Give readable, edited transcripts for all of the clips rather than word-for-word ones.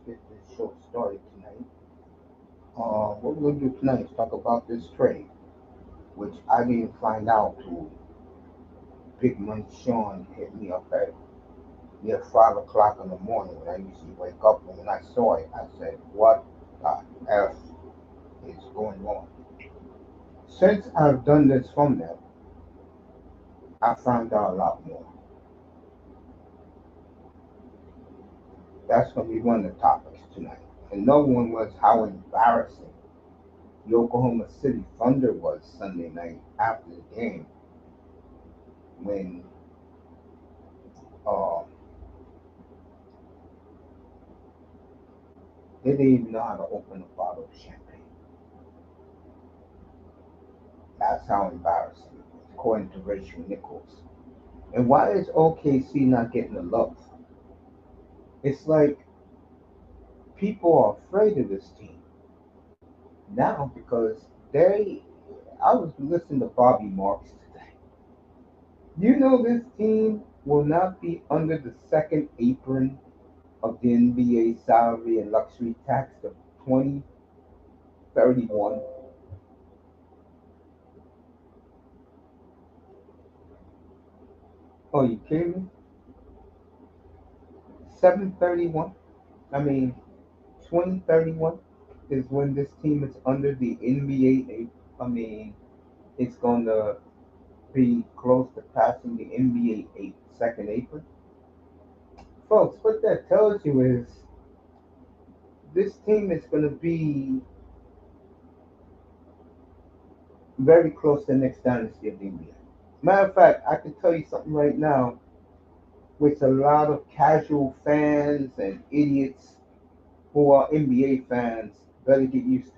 get this show started tonight. What we're gonna do tonight is talk about this trade, which I didn't find out till Big Money Sean hit me up at near 5 o'clock in the morning when I usually wake up. And when I saw it, I said, "What the f is going on?" Since I've done this from them, I found out a lot more. That's gonna be one of the topics tonight. Another one was how embarrassing the Oklahoma City Thunder was Sunday night after the game when uh, they didn't even know how to open a bottle of champagne. That's how embarrassing it was, according to Rachel Nichols. And why is O.K.C not getting the love? It's like people are afraid of this team now because they. I was listening to Bobby Marks today. You know this team will not be under the second apron of the NBA salary and luxury tax of 2031. Oh, you kidding me? 731? I mean, 2031 is when this team is under the NBA. I mean, it's going to be close to passing the NBA second apron. Folks, what that tells you is this team is going to be very close to the next dynasty of the NBA. Matter of fact, I can tell you something right now, which a lot of casual fans and idiots who are NBA fans better get used to.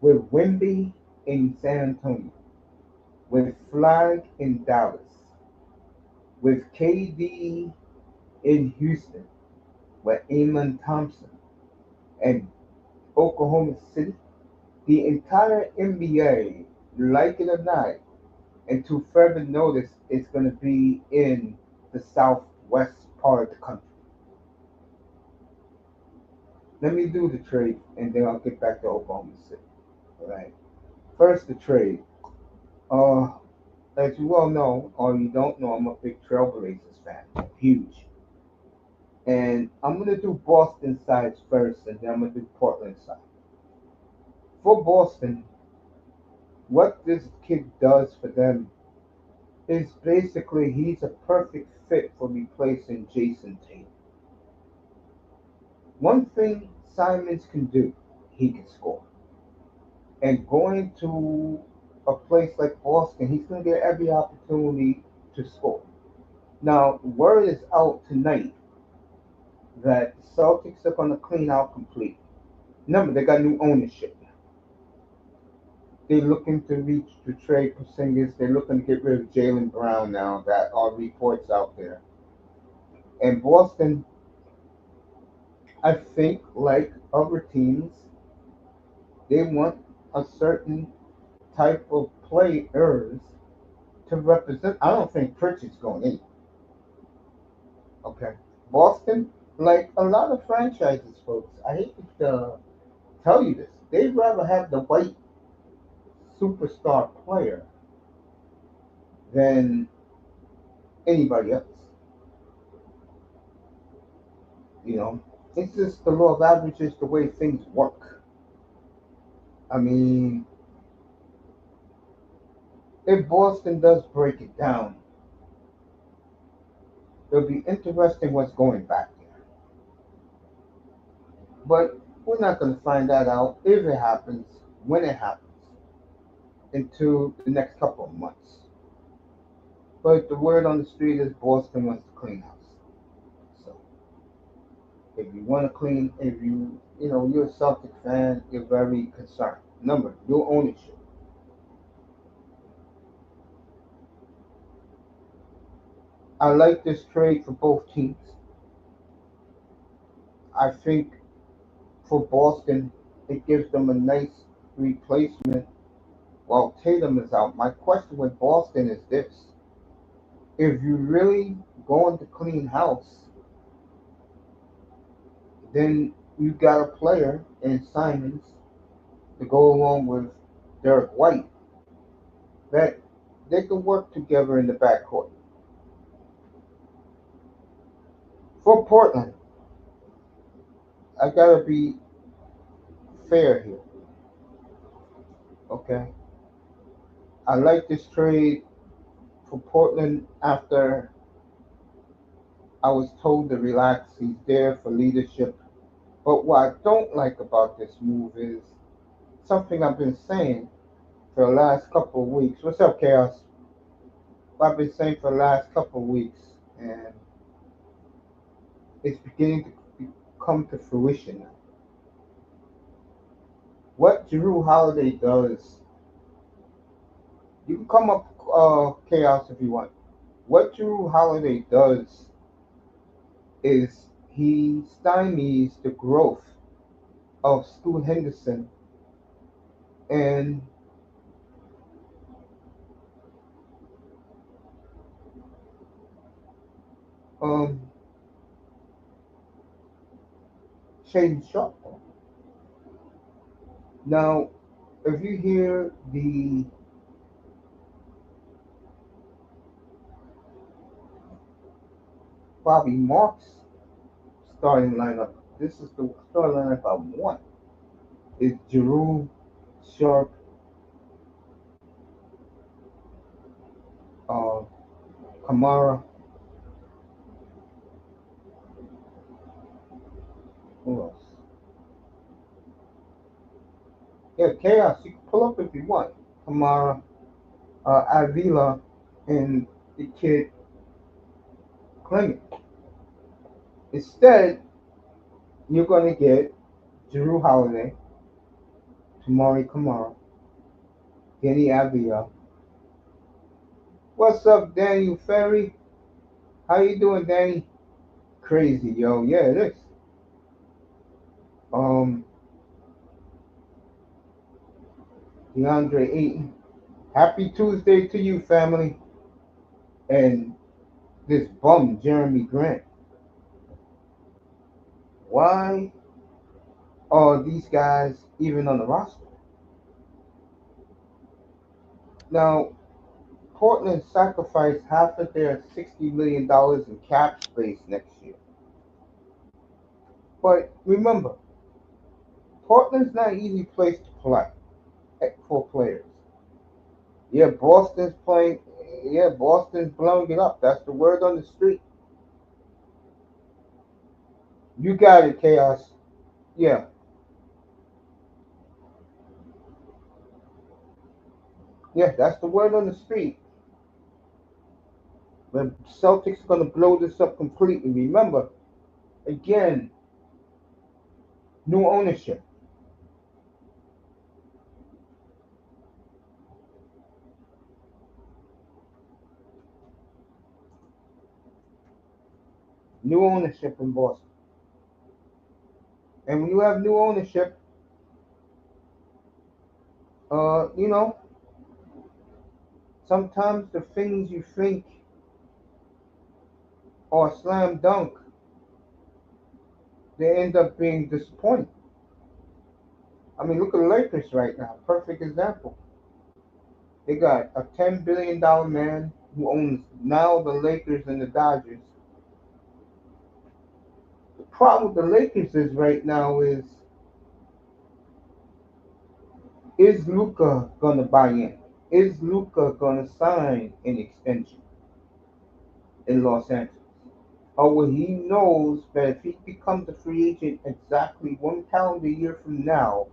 With Wemby in San Antonio, with Flag in Dallas, with KD in Houston, with Amon Thompson and Oklahoma City, the entire NBA, like it or not, and to further notice, it's going to be in the southwest part of the country. Let me do the trade, and then I'll get back to Oklahoma City. All right. First, the trade. Uh, as you well know, or you don't know, I'm a big Trailblazers fan, huge. And I'm gonna do Boston sides first, and then I'm gonna do Portland side. For Boston, what this kid does for them is basically he's a perfect fit for replacing Jason Tatum. One thing Simons can do, he can score. And going to a place like Boston, he's going to get every opportunity to score. Now, word is out tonight that the Celtics are going to clean out completely. Remember, they got new ownership. They're looking to reach to trade Porzingis. They're looking to get rid of Jalen Brown now. That are reports out there. And Boston, I think, like other teams, they want a certain type of players to represent. I don't think Pritchard's going in. Okay. Boston, like a lot of franchises, folks, I hate to tell you this, they'd rather have the white superstar player than anybody else. You know, it's just the law of averages, the way things work. I mean, if Boston does break it down, it'll be interesting what's going back there. But we're not going to find that out if it happens, when it happens, into the next couple of months. But the word on the street is Boston wants to clean house. So if you want to clean, if you're a Celtic fan, you're very concerned. Number, your ownership. I like this trade for both teams. I think for Boston, it gives them a nice replacement while Tatum is out. My question with Boston is this: if you really going to clean house, Then you got a player in Simons to go along with Derek White that they can work together in the backcourt. For Portland, I gotta be fair here, okay? I like this trade for Portland after I was told to relax. He's there for leadership. But what I don't like about this move is something I've been saying for the last couple of weeks. What's up, Chaos? What I've been saying for the last couple of weeks, and it's beginning to come to fruition now. What Drew Holiday does, you can come up Chaos if you want. What Drew Holiday does is he stymies the growth of Stu Henderson and um, Shaedon Sharpe. Now, if you hear the Bobby Marks starting lineup, this is the starting lineup I want. Is Giroux, Sharpe, uh, Kamara, who else? Yeah, Chaos. You can pull up if you want. Kamara, Avila, and the kid Clement. Instead, you're going to get Drew Holiday, Tamari Kamara, Denny Avila. What's up, Daniel Ferry? How you doing, Danny? Crazy, yo. Yeah, it is. Um, DeAndre Ayton. Happy Tuesday to you, family. And this bum, Jeremy Grant. Why are these guys even on the roster? Now, Portland sacrificed half of their $60 million in cap space next year. But remember, Portland's not an easy place to play for players. Yeah, Boston's playing. Yeah, Boston's blowing it up. That's the word on the street. You got it, Chaos. Yeah, yeah, that's the word on the street. The Celtics are going to blow this up completely. Remember, again, new ownership. New ownership in Boston. And when you have new ownership, you know, sometimes the things you think are slam dunk, they end up being disappointing. I mean, look at the Lakers right now. Perfect example. They got a $10 billion man who owns now the Lakers and the Dodgers. The problem with the Lakers is right now is Luca gonna buy in? Is Luca gonna sign an extension in Los Angeles? Or will he knows that if he becomes a free agent exactly one calendar year from now,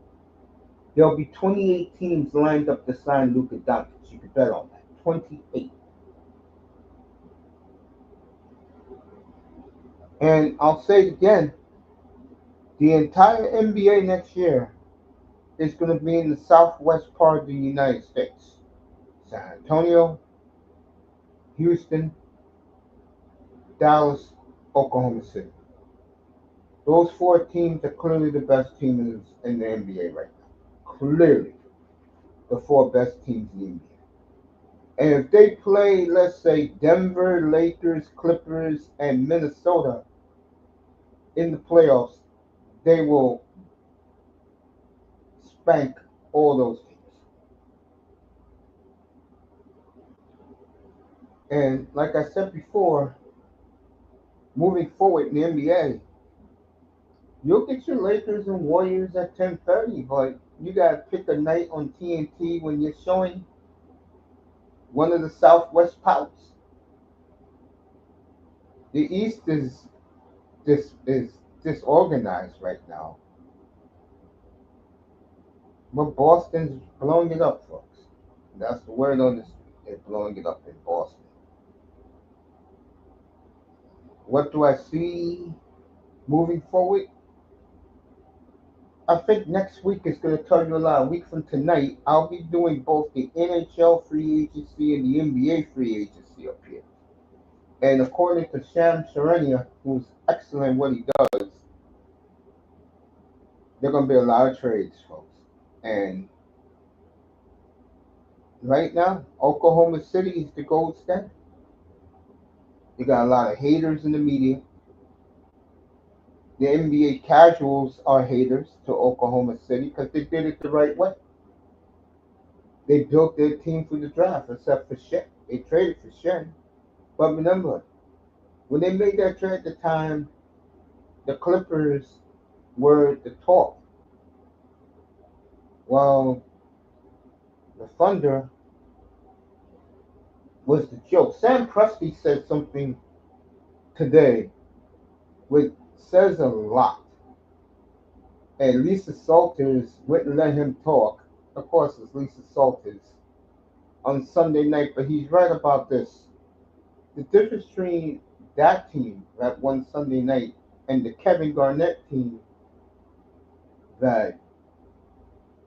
there'll be 28 teams lined up to sign Luka Doncic. You can bet on that. 28. And I'll say it again, the entire NBA next year is going to be in the southwest part of the United States. San Antonio, Houston, Dallas, Oklahoma City. Those four teams are clearly the best teams in the NBA right now. Clearly the four best teams in the NBA. And if they play, let's say, Denver, Lakers, Clippers, and Minnesota in the playoffs, they will spank all those teams. And like I said before, moving forward in the NBA, you'll get your Lakers and Warriors at 10:30, but you gotta pick a night on TNT when you're showing one of the Southwest pouts. The East is disorganized right now, but Boston's blowing it up, folks. That's the word on this. They're blowing it up in Boston. What do I see moving forward? I think next week is going to tell you a lot. A week from tonight, I'll be doing both the NHL free agency and the NBA free agency up here. And according to Sham Sharania, who's excellent at what he does, there are going to be a lot of trades, folks. And right now, Oklahoma City is the gold standard. You got a lot of haters in the media. The NBA casuals are haters to Oklahoma City because they did it the right way. They built their team through the draft, except for Shen. They traded for Shen. But remember, when they made that trade at the time, the Clippers were the talk. While the Thunder was the joke. Sam Presti said something today which says a lot. And Lisa Salters wouldn't let him talk. Of course, it's Lisa Salters on Sunday night, but he's right about this. The difference between that team that won Sunday night and the Kevin Garnett team that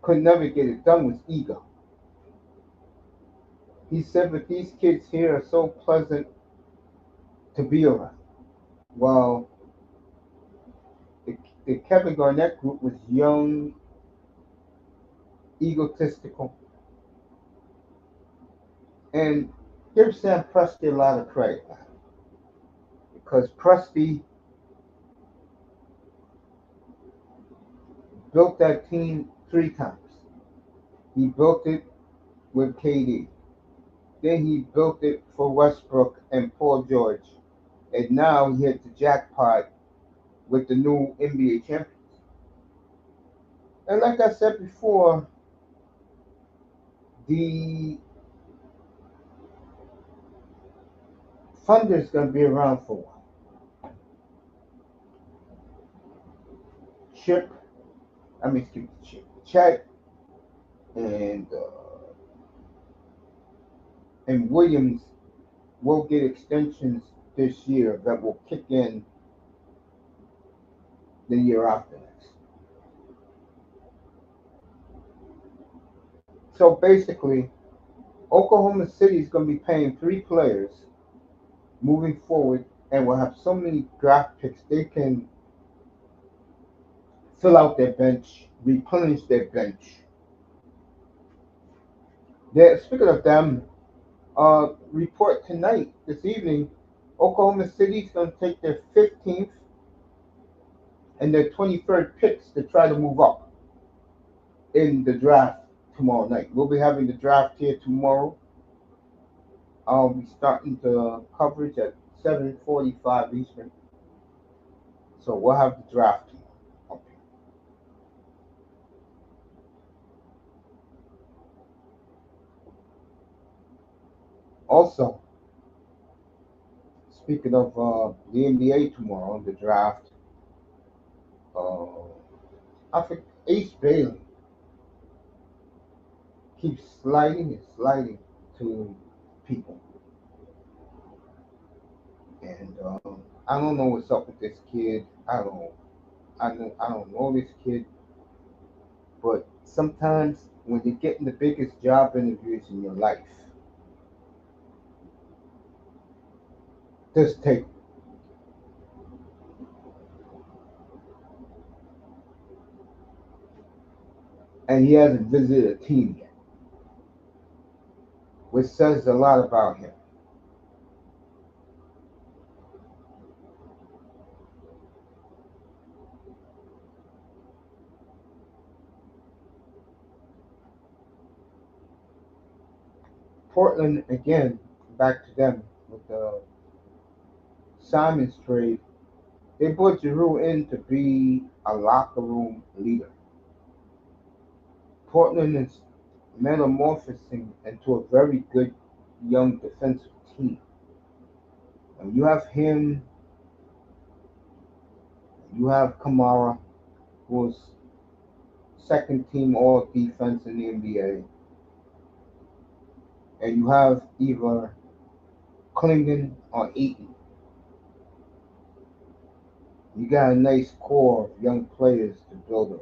could never get it done was ego. He said, but these kids here are so pleasant to be around. While the Kevin Garnett group was young, egotistical, and give Sam Presti a lot of credit because Presti built that team 3 times. He built it with KD. Then he built it for Westbrook and Paul George. And now he hit the jackpot with the new NBA champions. And like I said before, the Thunder is going to be around for a while. Chip, I mean, excuse me, Chip, Chet, and Williams will get extensions this year that will kick in the year after next. So basically, Oklahoma City is going to be paying 3 players moving forward and will have so many draft picks they can fill out their bench, replenish their bench. Speaking of them, report tonight, this evening, Oklahoma City is going to take their 15th and their 23rd picks to try to move up in the draft tomorrow night. We'll be having the draft here tomorrow. I'll be starting the coverage at 7:45 Eastern. So we'll have the draft tomorrow. Okay. Also, speaking of the NBA tomorrow, the draft, uh, I think Ace Bailey keeps sliding and sliding to people. And I don't know what's up with this kid. I don't know this kid, but sometimes when you're getting the biggest job interviews in your life, just take. And he hasn't visited a team yet, which says a lot about him. Portland again, back to them with the Simons trade. They brought Giroux in to be a locker room leader. Portland is metamorphosing into a very good young defensive team. And you have him, you have Kamara, who's second team all defense in the NBA, and you have either Klingon or Eaton. You got a nice core of young players to build on.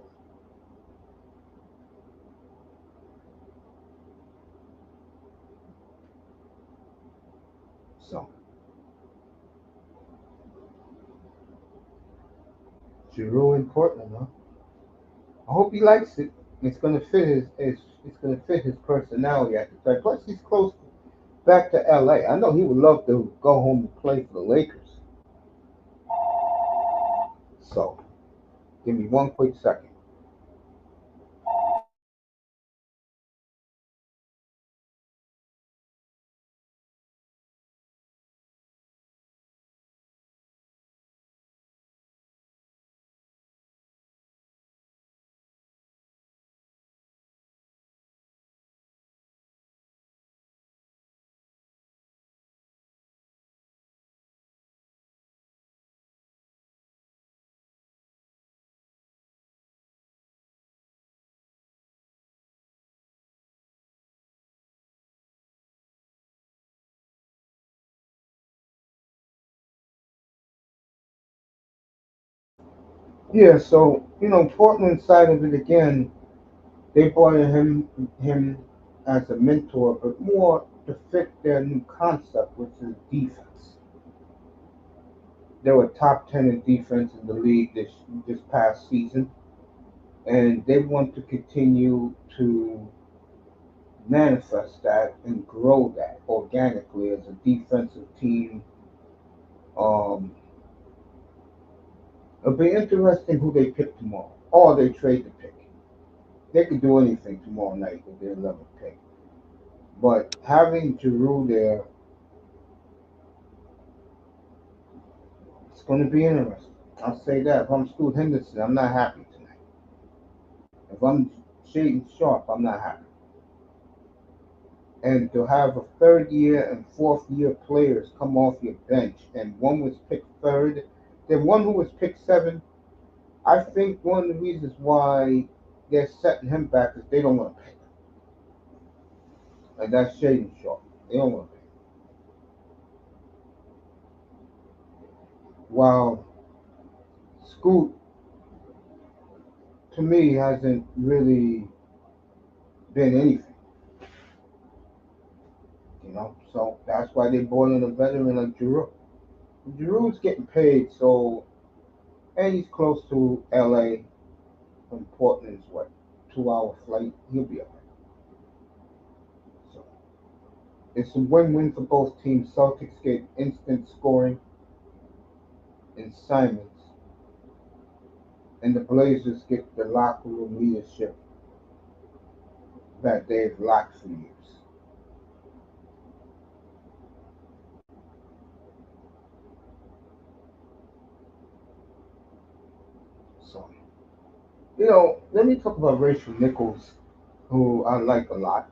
So Giroux in Portland, huh? I hope he likes it. It's gonna fit it's gonna fit his personality at the time. Plus he's close back to LA. I know he would love to go home and play for the Lakers. So give me one quick second. Yeah, so Portland side of it again, they brought in him as a mentor, but more to fit their new concept, which is defense. They were top 10 in defense in the league this past season, and they want to continue to manifest that and grow that organically as a defensive team. Um, it'll be interesting who they pick tomorrow, or they trade the pick. They could do anything tomorrow night with their 11th pick. But having Giroux there, it's going to be interesting. I'll say that. If I'm Stu Henderson, I'm not happy tonight. If I'm Shaedon Sharpe, I'm not happy. And to have a third year and fourth year players come off your bench, and one was picked third, then one who was picked seven, I think one of the reasons why they're setting him back is they don't want to pick him. And that's Shaedon Sharpe. They don't want to pick him. While Scoot, to me, hasn't really been anything. So that's why they brought in a veteran like Giroux. Giroux's getting paid, so and he's close to LA from Portland's what 2 hour flight. He'll be alright. So it's a win-win for both teams. Celtics get instant scoring in Simons, and the Blazers get the locker room leadership that they've lacked for years. So let me talk about Rachel Nichols, who I like a lot.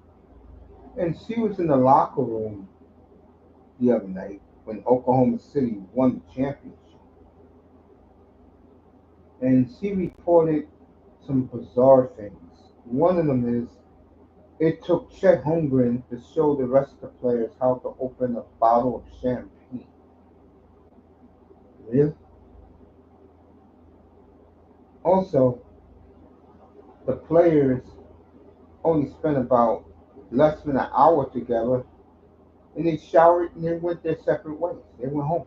And she was in the locker room the other night when Oklahoma City won the championship. And she reported some bizarre things. One of them is it took Chet Holmgren to show the rest of the players how to open a bottle of champagne. Really? Also, the players only spent about less than an hour together and they showered and they went their separate ways. They went home.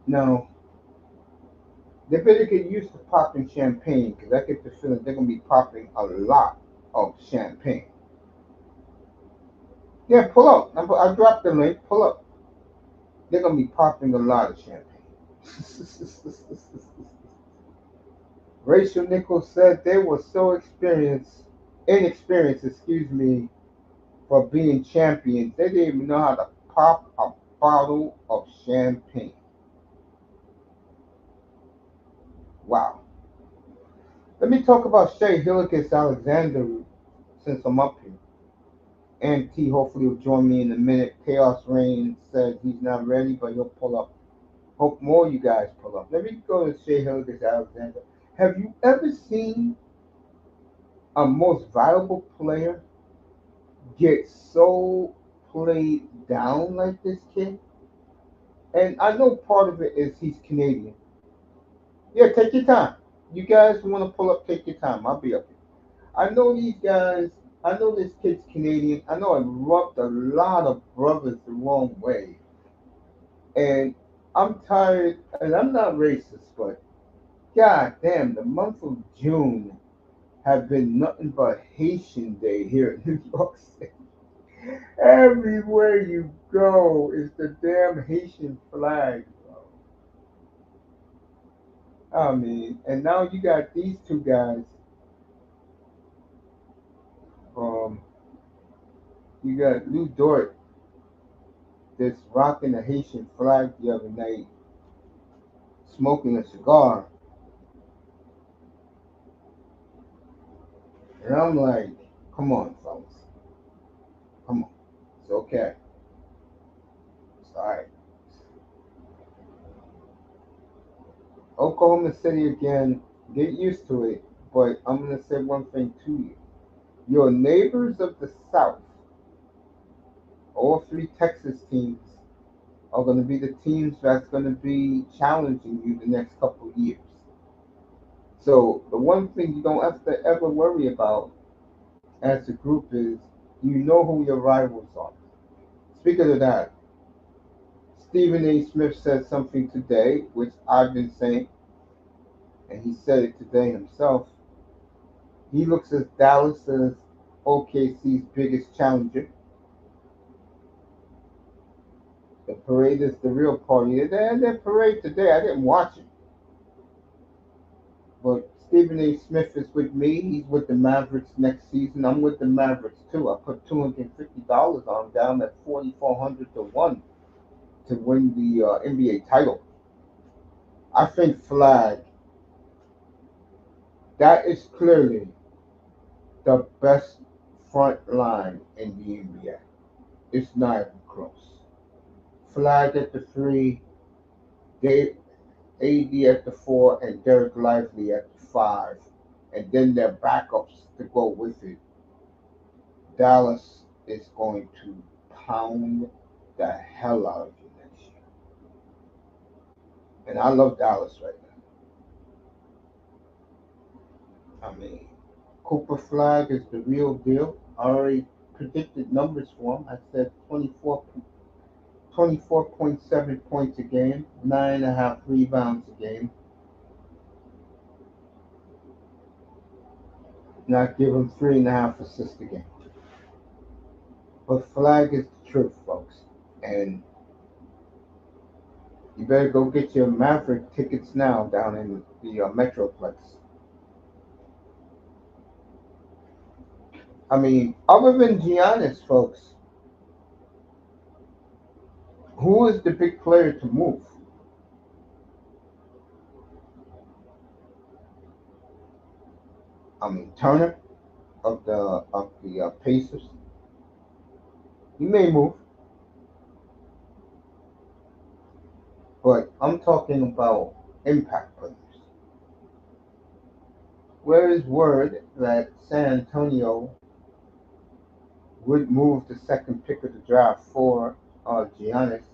Now, they better get used to popping champagne because I get the feeling they're going to be popping a lot of champagne. Yeah, pull up. I dropped the link. Pull up. they're gonna be popping a lot of champagne. Rachel Nichols said they were so inexperienced, for being champions. They didn't even know how to pop a bottle of champagne. Wow. Let me talk about Shea Hillikus Alexander since I'm up here. And T hopefully will join me in a minute. Chaos Rain says he's not ready, but he'll pull up. Hope more of you guys pull up. Let me go to Shea Hillikus Alexander. Have you ever seen a most valuable player get so played down like this kid? And I know part of it is he's Canadian. Yeah, take your time. You guys want to pull up, take your time. I'll be up here. I know these guys. I know this kid's Canadian. I know I rubbed a lot of brothers the wrong way. And I'm tired, and I'm not racist, but god damn, the month of June have been nothing but Haitian Day here in New York City. Everywhere you go is the damn Haitian flag, bro. I mean, and now you got these two guys. Um, you got Lou Dort that's rocking the Haitian flag the other night, smoking a cigar, and I'm like, come on, fellas, come on, it's okay, it's all right. Oklahoma City again, get used to it, but I'm gonna say one thing to you: your neighbors of the South, all three Texas teams, are going to be the teams that's going to be challenging you the next couple of years. So the one thing you don't have to ever worry about as a group is you know who your rivals are. Speaking of that, Stephen A. Smith said something today, which I've been saying, and he said it today himself. He looks at Dallas as O.K.C.'s biggest challenger. The parade is the real party. That parade today, I didn't watch it. But Stephen A. Smith is with me. He's with the Mavericks next season. I'm with the Mavericks too. I put $250 on down at 4,400 to 1 to win the NBA title. I think Flag, that is clearly the best front line in the NBA. It's not even close. Flag at the 3, Dave, AD at the 4, and Derek Lively at the 5. And then their backups to go with it. Dallas is going to pound the hell out of you next year. And I love Dallas right now. I mean, Cooper Flag is the real deal. I already predicted numbers for him. I said 24.7 points a game, 9.5 rebounds a game. Not give him 3.5 assists a game. But Flag is the truth, folks. And you better go get your Maverick tickets now down in the Metroplex. I mean, other than Giannis, folks, who is the big player to move? I mean, Turner of the Pacers. He may move, but I'm talking about impact players. Where is word that San Antonio would move the second pick of the draft for Giannis?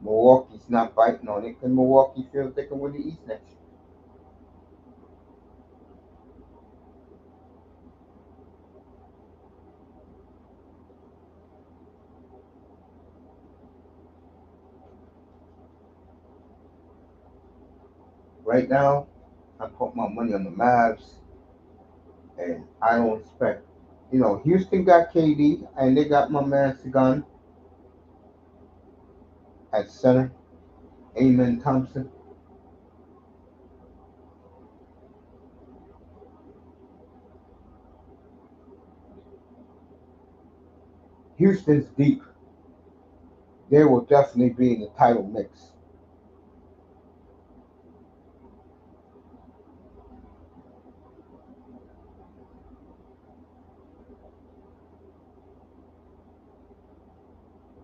Milwaukee's not biting on it because Milwaukee feels they can win the East next year. Right now, I put my money on the Mavs, and I don't expect. Houston got KD, and they got my man Sagan. At center, Amen Thompson. Houston's deep. They will definitely be in the title mix.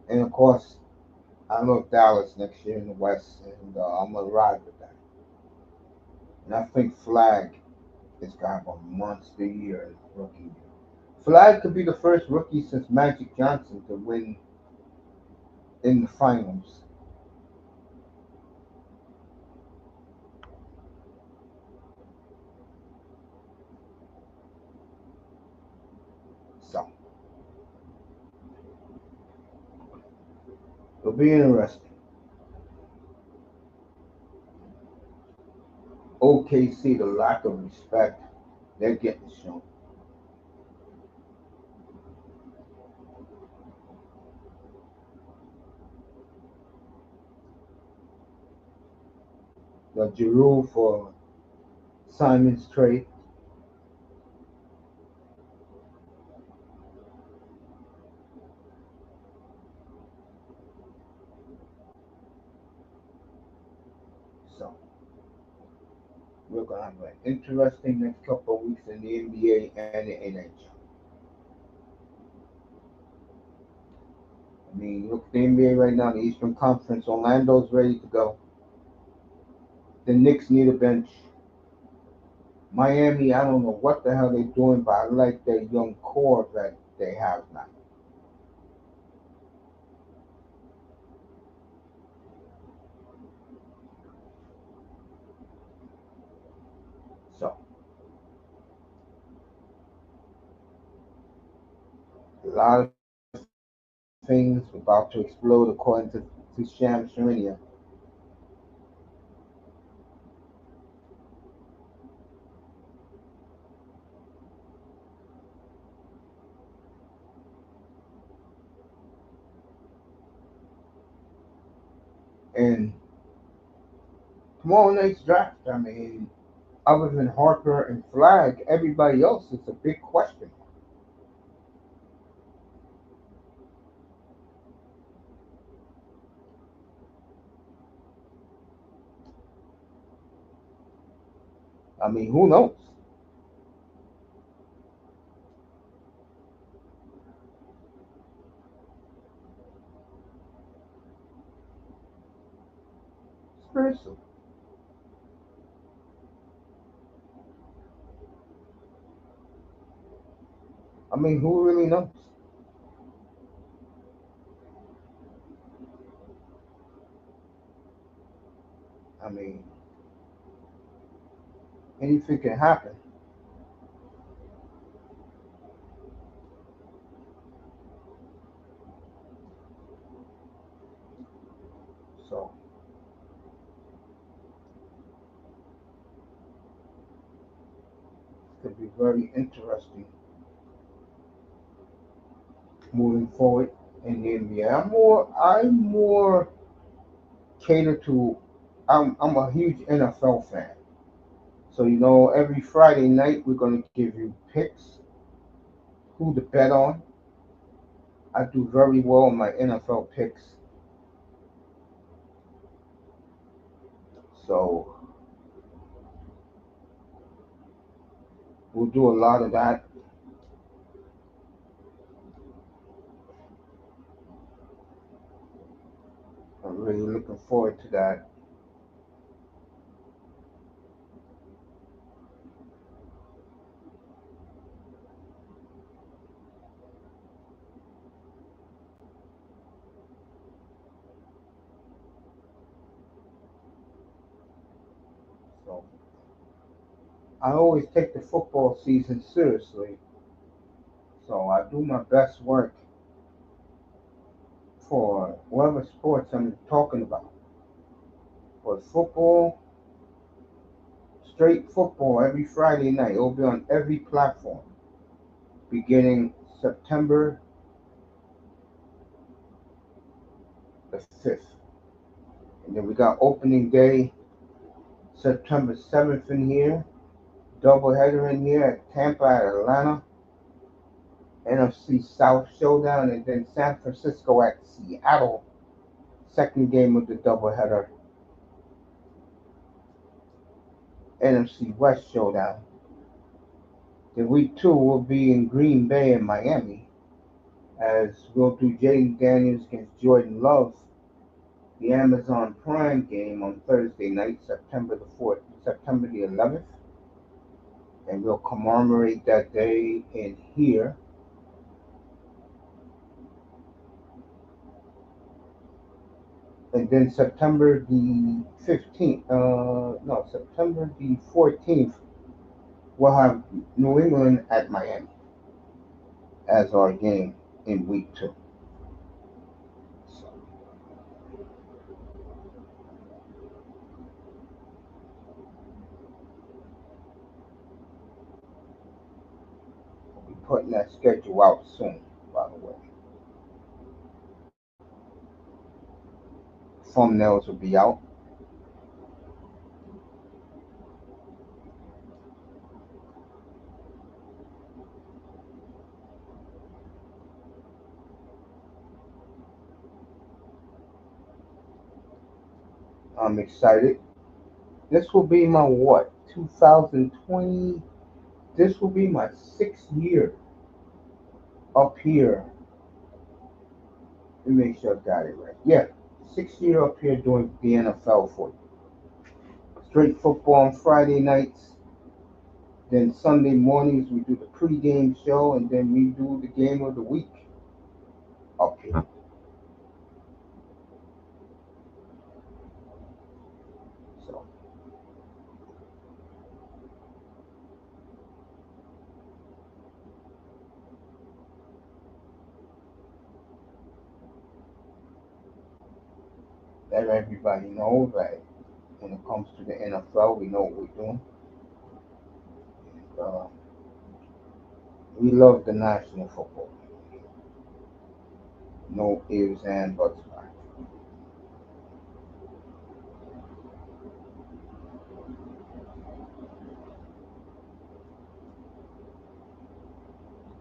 And of course, I love Dallas next year in the West, and I'm gonna ride with that. And I think Flag is gonna have a monster year as rookie year. Flag could be the first rookie since Magic Johnson to win in the finals. So it'll be interesting. O.K.C. the lack of respect they're getting shown. The Giroux for Simon's trade. So we're gonna have an interesting next couple of weeks in the NBA and the NHL. I mean, look at the NBA right now, the Eastern Conference. Orlando's ready to go. The Knicks need a bench. Miami, I don't know what the hell they're doing, but I like their young core that they have now. So a lot of things about to explode according to Sham Sharania. And tomorrow night's draft, I mean, other than Harper and Flag, everybody else is a big question. I mean, who knows? Seriously. I mean, who really knows? I mean, anything can happen. So it could be very interesting moving forward in the NBA. I'm more catered to. I'm a huge NFL fan. So every Friday night we're gonna give you picks, who to bet on. I do very well in my NFL picks, so we'll do a lot of that. I'm really looking forward to that. So I always take the football season seriously. So I do my best work for whatever sports I'm talking about. For football, straight football every Friday night. It'll be on every platform beginning September the 5th. And then we got opening day, September 7th in here. Doubleheader in here at Tampa at Atlanta. NFC South showdown, and then San Francisco at Seattle. Second game of the doubleheader. NFC West showdown. Then week 2 will be in Green Bay and Miami, as we'll do Jaden Daniels against Jordan Love, the Amazon Prime game on Thursday night, September the 11th, and we'll commemorate that day in here. And then September the 15th, no, September the 14th, we'll have New England at Miami as our game in week 2. So we'll be putting that schedule out soon, by the way. Thumbnails will be out. I'm excited. This will be my what? 2020. This will be my 6th year up here. Let me make sure I got it right. Yeah, 6th year up here doing the NFL for you. Straight football on Friday nights. Then Sunday mornings we do the pregame show, and then we do the game of the week up here. So let everybody know that when it comes to the NFL, we know what we're doing. Uh, we love the National Football. No ifs and buts about it.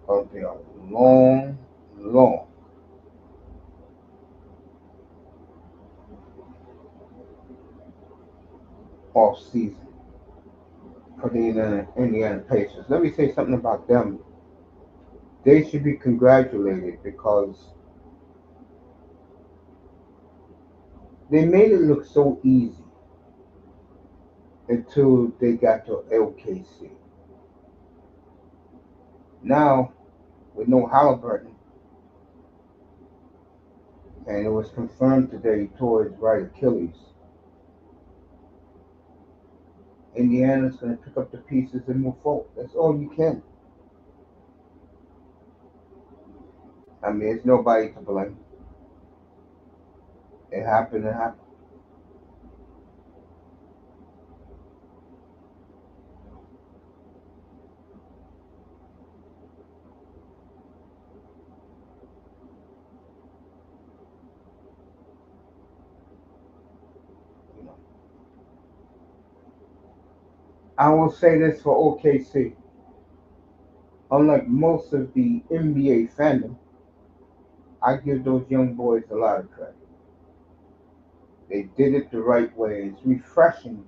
Because they are long, long off season for the Indiana Pacers. Let me say something about them. They should be congratulated because they made it look so easy until they got to O.K.C. Now, with no Halliburton, and it was confirmed today he tore his right Achilles, Indiana's going to pick up the pieces and move forward. That's all you can. I mean, it's nobody to blame. It happened. It happened. You know. I will say this for O.K.C. Unlike most of the NBA fandom, I give those young boys a lot of credit. They did it the right way. It's refreshing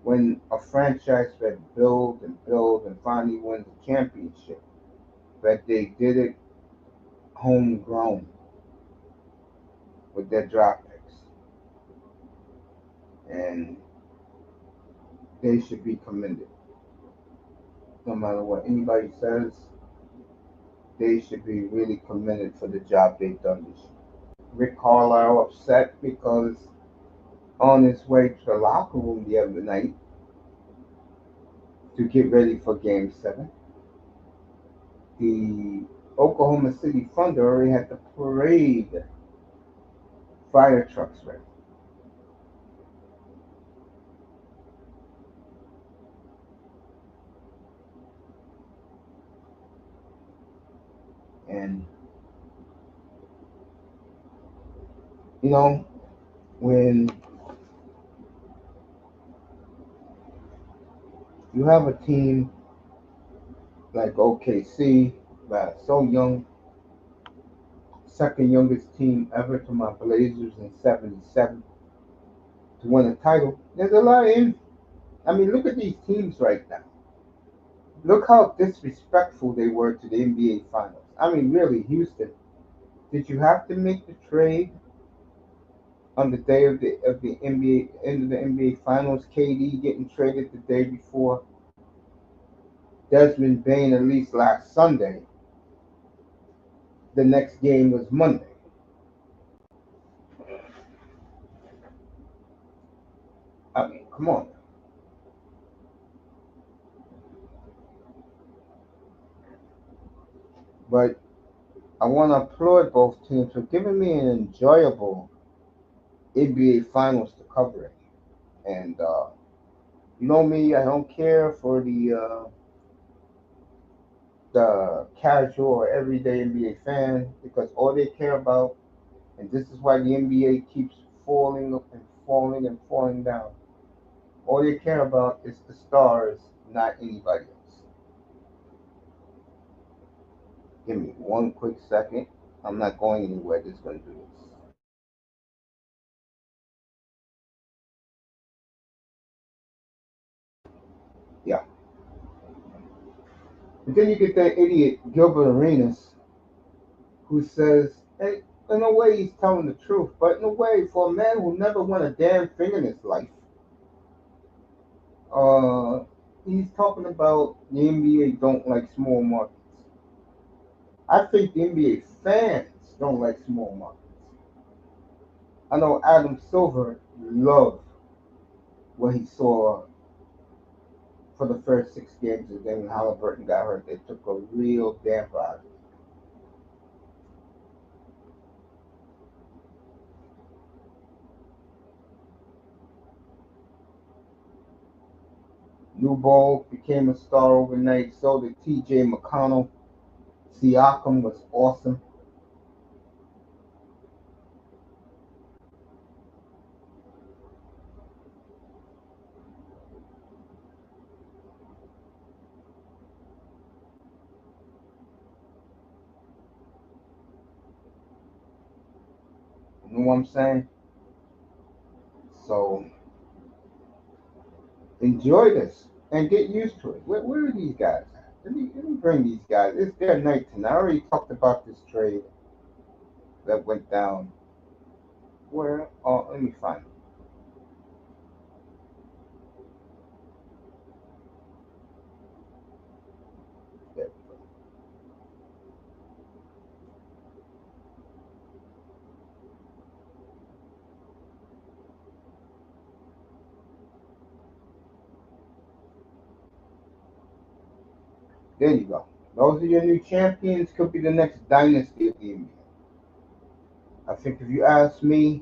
when a franchise that build and finally wins a championship, that they did it homegrown with their draft picks. And they should be commended. No matter what anybody says, they should be really commended for the job they've done this year. Rick Carlisle upset because on his way to the locker room the other night to get ready for Game 7, the Oklahoma City Thunder already had the parade fire trucks ready. And, you know, when You have a team like O.K.C. that's so young, second youngest team ever to my Blazers in '77 to win a title. There's a lot in. I mean, look at these teams right now. Look how disrespectful they were to the NBA Finals. I mean, really, Houston. Did you have to make the trade on the day of the NBA end of the NBA Finals? KD getting traded the day before Desmond Bain, at least last Sunday. The next game was Monday. I mean, come on. But I want to applaud both teams for giving me an enjoyable NBA Finals to cover it. And you know me, I don't care for the casual or everyday NBA fan because all they care about, and this is why the NBA keeps falling and falling and falling down. All they care about is the stars, not anybody else. Give me one quick second. I'm not going anywhere. Just going to do this. Yeah. But then you get that idiot Gilbert Arenas who says, hey, in a way he's telling the truth, but in a way, for a man who never won a damn thing in his life, uh, he's talking about the NBA don't like small markets. I think the NBA fans don't like small markets. I know Adam Silver loved what he saw for the first 6 games, and then when Halliburton got hurt, they took a real damper out of it. New Ball became a star overnight. So did T.J. McConnell. Siakam was awesome. You know what I'm saying? So enjoy this and get used to it. Where are these guys at? Let me bring these guys. It's their night tonight. I already talked about this trade that went down. Where? Oh, let me find it. There you go. Those are your new champions. Could be the next dynasty of the NBA. I think if you ask me,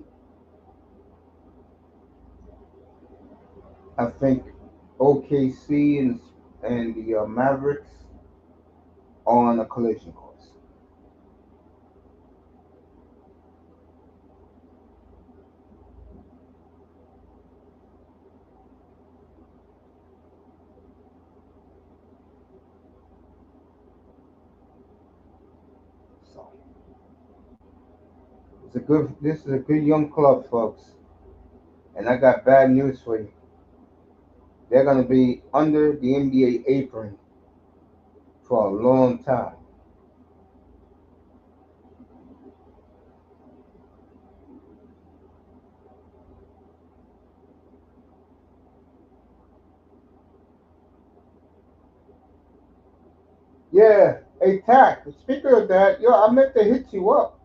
I think O.K.C. and the Mavericks are on a collision course. So it's a good. This is a good young club, folks. And I got bad news for you. They're going to be under the NBA apron for a long time. Yeah, hey Tack. Speaking of that, yo, I meant to hit you up.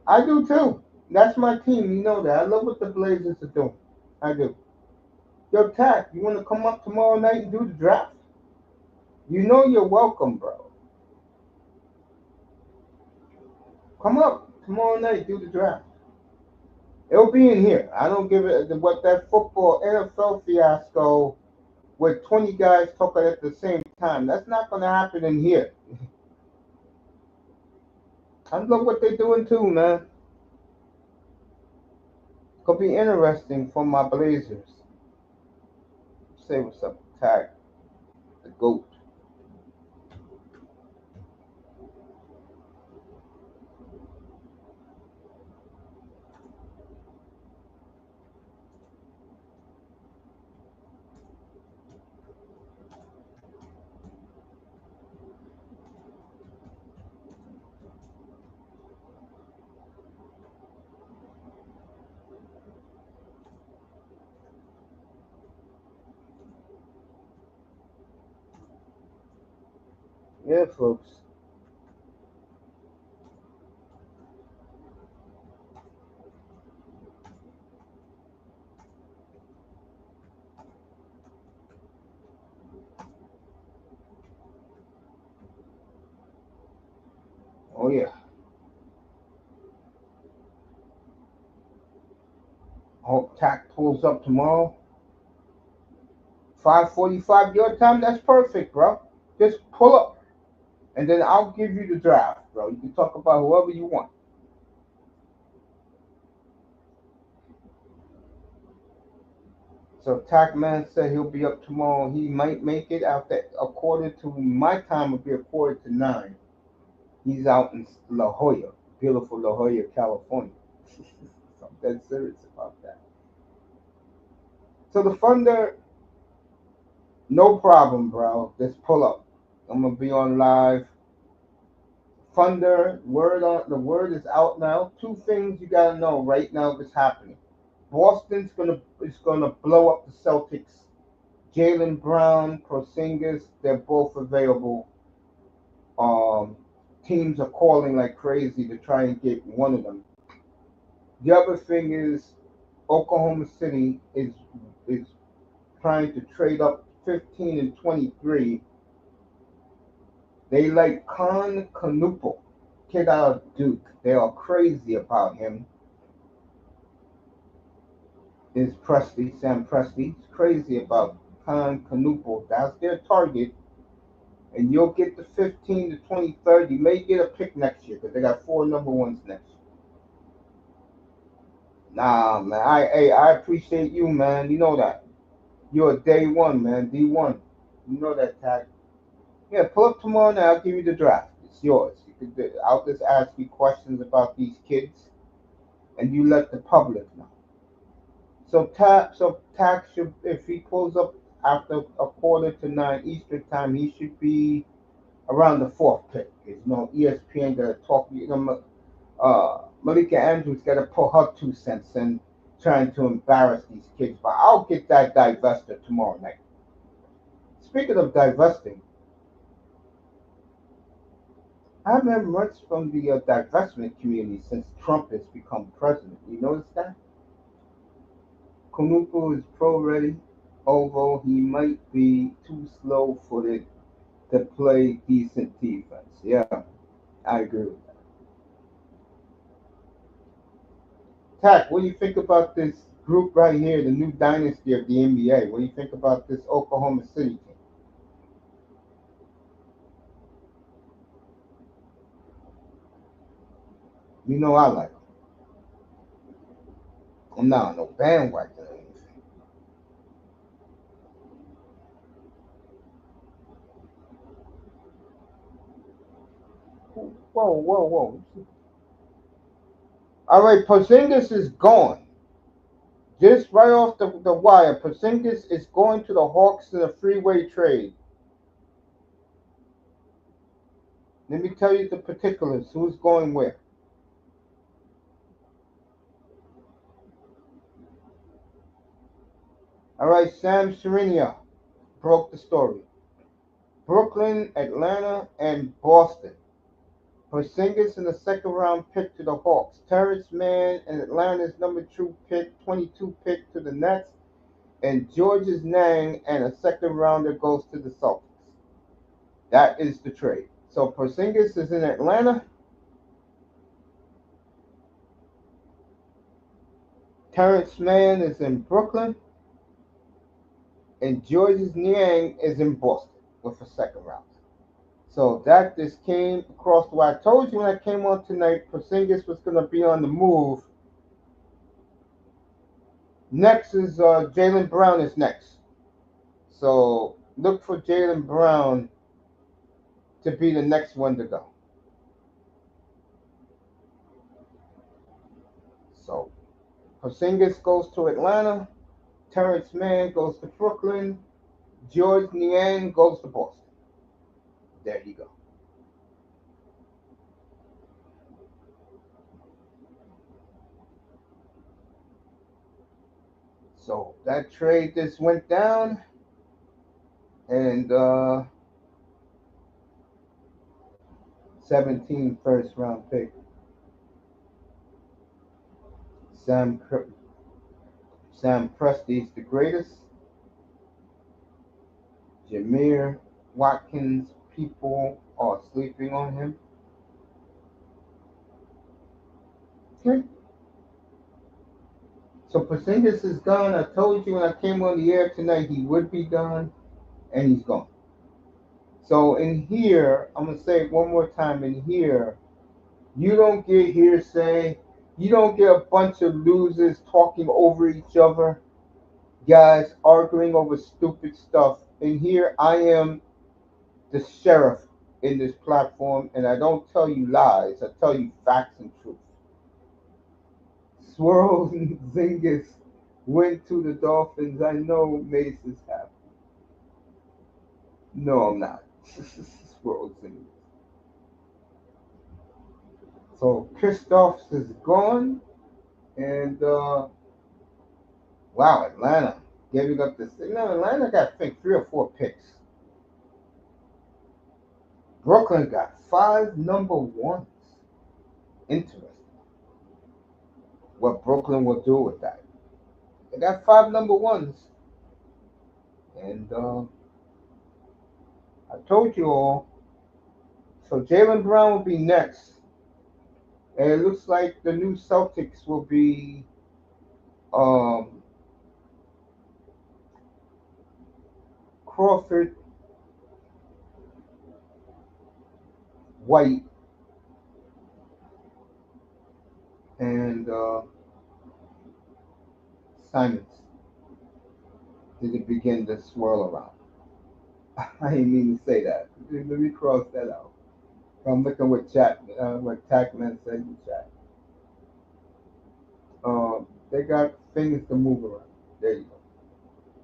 I do too. That's my team. You know that. I love what the Blazers are doing. I do. Yo, Tack, you want to come up tomorrow night and do the draft? You know you're welcome, bro. Come up tomorrow night, do the draft. It'll be in here. I don't give it what that football NFL fiasco with 20 guys talking at the same time. That's not going to happen in here. I love what they're doing too, man. Could be interesting for my Blazers. Say what's up, Tag, the GOAT. Yeah, folks. Oh yeah. Hope Tack pulls up tomorrow. 5:45 your time. That's perfect, bro. Just pull up, and then I'll give you the draft, bro. You can talk about whoever you want. So Tackman said he'll be up tomorrow. He might make it after a quarter to my time would be a quarter to 9. He's out in La Jolla, beautiful La Jolla, California. So I'm dead serious about that. So the Thunder, no problem, bro. Just pull up. I'm gonna be on live. Thunder, the word is out now. Two things you gotta know right now that's happening. Boston's gonna blow up the Celtics. Jalen Brown, Porzingis, they're both available. Um, Teams are calling like crazy to try and get one of them. The other thing is Oklahoma City is trying to trade up 15 and 23. They like Con Canupo, kid out of Duke. They are crazy about him. Is Presti, Sam Presti. He's crazy about Con Canupo. That's their target. And you'll get the 15 to 23rd. You may get a pick next year because they got four number ones next year. Nah, man. I appreciate you, man. You know that. You're a day one, man. D1. You know that, Tag. Yeah, pull up tomorrow now. I'll give you the draft. It's yours. I'll just ask you questions about these kids, and you let the public know. So Tax should, if he pulls up after a quarter to 9 Eastern time, he should be around the fourth pick. There's no ESPN gonna talk. Malika Andrews got to put her 2 cents in, trying to embarrass these kids. But I'll get that divested tomorrow night. Speaking of divesting, I haven't heard much from the divestment community since Trump has become president. You notice that? Kunupu is pro ready, although he might be too slow footed to play decent defense. Yeah, I agree with that. Tack, what do you think about this group right here, the new dynasty of the NBA? What do you think about this Oklahoma City team? You know I like them. I'm not on no bandwagon or anything. Whoa, whoa, whoa. All right, Porzingis is gone. Just right off the wire, Porzingis is going to the Hawks in a freeway trade. Let me tell you the particulars. Who's going where? All right, Sam Serenia broke the story. Brooklyn, Atlanta, and Boston. Porzingis in the second round pick to the Hawks. Terrence Mann and Atlanta's number 2 pick, 22 pick to the Nets. And George's Nang and a second rounder goes to the Celtics. That is the trade. So Porzingis is in Atlanta. Terrence Mann is in Brooklyn. And George's Niang is in Boston with a second round. So that just came across the wire. I told you when I came on tonight, Porzingis was going to be on the move. Next is Jalen Brown is next. So look for Jaylen Brown to be the next one to go. So Porzingis goes to Atlanta. Terrence Mann goes to Brooklyn. George Niang goes to Boston. There you go. So that trade just went down, and 17 first round pick. Sam Sam Presti's the greatest. Jameer Watkins, people are sleeping on him. Okay. So Porzingis is gone. I told you when I came on the air tonight he would be gone, and he's gone. So in here, I'm gonna say it one more time. In here, you don't get hearsay. You don't get a bunch of losers talking over each other, guys arguing over stupid stuff. In here, I am the sheriff in this platform, and I don't tell you lies. I tell you facts and truth. Swirl Zingas went to the Dolphins. I know Mace is happy. No, I'm not. Swirl Zingas. So Christophs is gone, and wow, Atlanta giving up this. No, Atlanta got I think 3 or 4 picks. Brooklyn got 5 number 1s. Interesting. What Brooklyn will do with that? They got 5 number 1s, and I told you all. So Jaylen Brown will be next, and it looks like the new Celtics will be um, Crawford, White, and Simons to begin to swirl around. I didn't mean to say that. Let me cross that out. I'm looking what Tackman said in chat. They got things to move around. There you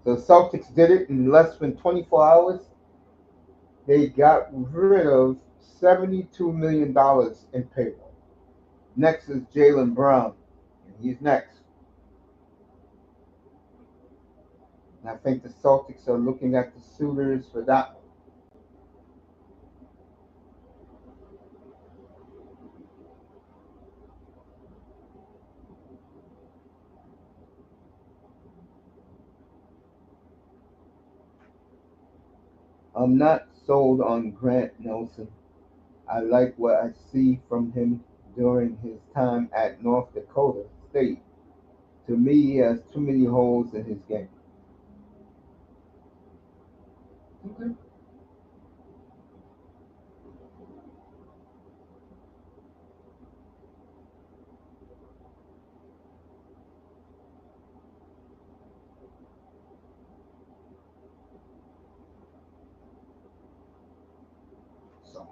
go. So Celtics did it in less than 24 hours. They got rid of $72 million in payroll. Next is Jaylen Brown, and he's next. And I think the Celtics are looking at the suitors for that one. I'm not sold on Grant Nelson. I like what I see from him during his time at North Dakota State. To me, he has too many holes in his game. Okay. So,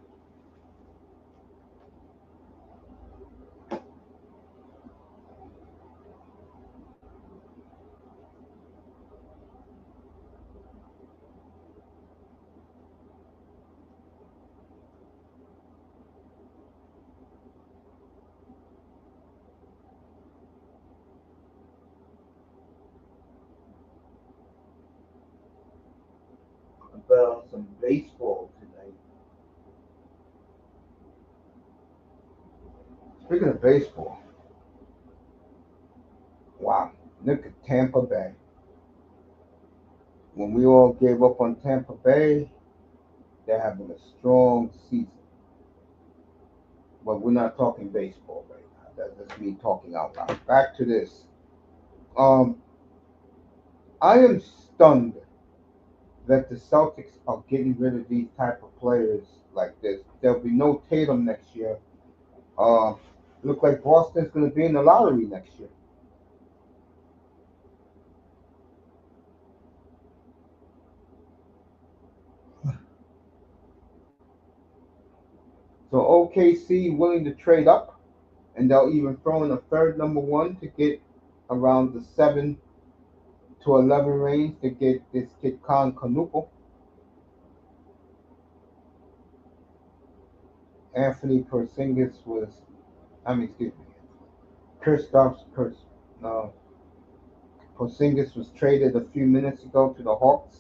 about some baseball tonight. Speaking of baseball, wow, look at Tampa Bay. When we all gave up on Tampa Bay, they're having a strong season. But we're not talking baseball right now. That's just me talking out loud. Back to this. Um, I am stunned that the Celtics are getting rid of these type of players like this. There'll be no Tatum next year. Uh, look like Boston's going to be in the lottery next year. So OKC willing to trade up, and they'll even throw in a third number one to get around the 7 to 11 range to get this kid Khan Kanuko. Anthony Porzingis was, excuse me, Kristaps uh, Porzingis was traded a few minutes ago to the Hawks.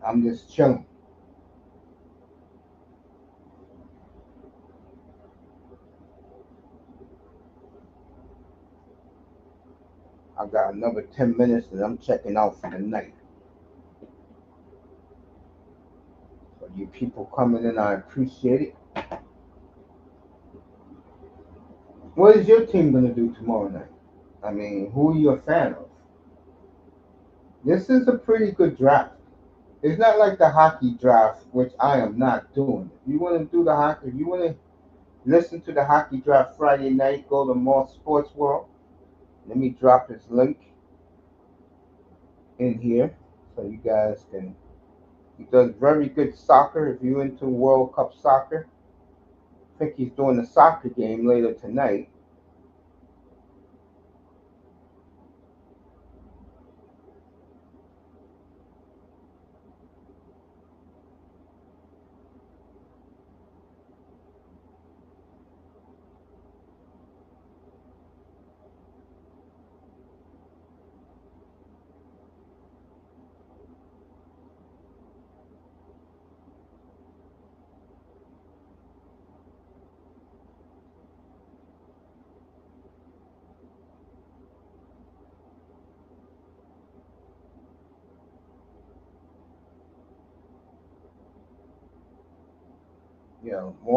I'm just chilling. I got another 10 minutes and I'm checking out for the night. So you people coming in, I appreciate it. What is your team gonna do tomorrow night? Who are you a fan of? This is a pretty good draft. It's not like the hockey draft, which I am not doing. If you want to do the hockey, if you want to listen to the hockey draft Friday night, go to More Sports World. Let me drop his link in here so you guys can. He does very good soccer. If you're into World Cup soccer, I think he's doing a soccer game later tonight.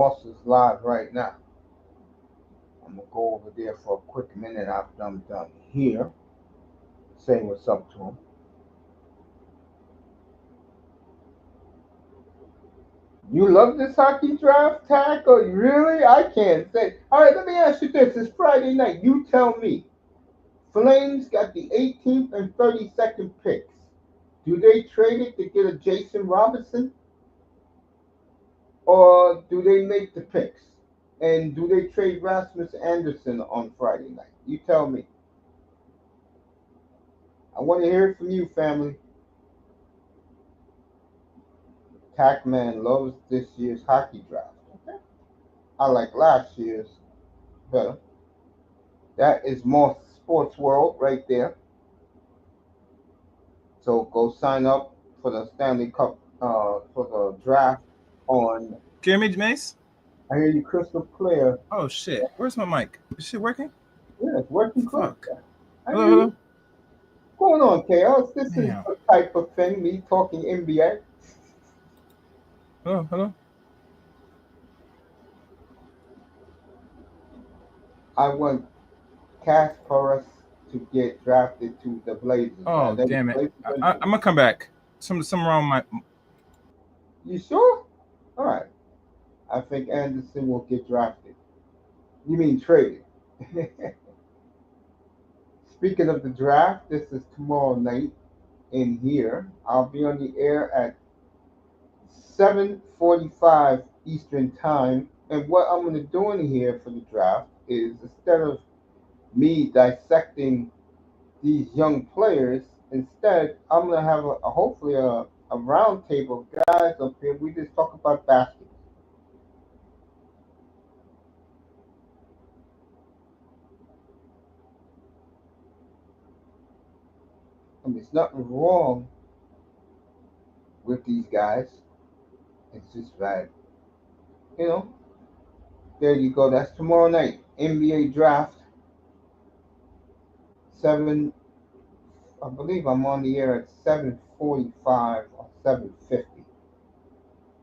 Moss is live right now. I'm gonna go over there for a quick minute after I'm done here. Say what's up to him. You love this hockey draft, Tack? Or really? I can't say. All right, let me ask you this. It's Friday night. You tell me. Flames got the 18th and 32nd picks. Do they trade it to get a Jason Robinson? Or do they make the picks? And do they trade Rasmus Anderson on Friday night? You tell me. I want to hear it from you, family. Tackman loves this year's hockey draft. Okay. I like last year's better. That is more sports world right there. So go sign up for the Stanley Cup for the draft on. Can you hear me, Mace? I hear you crystal clear. Oh shit. Where's my mic? Is shit working? Yeah, it's working great. Fuck. I Hello, hear you. hello. What's going on, Chaos? This is Damn. the type of thing, me talking NBA. Hello, hello. I want Kasparas to get drafted to the Blazers. Oh They damn it. Blazers I'm gonna come back. Some wrong with my. you sure? All right. I think Anderson will get drafted. You mean traded? Speaking of the draft, this is tomorrow night in here. I'll be on the air at 7:45 Eastern Time. And what I'm going to do in here for the draft is instead of me dissecting these young players, instead I'm going to have hopefully a round table of guys up here. We just talk about basketball. There's nothing wrong with these guys. It's just that, you know, there you go. That's tomorrow night. NBA draft. 7, I believe I'm on the air at 7:45 or 7:50.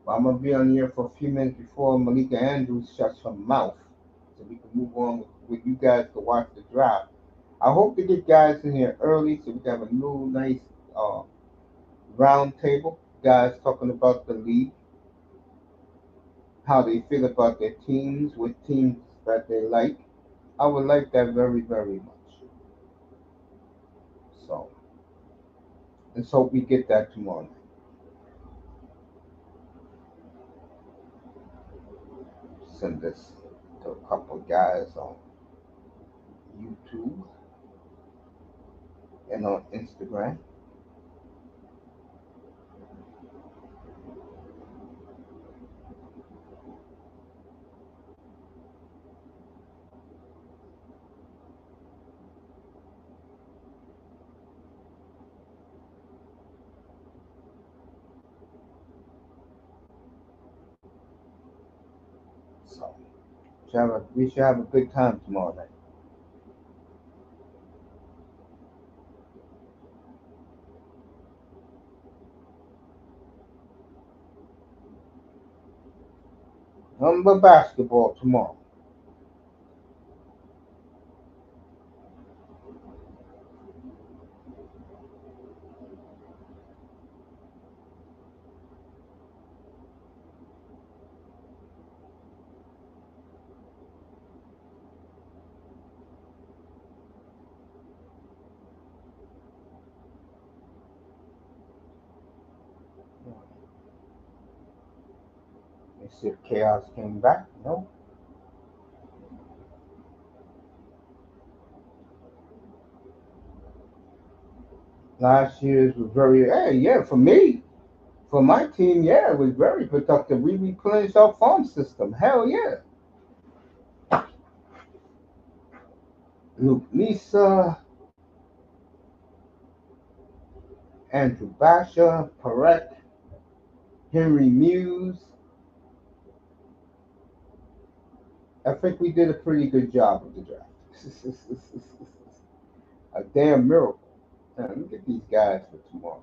But I'm gonna be on the air for a few minutes before Malika Andrews shuts her mouth, so we can move on with you guys to watch the draft. I hope to get guys in here early so we can have a new nice uh, round table. Guys talking about the league, how they feel about their teams, what teams that they like. I would like that very, very much. So Let's hope we get that tomorrow night. Send this to a couple of guys on YouTube and on Instagram. So we should have a good time tomorrow night. Nothing but basketball tomorrow. Let's see if Chaos came back. No. Last year's was very, hey, yeah, for me, for my team, yeah, it was very productive. We replenished our farm system. Hell yeah. Luke Misa, Andrew Basha, Perret, Henry Muse. I think we did a pretty good job with the draft. A damn miracle. Man, look at these guys for tomorrow.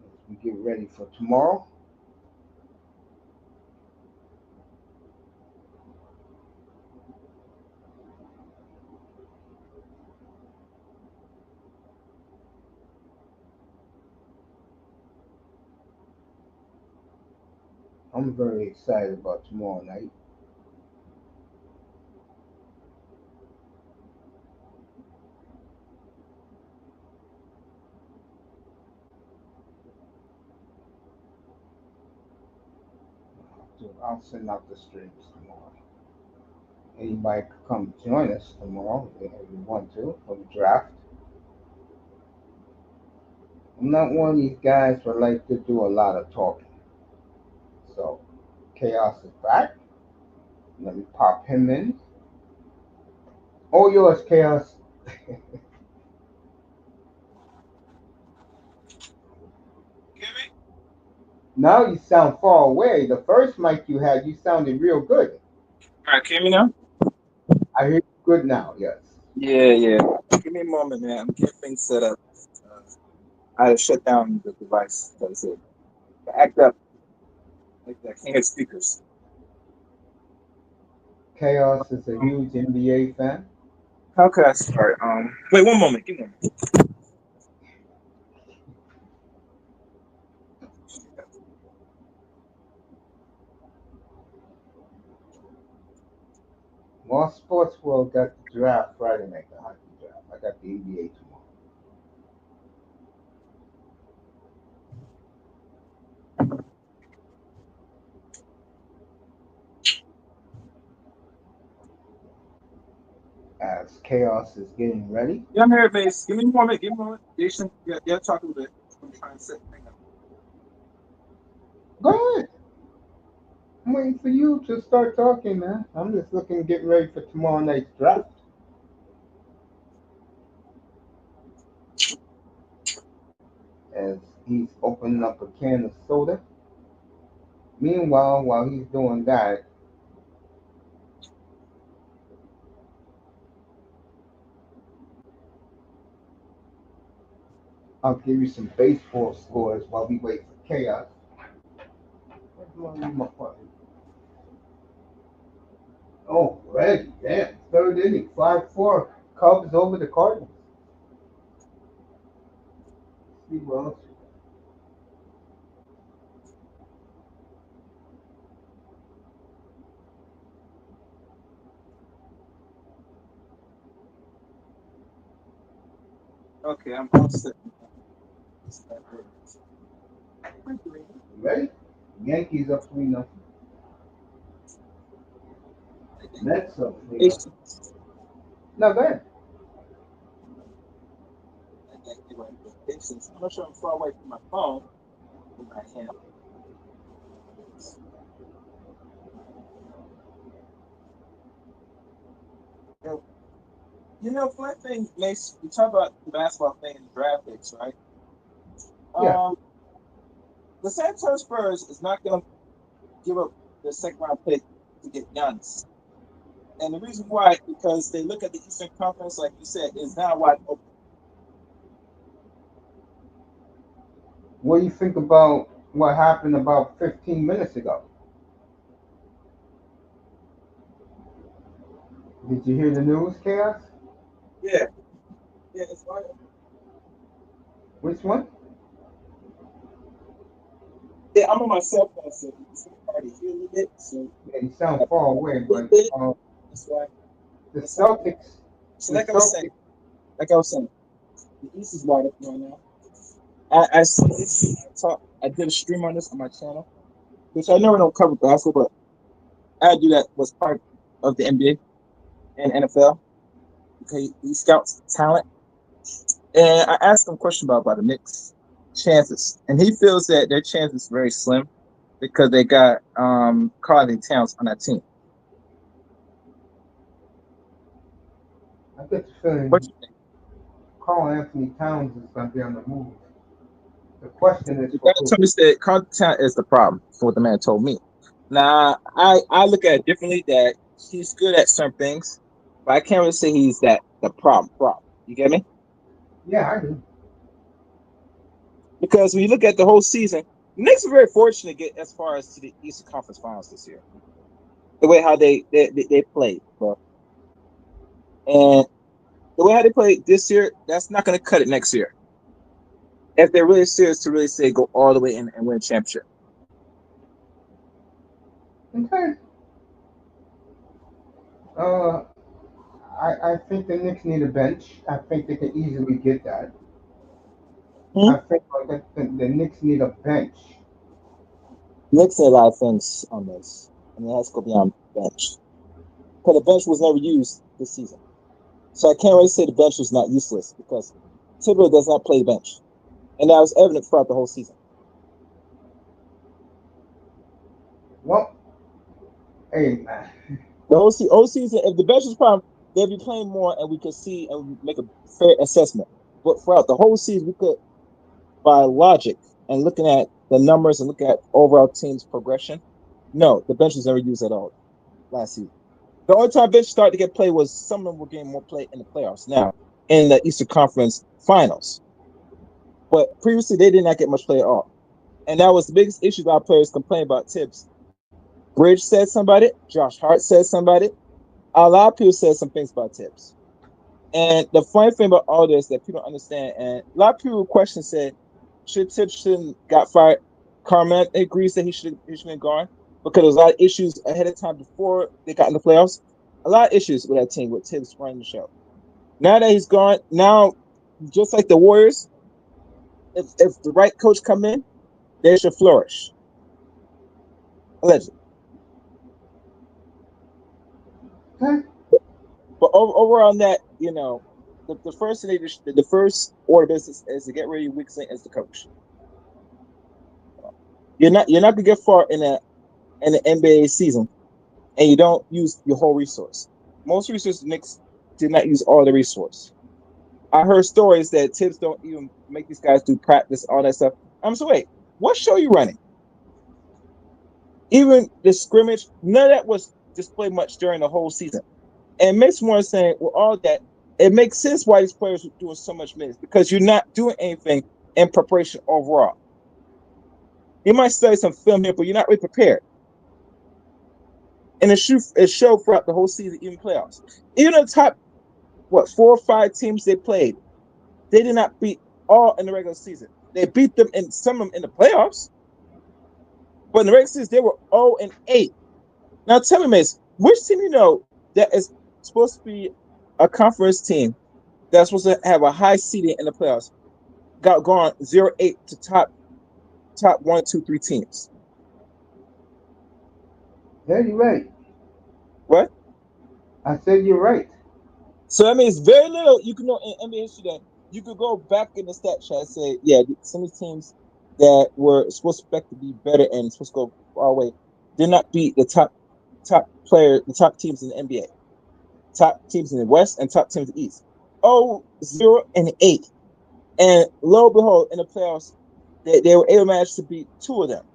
As we get ready for tomorrow. I'm very excited about tomorrow night. I'll send out the streams tomorrow. Anybody can come join us tomorrow if you want to for the draft. I'm not one of these guys who like to do a lot of talking. So Chaos is back. Let me pop him in. All yours, Chaos. Hear me? Now you sound far away. The first mic you had, you sounded real good. All right, can you hear me now? I hear you good now. Yes. Yeah, yeah. Give me a moment, man. I'm getting things set up. Uh, I had to shut down the device because it act up. Like I can't hear speakers. Chaos is a Um, huge NBA fan. how could I start? Wait, one moment. Give me one moment. More Sports World got the draft Friday night, the hockey draft. I got the NBA tomorrow. As Chaos is getting ready. Yeah, I'm here, base. Give me a moment. Give me a moment. Jason, yeah, talk a little bit. I'm trying to set the thing up. Go ahead. I'm waiting for you to start talking, man. I'm just looking, getting ready for tomorrow night's draft. as he's opening up a can of soda. Meanwhile, while he's doing that, I'll give you some baseball scores while we wait for chaos. Oh, ready, damn. Third inning, 5-4. Cubs over the Cardinals. See what else. Okay, I'm all set. Ready? Yankees up 3-0. Mets up 3-0. Patience. Now go ahead. Patience. I'm not sure I'm far away from my phone in my hand. You know, one thing makes we talk about the basketball thing and the draft picks, right? Yeah. Um, the San Antonio Spurs is not going to give up their second round pick to get Giannis. And the reason why, because they look at the Eastern Conference, like you said, is now wide open. What do you think about what happened about 15 minutes ago? Did you hear the news, Chaos? Yeah, yeah, it's wide open. Which one? Yeah, I'm on my cell phone, so it's hard to hear a little bit. So Yeah, you sound far away, a little but bit. That's why. the That's all. Celtics, So the Celtics, like I was saying, the East is wide open right now. I see this. I did a stream on this on my channel, which I never don't cover basketball, but I do that was part of the NBA and NFL. Okay, he scouts talent, and I asked him a question about the Knicks' chances, and he feels that their chances is very slim because they got Carly Towns on that team. I get the What feeling you think? Carl Anthony Towns is going to be on the move. The question is The for guy who? told me that Carly Towns is the problem. For what the man told me. Now I look at it differently. That he's good at certain things, but I can't really say he's that the problem. Problem. You get me? Yeah, I do. Because when you look at the whole season, the Knicks are very fortunate to get as far as to the Eastern Conference Finals this year. The way how they played, bro. And the way how they played this year, that's not going to cut it next year. If they're really serious to really say go all the way in and win a championship. Okay. Uh, I think the Knicks need a bench. I think they can easily get that. Hmm? I think the Knicks need a bench. Knicks need a lot of things on this. I mean, it has to go beyond bench. Because the bench was never used this season. So I can't really say the bench was not useless because Thibodeau does not play the bench. And that was evident throughout the whole season. Well, hey man, Whole season, if the bench was problem, they'd be playing more and we could see and make a fair assessment. But throughout the whole season, we could, by logic and looking at the numbers and looking at overall team's progression, no, the bench was never used at all last season. The only time bench started to get play was some of them were getting more play in the playoffs now in the Eastern Conference Finals. But previously, they did not get much play at all. And that was the biggest issue that our players complained about Tibbs. Bridge said something about it. Josh Hart said something about it. A lot of people said some things about Tibbs. And the funny thing about all this that people don't understand, and a lot of people question said, should Tibbs shouldn't got fired? Carmen agrees that he should have gone because there was a lot of issues ahead of time before they got in the playoffs. A lot of issues with that team with Tibbs running the show. Now that he's gone, now just like the Warriors, if the right coach come in, they should flourish. Allegedly. okay. But overall, on that, you know, the first thing the first order of business is to get rid of your weak link as the coach. You're not gonna get far in the NBA season, and you don't use your whole resource. Most resources Knicks did not use all the resource. I heard stories that Tibbs don't even make these guys do practice, all that stuff. So wait, what show are you running? Even the scrimmage, none of that was displayed much during the whole season. And it makes one saying, well, all that, it makes sense why these players are doing so much minutes because you're not doing anything in preparation overall. You might study some film here, but you're not really prepared. And it showed throughout the whole season, even playoffs. Even the top, 4 or 5 teams they played, they did not beat all in the regular season. They beat them in some of them in the playoffs, but in the regular season they were 0-8. Now tell me, Mace, which team you know that is supposed to be a conference team that's supposed to have a high seeding in the playoffs got gone 0-8 to top 1, 2, 3 teams? Yeah, you're right. What? I said you're right. So that means very little you can know in NBA history that you could go back in the stat sheet and say, yeah, some of the teams that were supposed to expect to be better and supposed to go far away did not beat the top teams in the NBA, top teams in the West and top teams in the East. 0-8. And lo and behold, in the playoffs, they were able to manage to beat 2 of them.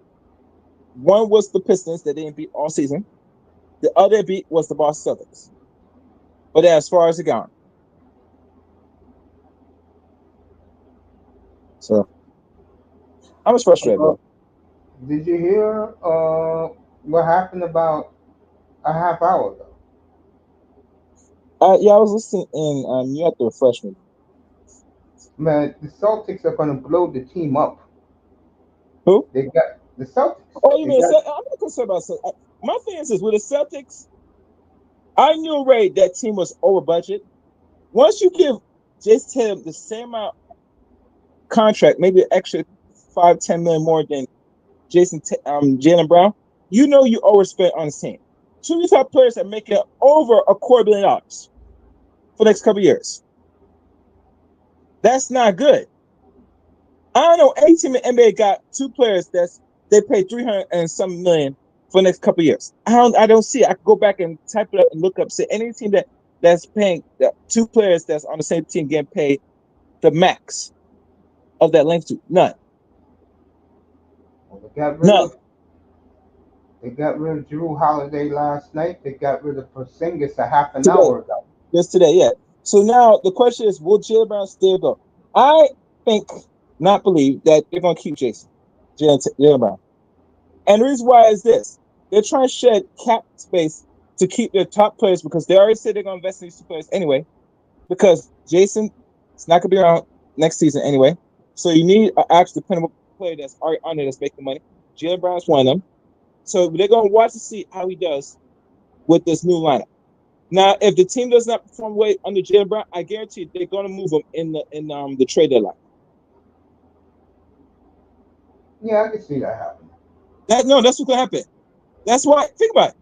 One was the Pistons that they didn't beat all season. The other beat was the Boston Celtics. But as far as it gone. So I was frustrated, Uh, bro. did you hear what happened about a half hour ago? Yeah, I was listening in. You have to refresh me. Man, the Celtics are gonna blow the team up. Who? They got the Celtics. Oh, you They mean got I'm not concerned about Celtics. My thing is this: with the Celtics, I knew already that team was over budget. Once you give just him the same amount contract, maybe an extra 5-10 million more than Jaylen Brown, you know you overspent on the team. 2 of the top players are making over $250 million for the next couple of years. That's not good. I don't know any team in the NBA got 2 players they pay 300 and some million for the next couple of years. I don't see it. I could go back and type it up and look up. Say any team that's paying 2 players that's on the same team getting paid the max of that length to none. well, None. they got rid of Drew Holiday last night. They got rid of Porzingis a half an Today. hour ago. Just today, yeah. So now the question is, will Jalen Brown still go? I think not believe that they're gonna keep Jalen Brown. And the reason why is this: they're trying to shed cap space to keep their top players because they already said they're going to invest in these 2 players anyway. Because Jason is not going to be around next season anyway, so you need an actual dependable player that's already on there that's making money. Jalen Brown's one of them, so they're going to watch to see how he does with this new lineup. Now, if the team does not perform well under Jalen Brown, I guarantee they're going to move him in the trade deadline. Yeah, I can see that happening. That's what's going to happen. That's why think about it.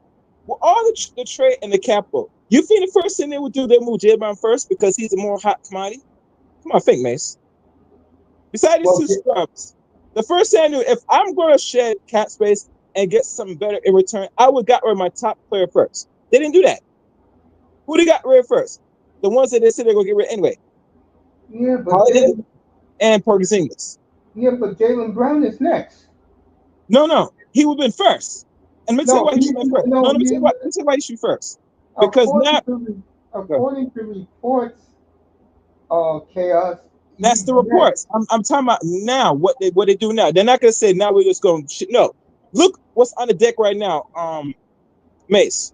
Well, all the trade and the capital, you think the first thing they would do, they move Jalen Brown first because he's a more hot commodity? Come on, think, Mace. Besides these Well, 2 scrubs, the first thing I knew, if I'm going to shed cap space and get something better in return, I would got rid of my top player first. They didn't do that. Who they got rid of first? The ones that they said they're going to get rid of anyway. yeah, but Holliday Jalen, and Porzingis. yeah, but Jalen Brown is next. No. He would have been first. And let me tell you No, why he should have been first. No, no, let me tell you why he should be first. Because according now, to according to reports, chaos. that's He's the next. reports. I'm talking about now. What they do now? They're not gonna say now we're just going. No, look what's on the deck right now. Mace.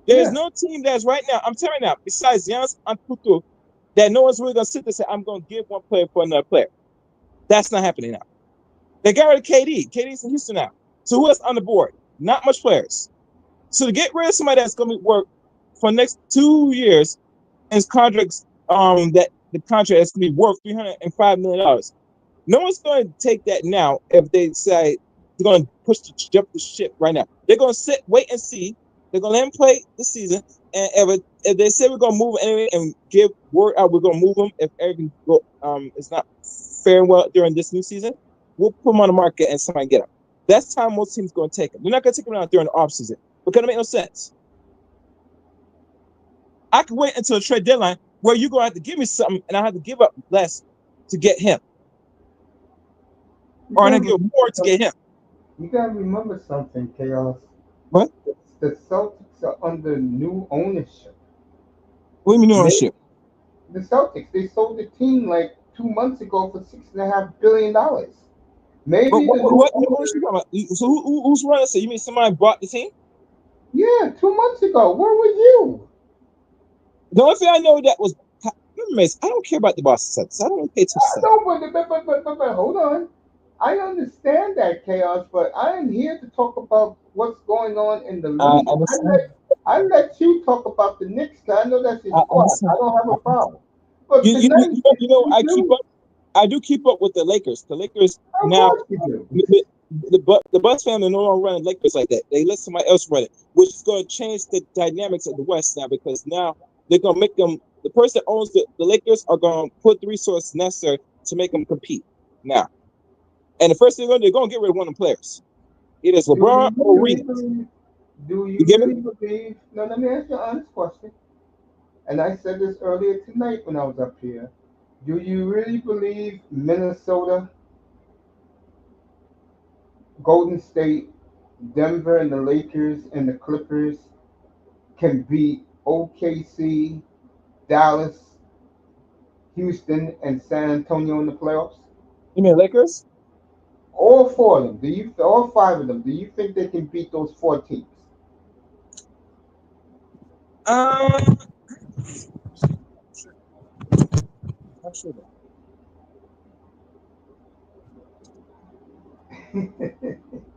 There's Yeah, no team that's right now. I'm telling you now. Besides Giannis Antetokounmpo, that no one's really gonna sit there and say I'm gonna give one player for another player. That's not happening now. They got rid of KD. KD's in Houston now. So who else on the board? Not much players. So to get rid of somebody that's gonna work for the next 2 years, his contracts that the contract is gonna be worth $305 million. No one's going to take that now if they say they're going to jump the ship right now. They're going to wait and see. They're going to let him play the season. And if they say we're going to move him anyway and give word out, we're going to move him if everything is not faring well during this new season, we'll put him on the market and somebody get him. That's time most teams going to take him. They're not going to take him out during the offseason because it make no sense. I can wait until the trade deadline where you're going to have to give me something and I have to give up less to get him. You or I gotta give more to get him. you gotta remember something, Chaos. What? The Celtics are under new ownership. What do you mean Maybe ownership? the Celtics, they sold the team like 2 months ago for $6.5 billion. But Maybe what, the what, new what new ownership you owner. talking about? So who's running? So you mean somebody bought the team? Yeah, 2 months ago. Where were you? The only thing I know that was I don't care about the Boston Celtics. I don't really pay attention to them. No, but hold on. I understand that, Chaos, but I am here to talk about what's going on in the I league. understand. I let you talk about the Knicks. 'Cause I know that's your I squad. understand. I don't have I a understand. problem. But tonight, you I keep do. up. I do keep up with the Lakers. The Lakers Of now. course you do. The Bucks family no longer running Lakers like that. They let somebody else run it, which is going to change the dynamics of the West now because now they're going to make them. The person that owns the Lakers are going to put the resources necessary to make them compete now. And the first thing they're going to get rid of one of the players. It is Do LeBron you or really Reed. believe? Do You you get me? really believe? No, let me ask you an honest question. And I said this earlier tonight when I was up here. Do you really believe Minnesota, Golden State, Denver, and the Lakers and the Clippers can beat O.K.C., Dallas, Houston, and San Antonio in the playoffs? You mean Lakers? All four of them. All five of them? Do you think they can beat those four teams? Um, I'm sure.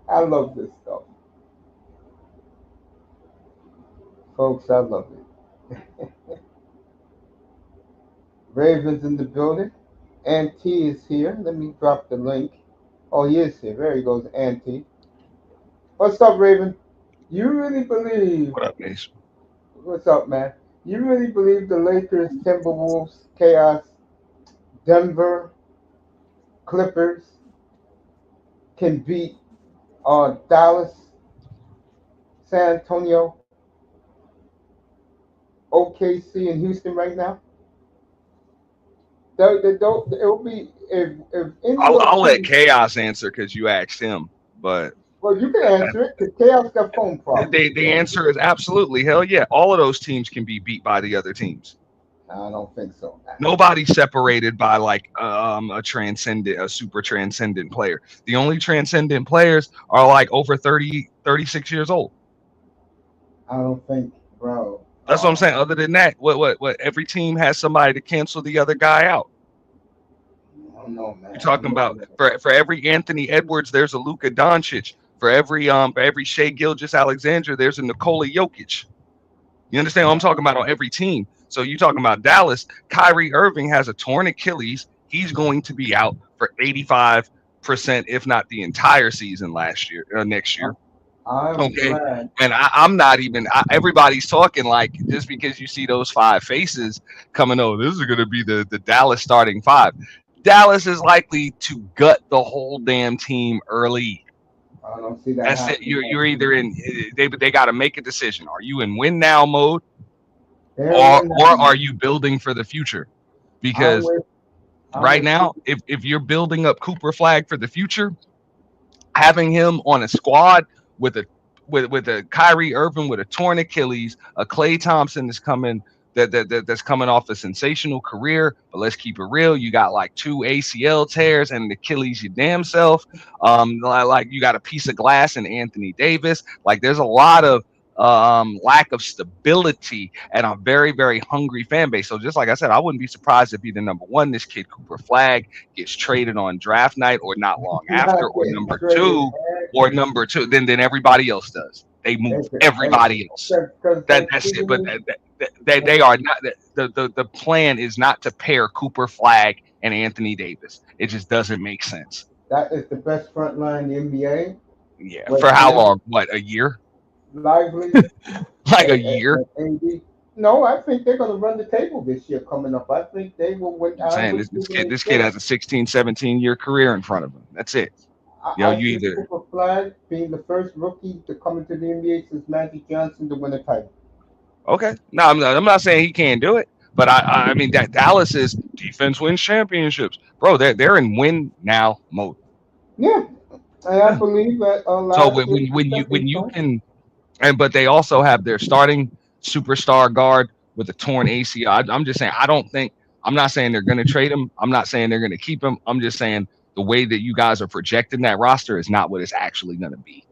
I love this stuff, folks. I love it. Ravens in the building. Auntie is here. Let me drop the link. Oh, he is here. There he goes, Auntie. What's up, Raven? You really believe? What up, Ace? What's up, man? You really believe the Lakers, Timberwolves, Chaos, Denver, Clippers can beat Dallas, San Antonio, O.K.C., and Houston right now? It will be if any of those I'll let teams. Chaos answer because you asked him, but Well, you can answer it because Chaos got phone problems. the answer is absolutely hell yeah. All of those teams can be beat by the other teams. I don't think so. Nobody's separated by like a super transcendent player. The only transcendent players are like over 30, 36 years old. I don't think, bro. That's what I'm saying. Other than that, what every team has somebody to cancel the other guy out. I don't know, You're man. I talking don't about know. for every Anthony Edwards, there's a Luka Doncic. For every Shea Gilgeous Alexander, there's a Nikola Jokic. You understand what I'm talking about on every team? So you talking about Dallas, Kyrie Irving has a torn Achilles. He's going to be out for 85%, if not the entire season next year. I'm Okay. glad. And I'm not even, everybody's talking like just because you see those five faces coming over, this is going to be the Dallas starting five. Dallas is likely to gut the whole damn team early. I don't see that That's it. happening. You're either in, they got to make a decision. Are you in win now mode, They're or win are now. you building for the future? I'm Because with. I'm right with now, you. if you're building up Cooper Flag for the future, having him on a squad with a Kyrie Irving with a torn Achilles, a Klay Thompson is coming that's coming off a sensational career. But let's keep it real. You got like two ACL tears and an Achilles your damn self. Like you got a piece of glass in Anthony Davis. Like there's a lot of lack of stability and a very, very hungry fan base. So just like I said, I wouldn't be surprised if either number one, this kid Cooper Flag gets traded on draft night or not long You're after, not or getting number traded. two, then everybody else does. They move everybody else. That's it. But they are not the plan is not to pair Cooper Flag and Anthony Davis. It just doesn't make sense. That is the best front line in the NBA Yeah. with For how him, long? What, a year? Lively, Like a year? and AD. No, I think they're going to run the table this year coming up. I think they will win. I'm I'm saying with this, you this when kid they this kid say. has a 16, 17-year career in front of him. That's it. I You see either Cooper Flag being the first rookie to come into the NBA since Magic Johnson to win a title. okay. No, I'm not saying he can't do it, but I mean that Dallas is defense wins championships, bro. They're in win now mode. Yeah, and I Yeah. believe that So last year was a when stepping you stone. can, and but they also have their starting superstar guard with a torn ACL. I'm just saying I don't think I'm not saying they're going to trade him. I'm not saying they're going to keep him. I'm just saying the way that you guys are projecting that roster is not what it's actually going to be.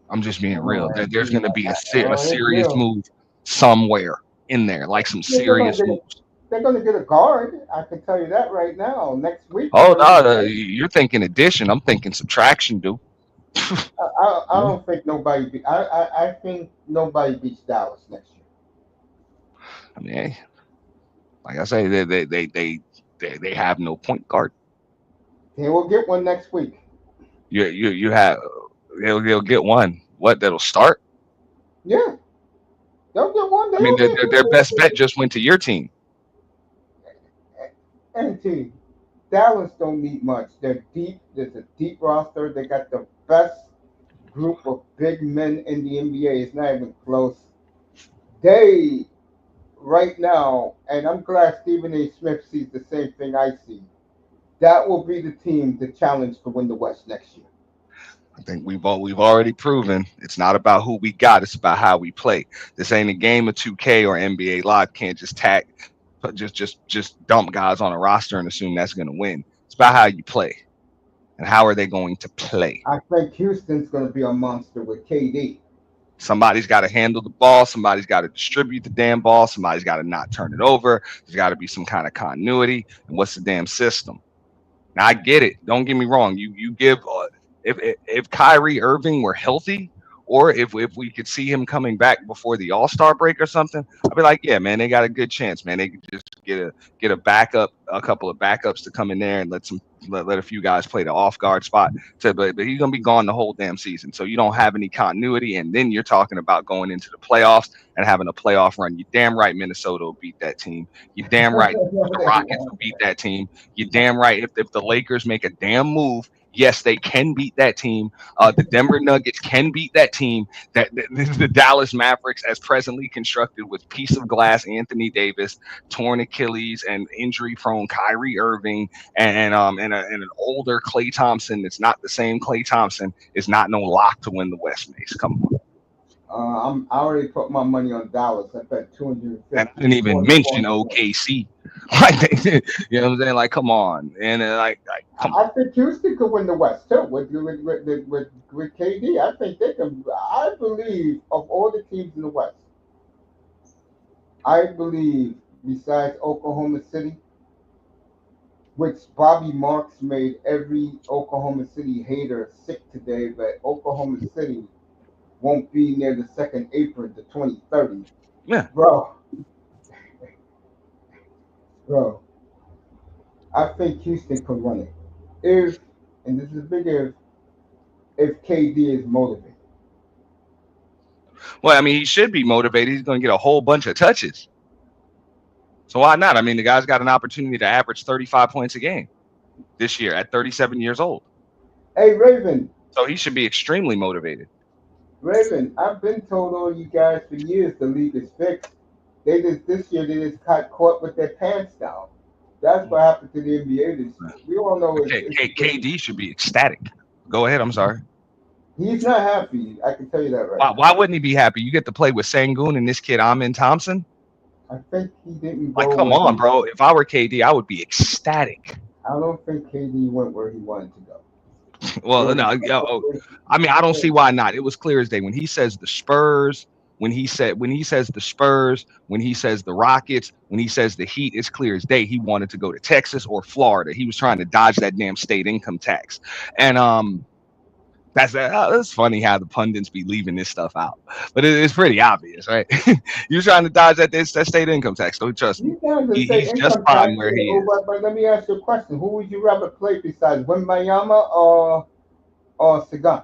I'm just being real. There's going to be a It's serious real. move somewhere in there, like some Yeah, serious moves. they're gonna get a guard. I can tell you that right now. Next week they're Oh gonna get. no, you're thinking addition. I'm thinking subtraction, dude. I don't think nobody. I think nobody beats Dallas next year. I mean, hey, like I say, they have no point guard. They will get one next week. You have they'll get one. What that'll start? Yeah, they'll get one. They I mean, don't get their best who. bet just went to your team. NT. Dallas don't need much. They're deep. There's a deep roster. They got the best group of big men in the NBA. It's not even close. They right now, and I'm glad Stephen A. Smith sees the same thing I see. That will be the team to challenge to win the West next year. I think we've already proven it's not about who we got; it's about how we play. This ain't a game of 2K or NBA Live. Can't just tag, just dump guys on a roster and assume that's going to win. It's about how you play and how are they going to play. I think Houston's going to be a monster with KD. Somebody's got to handle the ball. Somebody's got to distribute the damn ball. Somebody's got to not turn it over. There's got to be some kind of continuity. And what's the damn system? Now I get it. Don't get me wrong. You give if Kyrie Irving were healthy, or if we could see him coming back before the All Star break or something, I'd be like, yeah, man, they got a good chance, man. They could just get a backup, a couple of backups to come in there and let a few guys play the off guard spot. But he's gonna be gone the whole damn season, so you don't have any continuity. And then you're talking about going into the playoffs and having a playoff run. You damn right Minnesota will beat that team. You damn right No, the they Rockets will won't. beat that team. You're damn right. If the Lakers make a damn move, yes, they can beat that team. The Denver Nuggets can beat that team. The Dallas Mavericks, as presently constructed with piece of glass Anthony Davis, torn Achilles, and injury-prone Kyrie Irving, and an older Klay Thompson that's not the same Klay Thompson, is not no lock to win the West. Mace, come on. I already put my money on Dallas. I bet And I 250 didn't even mention 40 points. O.K.C. Like, you know what I'm saying? Like, come on, and come I think Houston could win the West too with KD. I think they can. I believe of all the teams in the West, I believe besides Oklahoma City, which Bobby Marks made every Oklahoma City hater sick today, but Oklahoma City won't be near the second apron to 2030. yeah. Bro, bro, I think Houston could run it. If, and this is a big if KD is motivated. Well, I mean, he should be motivated. He's going to get a whole bunch of touches. So why not? I mean, the guy's got an opportunity to average 35 points a game this year at 37 years old. Hey, Raven, So he should be extremely motivated. Raven, I've been told all you guys for years the league is fixed. They just this year they just got caught with their pants down. That's what happened to the NBA this year. We all know KD should be ecstatic. Go ahead. I'm sorry. he's not happy. I can tell you that right now. Why wouldn't he be happy? You get to play with Sangoon and this kid Amin Thompson. I think he didn't Like, go come where on, he. bro. If I were KD, I would be ecstatic. I don't think KD went where he wanted to go. Well, It no, I mean, I don't see why not. It was clear as day when he says the Spurs, when he says the Spurs, when he says the Rockets, when he says the Heat. It's clear as day he wanted to go to Texas or Florida. He was trying to dodge that damn state income tax, and that's funny how the pundits be leaving this stuff out, but it's pretty obvious, right? You're trying to dodge that state income tax. Don't trust me. He sounds to say He's just income fine tax. where he Oh, is. but let me ask you a question. Who would you rather play besides Wimbayama or Sagan?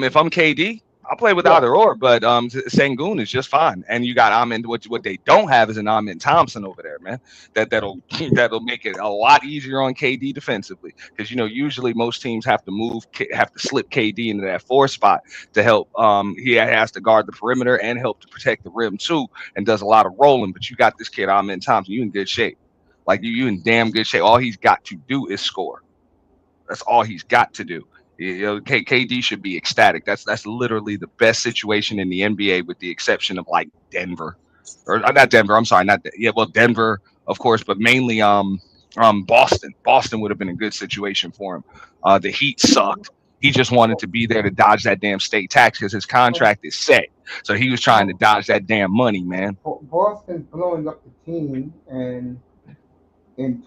If I'm KD, I'll play with Yeah. either or, but Sangoon is just fine. And you got Amin. What they don't have is an Amin Thompson over there, man. That'll that'll make it a lot easier on KD defensively because usually most teams have to have to slip KD into that four spot to help. He has to guard the perimeter and help to protect the rim too, and does a lot of rolling. But you got this kid Amin Thompson. You in good shape. Like you in damn good shape. All he's got to do is score. That's all he's got to do. KD should be ecstatic. That's literally the best situation in the NBA, with the exception of like Denver, or not Denver. I'm sorry, not yeah. Well, Denver, of course, but mainly Boston. Boston would have been a good situation for him. The Heat sucked. He just wanted to be there to dodge that damn state tax because his Well, contract is set. So he was trying to well, dodge that damn money, man. Boston's blowing up the team, and in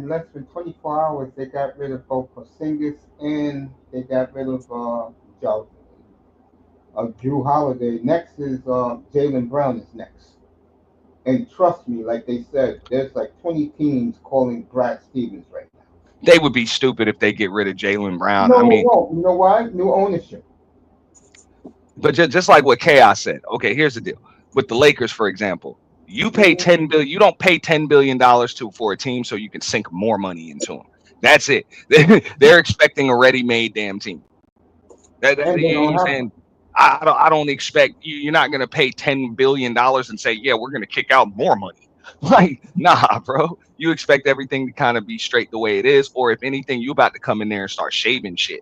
less than 24 hours, they got rid of both Porzingis and they got rid of Jo- Drew Holiday. Next is Jalen Brown is next. And trust me, like they said, there's like 20 teams calling Brad Stevens right now. They would be stupid if they get rid of Jalen Brown. No, I mean, won't. You know why? New ownership. but just like what Chaos said. Okay, here's the deal. With the Lakers, for example, you pay Mhm. 10 billion. You don't pay $10 billion to for a team so you can sink more money into them. That's it. They're expecting a ready-made damn team. And they You know what don't I'm have one. saying? I don't expect you. You're not gonna pay $10 billion and say, yeah, we're gonna kick out more money. Like, nah, bro. You expect everything to kind of be straight the way it is, or if anything, you about to come in there and start shaving shit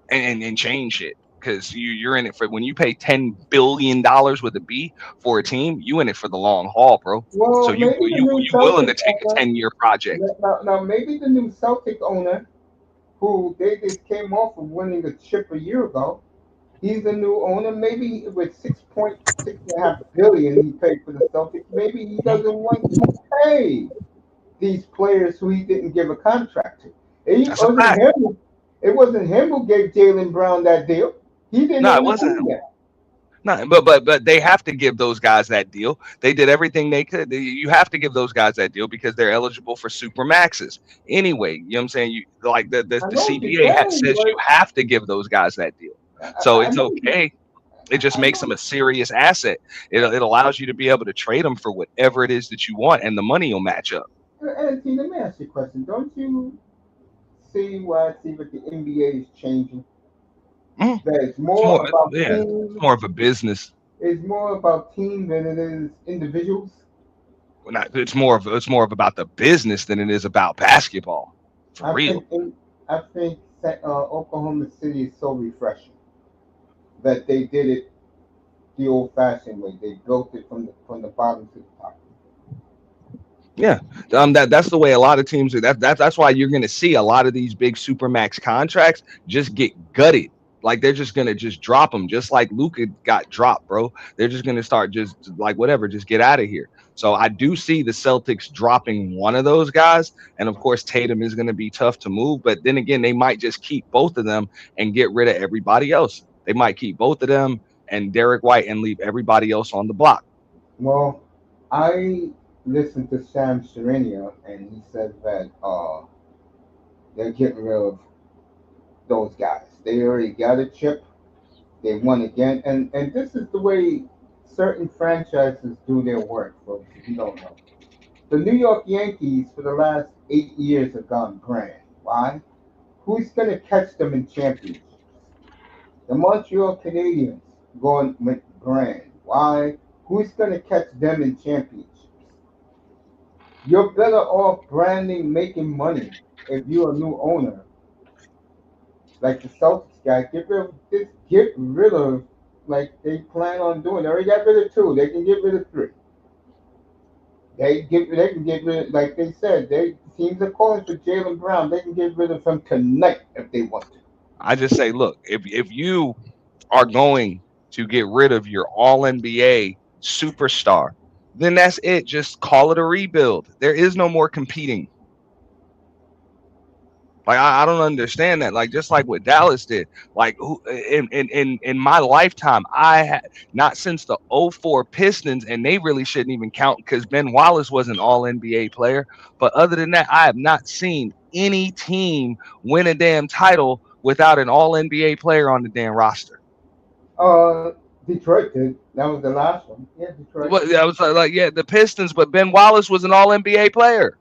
and change shit. Because you're in it for, when you pay $10 billion with a B for a team, you in it for the long haul, bro. So Well, maybe the new you willing to Celtic take a owner. 10-year project. Now, maybe the new Celtic owner, who they just came off of winning the chip a year ago, he's the new owner. Maybe with 6.6.5 billion he paid for the Celtics. Maybe he Mhm. doesn't want to pay these players who he didn't give a contract to. It That's a wasn't fact. him. It wasn't him who gave Jalen Brown that deal. He didn't No, it even wasn't. do that. No, but they have to give those guys that deal. They did everything they could. You have to give those guys that deal because they're eligible for super maxes anyway. You know what I'm saying? You like I the know what you're CBA saying, says you but have to give those guys that deal. So I it's know you. okay. It just I makes them know. a serious asset. It allows you to be able to trade them for whatever it is that you want, and the money will match up. And see, let me ask you a question. Don't you see why it seems like the NBA is changing? Mhm. That it's It's more more, about yeah, it's teams. more of a business. It's more about team than it is individuals. Not, it's more of about the business than it is about basketball, for I real. think I think Oklahoma City is so refreshing that they did it the old-fashioned way. They built it from the bottom to the top. Yeah, that's the way a lot of teams are. That's why you're going to see a lot of these big supermax contracts just get gutted. Like they're just gonna just drop them, just like Luca got dropped, bro. They're just gonna start just like whatever, just get out of here. So I do see the Celtics dropping one of those guys, and of course Tatum is gonna be tough to move. But then again, they might just keep both of them and get rid of everybody else. They might keep both of them and Derek White and leave everybody else on the block. Well, I listened to Sam Serenia, and he said that they're getting rid of those guys. They already got a chip. They won again, and this is the way certain franchises do their work, folks. If you don't know, the New York Yankees for the last 8 years have gone grand. Why? Who's gonna catch them in championships? The Montreal Canadiens going with grand. Why? Who's gonna catch them in championships? You're better off branding, making money if you're a new owner, like the Celtics guy. Get rid of like they plan on doing. They already got rid of two. They can get rid of three. They can get rid of, like they said, they teams are calling for Jalen Brown. They can get rid of him tonight if they want to. I just say, look, if you are going to get rid of your all NBA superstar, then that's it. Just call it a rebuild. There is no more competing. Like I don't understand that. Like just like what Dallas did. Like who in my lifetime, I had not since the '04 Pistons, and they really shouldn't even count because Ben Wallace was an all NBA player. But other than that, I have not seen any team win a damn title without an all NBA player on the damn roster. Uh, Detroit did. That was the last one. Yeah, Detroit. But I was like, yeah, the Pistons, but Ben Wallace was an all NBA player.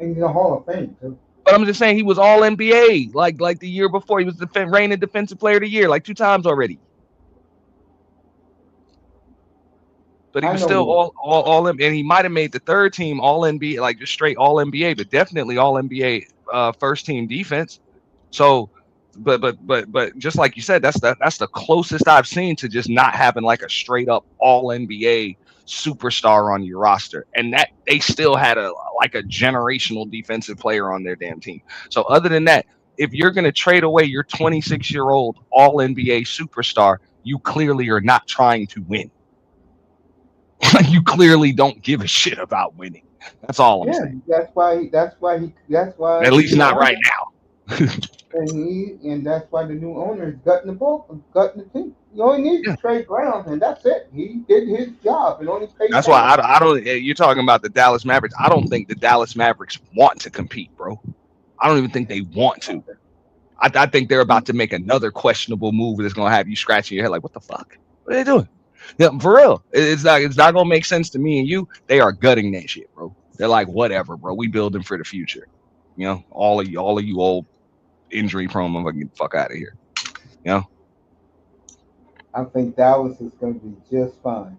And he's in the Hall of Fame too. But I'm just saying he was all NBA like the year before. He was the reigning defensive player of the year like two times already. But he I was know still you. and he might have made the third team all NBA, like just straight all NBA, but definitely all NBA first team defense. So, but just like you said, that's the closest I've seen to just not having like a straight up all NBA superstar on your roster, and that they still had a like a generational defensive player on their damn team. So other than that, if you're gonna trade away your 26-year-old all NBA superstar, you clearly are not trying to win. You clearly don't give a shit about winning. That's all I'm Yeah, saying. that's why At the least new not right owner now. and that's why the new owner is gutting the team. You only need to Yeah. trade Brown, and that's it. He did his job and only paid That's why down. I don't. You're talking about the Dallas Mavericks. I don't think the Dallas Mavericks want to compete, bro. I don't even think they want to. I think they're about to make another questionable move that's gonna have you scratching your head like, what the fuck? What are they doing? Yeah, for real. It's not gonna make sense to me and you. They are gutting that shit, bro. They're like, whatever, bro. We building for the future. All of you old injury prone motherfuckers, get the fuck out of here. You know, I think Dallas is going to be just fine.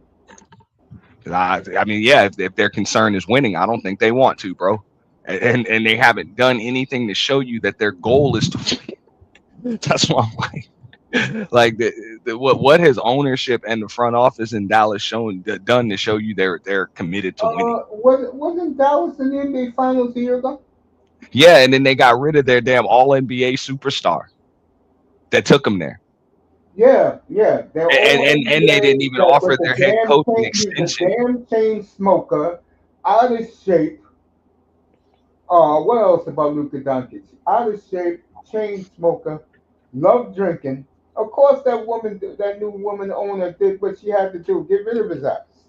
'Cause I mean, yeah, if their concern is winning, I don't think they want to, bro. And they haven't done anything to show you that their goal is to win. That's why I'm like what has ownership and the front office in Dallas done to show you they're committed to winning? Wasn't Dallas in the NBA Finals a year ago? Yeah, and then they got rid of their damn All NBA superstar that took them there, Yeah, yeah. They're and all and, and they didn't NBA, even but offer with the their head damn coach an chain, he's a extension. damn chain smoker, out of shape. What else about Luka Doncic? Out of shape, chain smoker, love drinking. Of course, that new woman owner did what she had to do, get rid of his ass.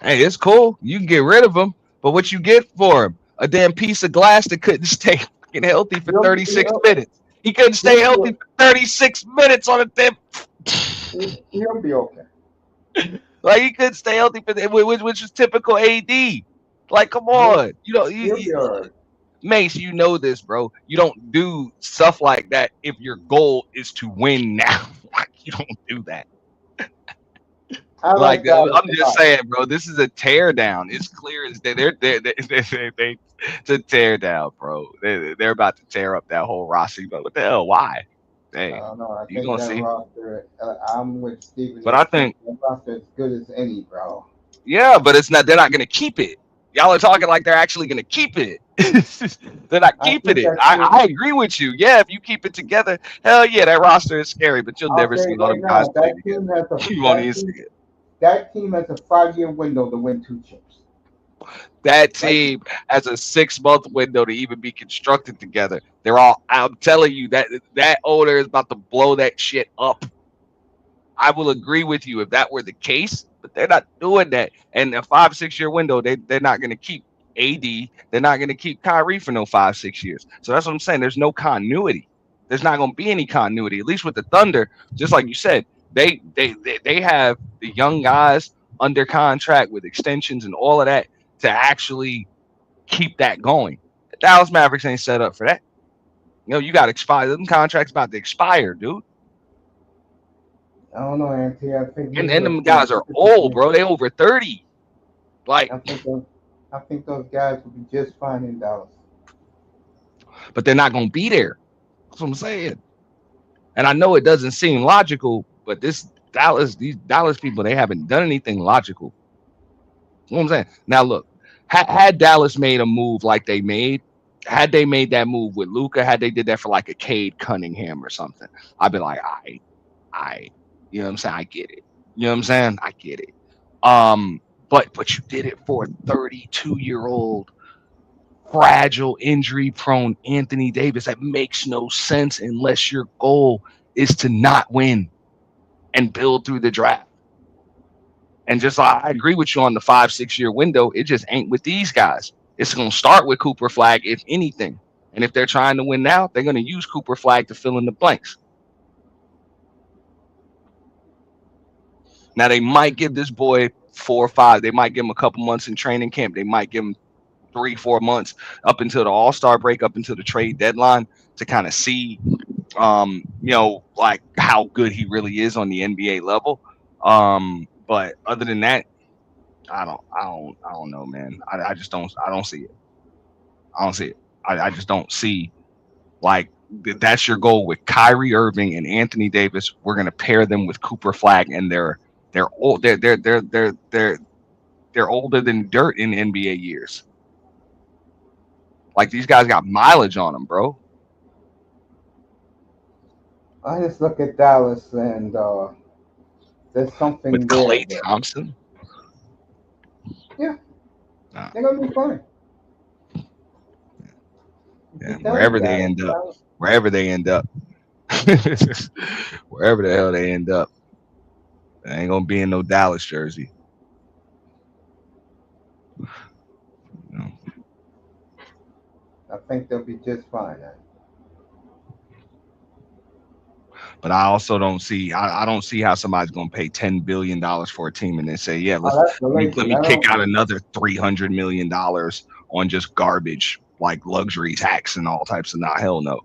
Hey, it's cool. You can get rid of him, but what you get for him? A damn piece of glass that couldn't stay fucking healthy for He'll, 36 he'll, minutes. He couldn't stay he'll, healthy for 36 minutes on a damn. he'll be okay. Like he couldn't stay healthy for which is typical AD. Like, come He'll, on, he'll be all right. Mace, you know this, bro. You don't do stuff like that if your goal is to win now. Like, you don't do that. I Like, like Dallas I'm a just lot. saying, bro. This is a tear down. It's clear as day. It's a tear down, bro. They're about to tear up that whole roster. But what the hell? Why? I Hey, don't know. I you think gonna that see? roster. I'm with Steven. But I I think think, that roster is good as any, bro. yeah, but it's not. They're not gonna keep it. Y'all are talking like they're actually gonna keep it. They're not I keeping think it. that team. I agree with you. Yeah, if you keep it together, hell yeah, that roster is scary. But you'll I'll never say see it all right them guys now. play together. You won't even see it. That team has a 5 year window to win two chips. That Right team has a 6 month window to even be constructed together. They're all. I'm telling you that owner is about to blow that shit up. I will agree with you if that were the case, but they're not doing that. And a 5 6 year window, they're not going to keep AD. They're not going to keep Kyrie for no 5 6 years. So that's what I'm saying. There's no continuity. There's not going to be any continuity. At least with the Thunder, just like you said, they have the young guys under contract with extensions and all of that to actually keep that going. The Dallas Mavericks ain't set up for that. You got expired. Them contracts about to expire, dude. I don't know, Auntie. I think And Luka them can guys are keep it old, together. bro. They over 30. Like, I think those, I think those guys will be just fine in Dallas. but they're not gonna be there. That's what I'm saying. And I know it doesn't seem logical, but these Dallas people, they haven't done anything logical. You know what I'm saying? Now look, had Dallas made a move like they made, had they made that move with Luca, had they did that for like a Cade Cunningham or something, I'd be like, I, you know what I'm saying? I get it. You know what I'm saying? I get it. Um, but you did it for a 32-year-old fragile, injury prone Anthony Davis. That makes no sense unless your goal is to not win and build through the draft. And just I agree with you on the 5 6 year window. It just ain't with these guys. It's going to start with Cooper Flag, if anything. And if they're trying to win now, they're going to use Cooper Flag to fill in the blanks. Now, they might give this boy 4 or 5. They might give him a couple months in training camp. They might give him 3 4 months up until the All-Star break, up until the trade deadline to kind of see like how good he really is on the NBA level. But other than that, I don't know, man. I just don't see it. I don't see it. I just don't see like that's your goal with Kyrie Irving and Anthony Davis. We're gonna pair them with Cooper Flag, and they're old. They're older than dirt in NBA years. Like these guys got mileage on them, bro. I just look at Dallas and there's With something there Klay that Thompson, yeah, nah, they're gonna be fine. yeah, I'm telling wherever you, they Dallas. end up, wherever they end up, wherever the hell they end up, they ain't gonna be in no Dallas jersey. You know? I think they'll be just fine. Man. But I also don't see I don't see how somebody's gonna pay $10 billion for a team and then say, yeah, Oh, let's that's the let Lakers. me I kick don't. out another $300 million on just garbage like luxury tax and all types of not hell no.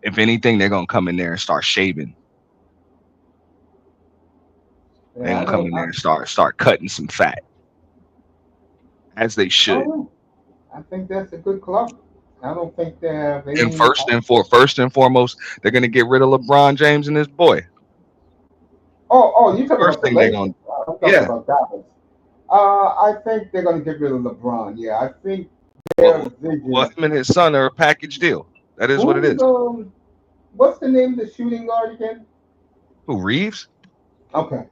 If anything, they're gonna come in there and start shaving. They're Yeah, I gonna come don't. in there and start cutting some fat, as they I should. don't know. I think that's a good club. I don't think they have And any. first and foremost, they're gonna get rid of LeBron James and his boy. Oh, you talking First about the thing they're Lakers? gonna I'm talking yeah. about Dallas. I think they're gonna get rid of LeBron. Yeah, I think their Well, vision. him and his son are a package deal. That is what it Who's is. what's the name of the shooting guard again? Who Reeves? Okay,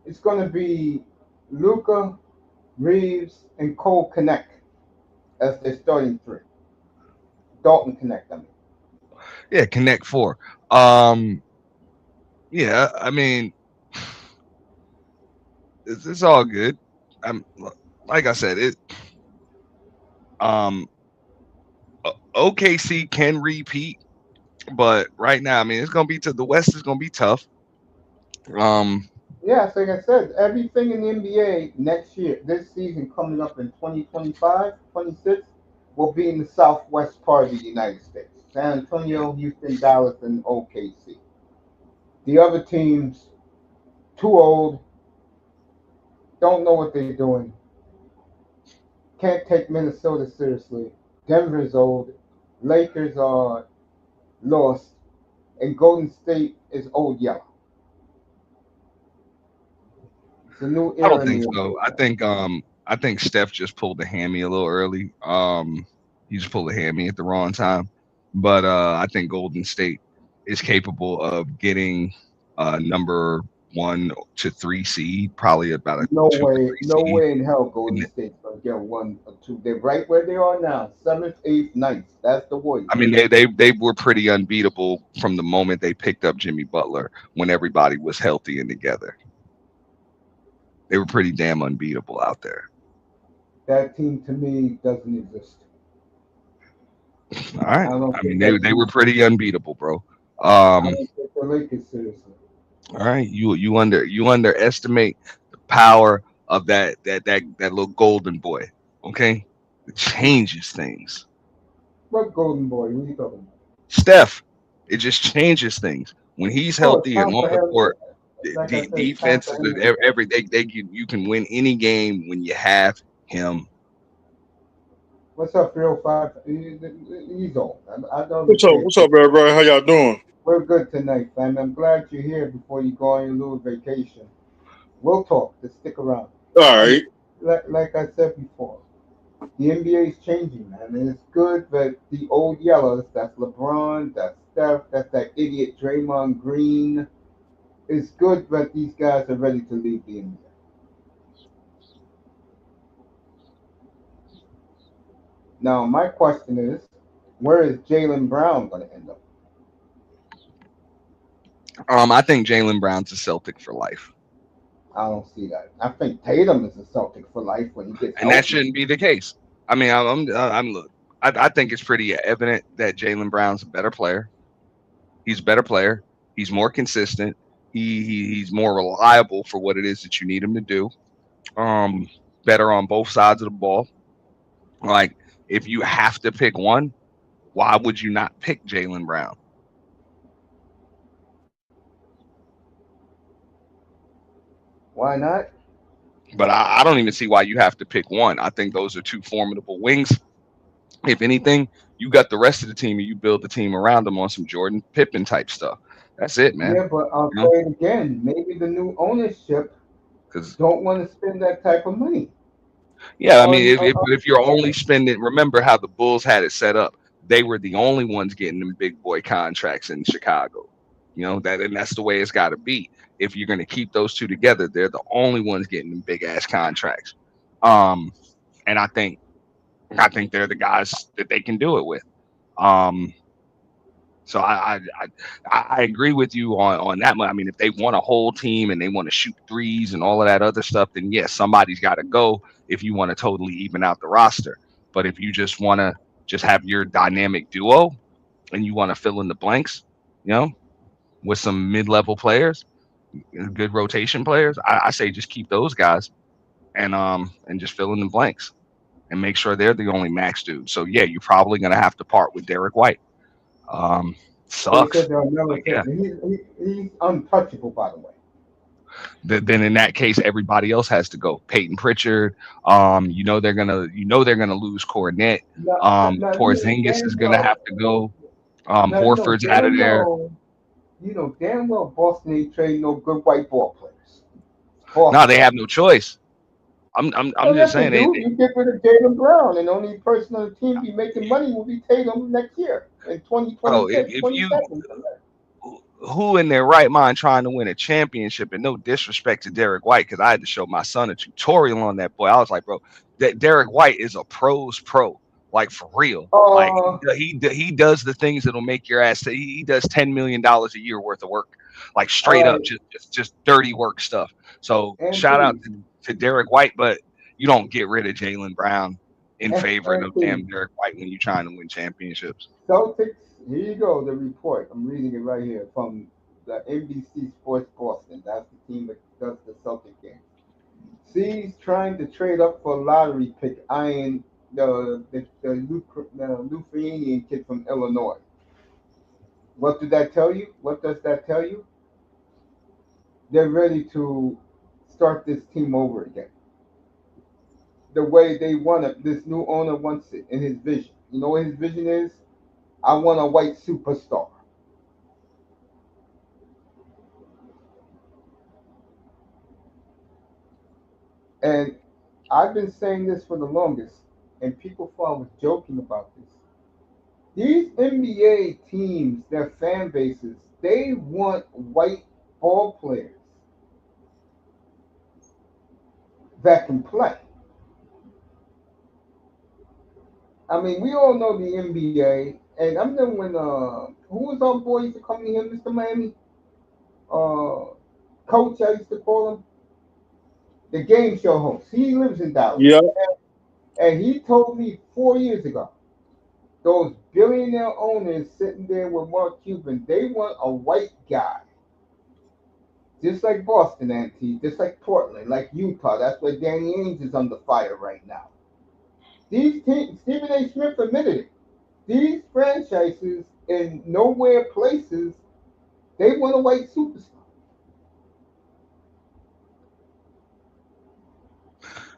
it's gonna be Luca, Reeves, and Cole Connect as their starting three. Dalton Connect. I mean, Yeah, Connect Four. Um, yeah, I mean, it's all good. I'm like I said, it. Um, OKC can repeat, but right now, I mean, it's gonna be to the West is gonna be tough. Um, yes, like I said, everything in the NBA next year, this season coming up in 2025, 26, will be in the southwest part of the United States. San Antonio, Houston, Dallas, and OKC. The other teams, too old, don't know what they're doing, can't take Minnesota seriously. Denver's old, Lakers are lost, and Golden State is old yellow. It's a new I era don't in think the so. NBA. I think Steph just pulled the hammy a little early. He just pulled the hammy at the wrong time. But I think Golden State is capable of getting number 1 to 3 seed, probably about a No 2 or 3 way, no seed. way in hell Golden And State's gonna get one or two. They're right where they are now, seventh, eighth, ninth. That's the Warriors. I mean, they were pretty unbeatable from the moment they picked up Jimmy Butler when everybody was healthy and together. They were pretty damn unbeatable out there. That team to me doesn't exist. All I right. don't I mean, think that they team. were pretty unbeatable, bro. I Um, don't take the Lakers seriously. all right, you underestimate the power of that little golden boy. Okay, it changes things. What Golden Boy? What are you talking about? Steph, it just changes things when he's Oh, it's healthy and time on for the him. court. Like I The said, it's time for defenses him and to go. every you can win any game when you have him. What's up, 305? He's old. I don't What's up? understand. What's up, everybody? How y'all doing? We're good tonight, fam. I'm glad you're here before you go on your little vacation. We'll talk. Just stick around. All And right. like I said before, the NBA is changing, man, and it's good that the old yellows, that's LeBron, that's Steph, that's that idiot Draymond Green. It's good that these guys are ready to leave the NBA. Now, my question is, where is Jalen Brown going to end up? I think Jalen Brown's a Celtic for life, I don't see that. I think Tatum is a Celtic for life when he gets and that healthy. shouldn't be the case. I mean, I'm look. I think it's pretty evident that Jalen Brown's a better player. He's a better player. He's more consistent. He's more reliable for what it is that you need him to do. Um, Better on both sides of the ball. Like if you have to pick one, why would you not pick Jalen Brown? Why not? But I don't even see why you have to pick one. I think those are two formidable wings. If anything, You got the rest of the team, and you build the team around them on some Jordan Pippen type stuff. That's it, man. Yeah, but I'll You know, say it again. Maybe the new ownership because don't want to spend that type of money yeah, I mean, on if you're only spending, remember how the Bulls had it set up. They were the only ones getting them big boy contracts in Chicago. You know that, and that's the way it's got to be. If you're going to keep those two together, they're the only ones getting them big ass contracts. Um, and I think they're the guys that they can do it with. Um, so I agree with you on that one. I mean, if they want a whole team and they want to shoot threes and all of that other stuff, then yes, somebody's got to go if you want to totally even out the roster. But if you just want to just have your dynamic duo and you want to fill in the blanks, you know, with some mid-level players, good rotation players, I say just keep those guys and just fill in the blanks and make sure they're the only max dude. So yeah, you're probably gonna have to part with Derek White. Um, They said sucks, they'll never but take yeah. him. He's untouchable, by the way. Then in that case, everybody else has to go. Peyton Pritchard. They're gonna lose Cornette. Now you know Porzingis is damn gonna have well. to go. Now you know Horford's out of damn there. well. You know damn well Boston ain't trading no good white ball players. No, Boston. they have no choice. I'm Well, just yes, they saying do. You get rid of Jalen Brown, and the only person on the team be making money will be Tatum next year in bro, 2026, if you 27. who in their right mind trying to win a championship, and no disrespect to Derek White, because I had to show my son a tutorial on that boy. I was like, bro, that Derek White is a pro's pro, like for real. Like Uh, he does the things that'll make your ass. He does $10 million a year worth of work, like straight all up, right, just dirty work stuff. So shout out Anthony, to Derek White, but you don't get rid of Jalen Brown in favor of no Anthony, damn Derek White when you're trying to win championships. Celtics. Here you go. The report. I'm reading it right here from the NBC Sports Boston. That's the team that does the Celtic game. C's trying to trade up for a lottery pick, eyeing the Lithuanian kid from Illinois. What did that tell you? What does that tell you? They're ready to start this team over again. The way they want it, this new owner wants it in his vision. You know what his vision is? I want a white superstar. And I've been saying this for the longest, and people thought I was joking about this. These NBA teams, their fan bases, they want white ball players that can play. I mean, we all know the NBA, and I remember when who was our boy used to come to him, Mr. Miami? Uh, Coach, I used to call him the game show host. He lives in Dallas, Yeah. and he told me 4 years ago, those billionaire owners sitting there with Mark Cuban, they want a white guy, just like Boston, Auntie, just like Portland, like Utah. That's where Danny Ainge is under fire right now. These teams, Stephen A. Smith admitted it. These franchises in nowhere places, they want a white superstar.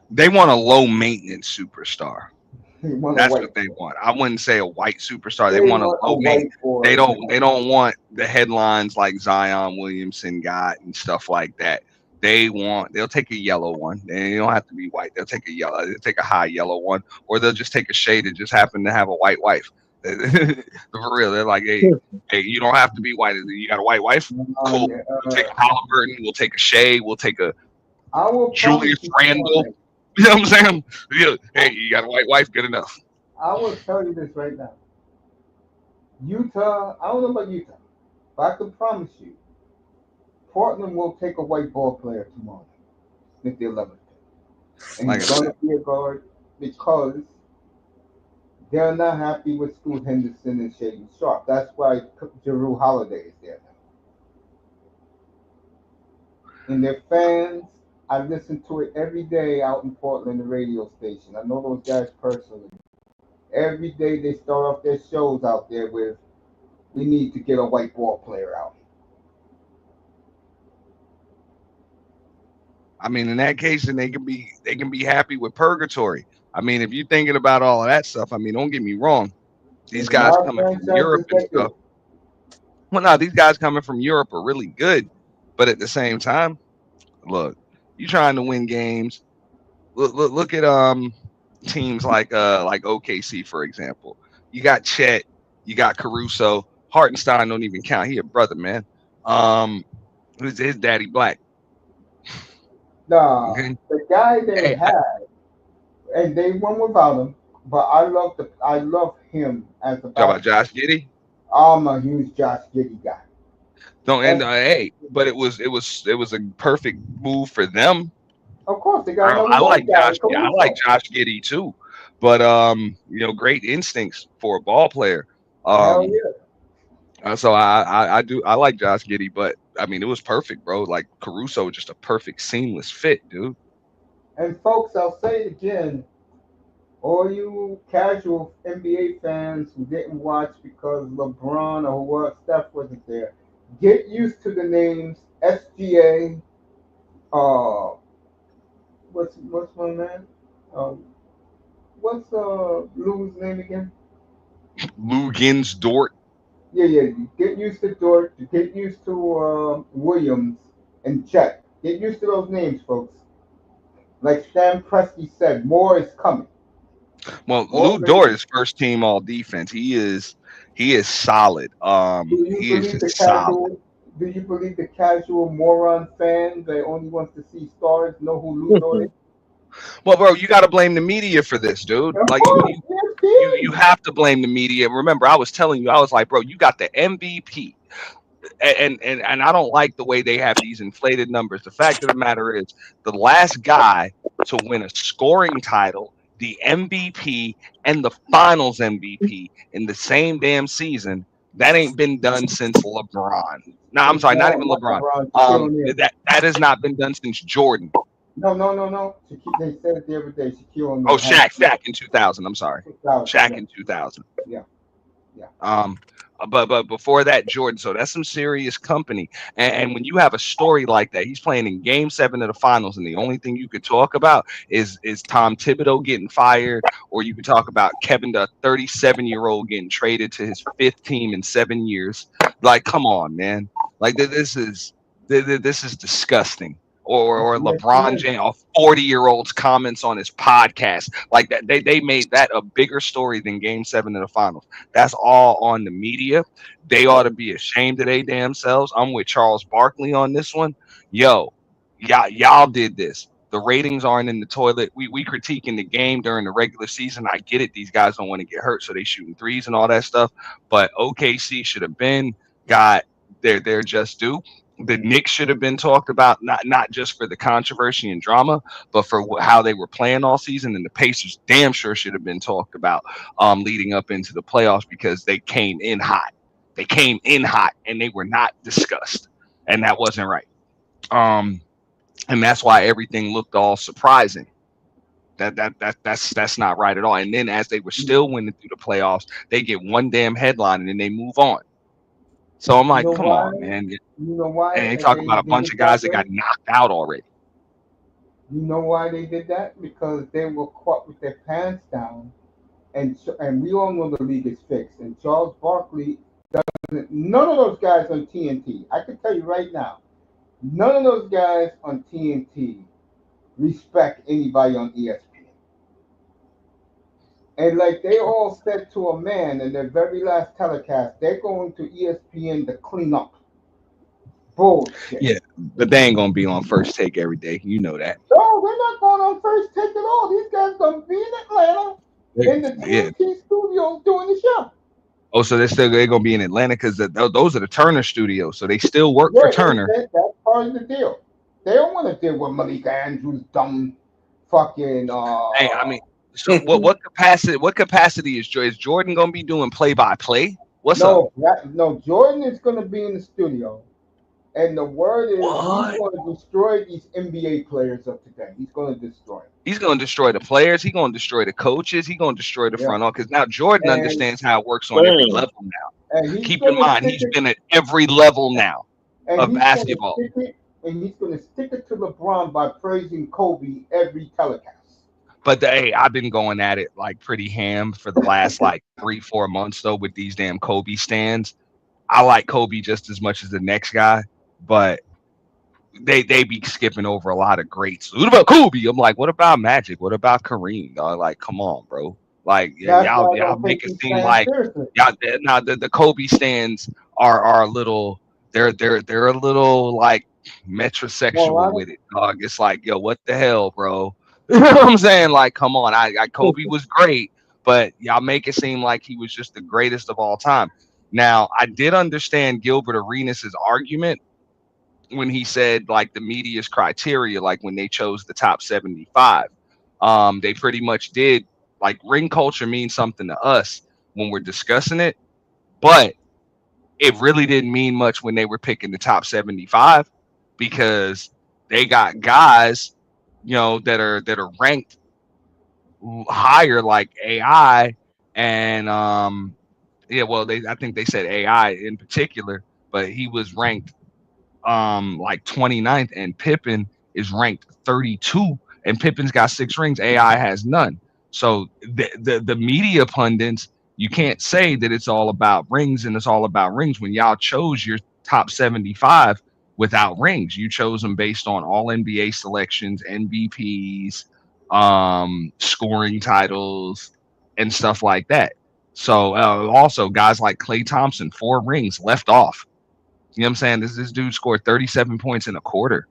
They want a low maintenance superstar. They want a That's white what they boy. want. I wouldn't say a white superstar. They They want a want a low maintenance. white boy. They don't want the headlines like Zion Williamson got and stuff like that. They'll take a yellow one. They don't have to be white. They'll take a yellow. They'll take a high yellow one, or they'll just take a shade that just happen to have a white wife. For real, they're like, hey, you don't have to be white. You got a white wife? Cool. Yeah, We'll take a Halliburton. We'll take a Shea. We'll take a I will promise Julius you Randle. something. You know what I'm saying? Yeah, hey, you got a white wife? Good enough. I will tell you this right now. Utah, I don't know about Utah, but I can promise you, Portland will take a white ball player tomorrow with the 11th pick. And Like I he's going said. to be a guard because they're not happy with Scoot Henderson and Shaedon Sharpe. That's why Drew Holliday is there now. And their fans, I listen to it every day out in Portland, the radio station. I know those guys personally. Every day they start off their shows out there with, we need to get a white ball player out. I mean, in that case, then they can be happy with purgatory. I mean, if you're thinking about all of that stuff, I mean, don't get me wrong. These There's a guys lot of coming from Europe franchises and that stuff. do. Well, no, these guys coming from Europe are really good, but at the same time, look, you trying to win games. Look at teams like O.K.C. for example. You got Chet, you got Caruso. Hartenstein don't even count. He a brother, man. Um, his daddy black. Nah, Okay. the guy they Hey, had, and they won without him, but I love him as a talk about basketball. Josh Giddey. I'm a huge Josh Giddey guy. Don't end. That's, Hey, but it was a perfect move for them. of course, they got I, another I like white guy, Josh. Yeah, I like Caruso. Josh Giddey too. But great instincts for a ball player. Hell Um, yeah. so I like Josh Giddey, but I mean it was perfect, bro. Like Caruso, just a perfect seamless fit, dude. And folks, I'll say it again, all you casual NBA fans who didn't watch because LeBron or what Steph wasn't there, get used to the names SGA. What's my man? Um, what's Lou's name again? Lugans Dort. Yeah, yeah. You get used to Dort. You get used to Williams and Chet. Get used to those names, folks. Like Stan Presti said, more is coming. Well, More Lou is Dort is first team all defense. He is solid. Do you He is believe just the solid. casual? Do you believe the casual moron fan that only wants to see stars know who Lou Dort is? Well, bro, you got to blame the media for this, dude. Of Like course, you ESPN. have to blame the media. Remember, I was telling you, I was like, bro, you got the MVP. And I don't like the way they have these inflated numbers. The fact of the matter is, the last guy to win a scoring title, the MVP, and the Finals MVP in the same damn season, that ain't been done since LeBron. No, I'm It's sorry, not not, even not LeBron. LeBron, Shaquille O'Neal. That has not been done since Jordan. No, no, no, no. They said it the other day. Shaquille Oh, O'Neal has Shaq in 2000. I'm sorry, 2000. Shaq Yeah, in 2000. yeah, yeah. Um, but before that, Jordan. So that's some serious company. And when you have a story like that, he's playing in Game 7 of the Finals, and the only thing you could talk about is Tom Thibodeau getting fired, or you could talk about Kevin, the 37-year-old, getting traded to his fifth team in 7 years. Like, come on, man. Like this is disgusting. It's Or LeBron ESPN. James, a 40-year-old's comments on his podcast, like that. They made that a bigger story than Game 7 of the Finals. That's all on the media. They ought to be ashamed of their damn selves. I'm with Charles Barkley on this one. Yo, y'all did this. The ratings aren't in the toilet. We critiquing the game during the regular season. I get it. These guys don't want to get hurt, so they shooting threes and all that stuff. But O.K.C. should have been got their just due. The Knicks should have been talked about, not just for the controversy and drama, but for how they were playing all season. And the Pacers damn sure should have been talked about leading up into the playoffs because they came in hot. They came in hot and they were not discussed, and that wasn't right. Um, and that's why everything looked all surprising. That's not right at all. And then as they were still winning through the playoffs, they get one damn headline and then they move on. So I'm You like, know come why? on, man. You know why And they talk they about a did bunch it of that guys that got way? knocked out already. You know why they did that? Because they were caught with their pants down, and we all know the league is fixed. And Charles Barkley doesn't. None of those guys on TNT. I can tell you right now, none of those guys on TNT respect anybody on ESPN. And like they all said to a man in their very last telecast, they're going to ESPN to clean up. Bullshit. Yeah, but they ain't gonna be on first take every day. You know that. No, they're not going on first take at all. These guys gonna be in Atlanta in the Yeah. TNT studios doing the show. Oh, so they're gonna be in Atlanta because those are the Turner studios. So they still work for Yeah, Turner. that's part of the deal. They don't want to deal with Malika Andrews' dumb fucking. Hey, I mean, so what capacity is Jordan gonna be doing play by play? What's up? No. Jordan is gonna be in the studio, and the word is he's What? going to destroy these NBA players of today. He's going to destroy them. He's gonna destroy the players. He's gonna destroy the coaches. He's gonna destroy the Yeah, front office. Now Jordan and understands how it works on every Dang. level now. he's Keep in going to mind, stick he's it, been at every level now and of he's going to basketball. stick it, and he's going to stick it to LeBron by praising Kobe every telecast. But hey, I've been going at it like pretty ham for the last like 3-4 months though with these damn Kobe stands. I like Kobe just as much as the next guy, but they be skipping over a lot of greats. What about Kobe? I'm like, what about Magic? What about Kareem? Dog? Like, come on, bro. Like, That's why I y'all don't make take it these seem fans like seriously. y'all now the Kobe stands are a little they're a little like Well, metrosexual with it, dog. It's like, yo, what the hell, bro? You know what I'm saying? Like, come on. I Kobe was great, but y'all make it seem like he was just the greatest of all time. Now, I did understand Gilbert Arenas' argument when he said like the media's criteria, like when they chose the top 75. They pretty much did like ring culture means something to us when we're discussing it, but it really didn't mean much when they were picking the top 75 because they got guys, that are ranked higher like AI and yeah, well I think they said AI in particular, but he was ranked like 29th, and Pippen is ranked 32, and Pippen's got 6 rings, AI has none. So the media pundits, you can't say that it's all about rings and it's all about rings when y'all chose your top 75 without rings. You chose them based on all NBA selections, MVPs, scoring titles, and stuff like that. So also guys like Klay Thompson, 4 rings left off. You know what I'm saying? This dude scored 37 points in a quarter.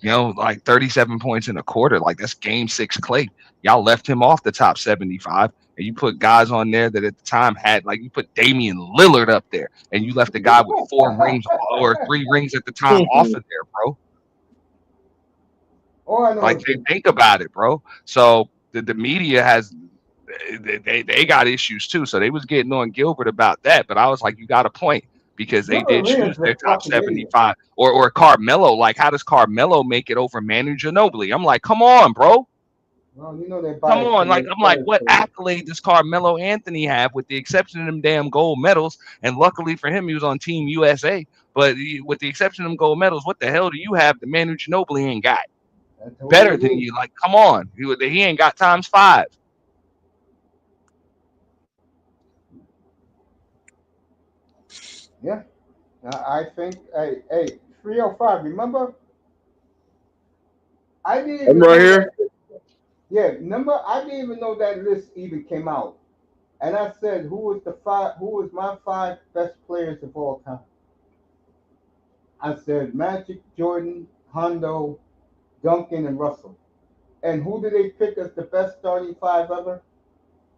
Like 37 points in a quarter. Like that's game 6 Clay. Y'all left him off the top 75, and you put guys on there that at the time had, like, you put Damian Lillard up there, and you left a guy with 4 rings or 3 rings at the time off of there, bro. all I know Like, is this. think about it, bro. So the media has they got issues too. So they was getting on Gilbert about that. But I was like, you got a point because they Gilbert did Arenas choose is a their top fucking idiot. 75 or Carmelo. Like, how does Carmelo make it over Manu Ginobili? I'm like, come on, bro. Well, you know they're Come biased on. to Like, their I'm like, players, what so accolade does Carmelo Anthony have with the exception of them damn gold medals? And luckily for him, he was on Team USA. But with the exception of them gold medals, what the hell do you have that Manu Ginobili ain't got? that's the way Better it than is. you. Like, come on. He ain't got times 5. Yeah, I think. Hey, 305. Remember, I didn't I'm even right know here. that. Yeah, remember, I didn't even know that list even came out. And I said, who was the five? Who was my 5 best players of all time? I said Magic, Jordan, Hondo, Duncan, and Russell. And who did they pick as the best starting 5 ever?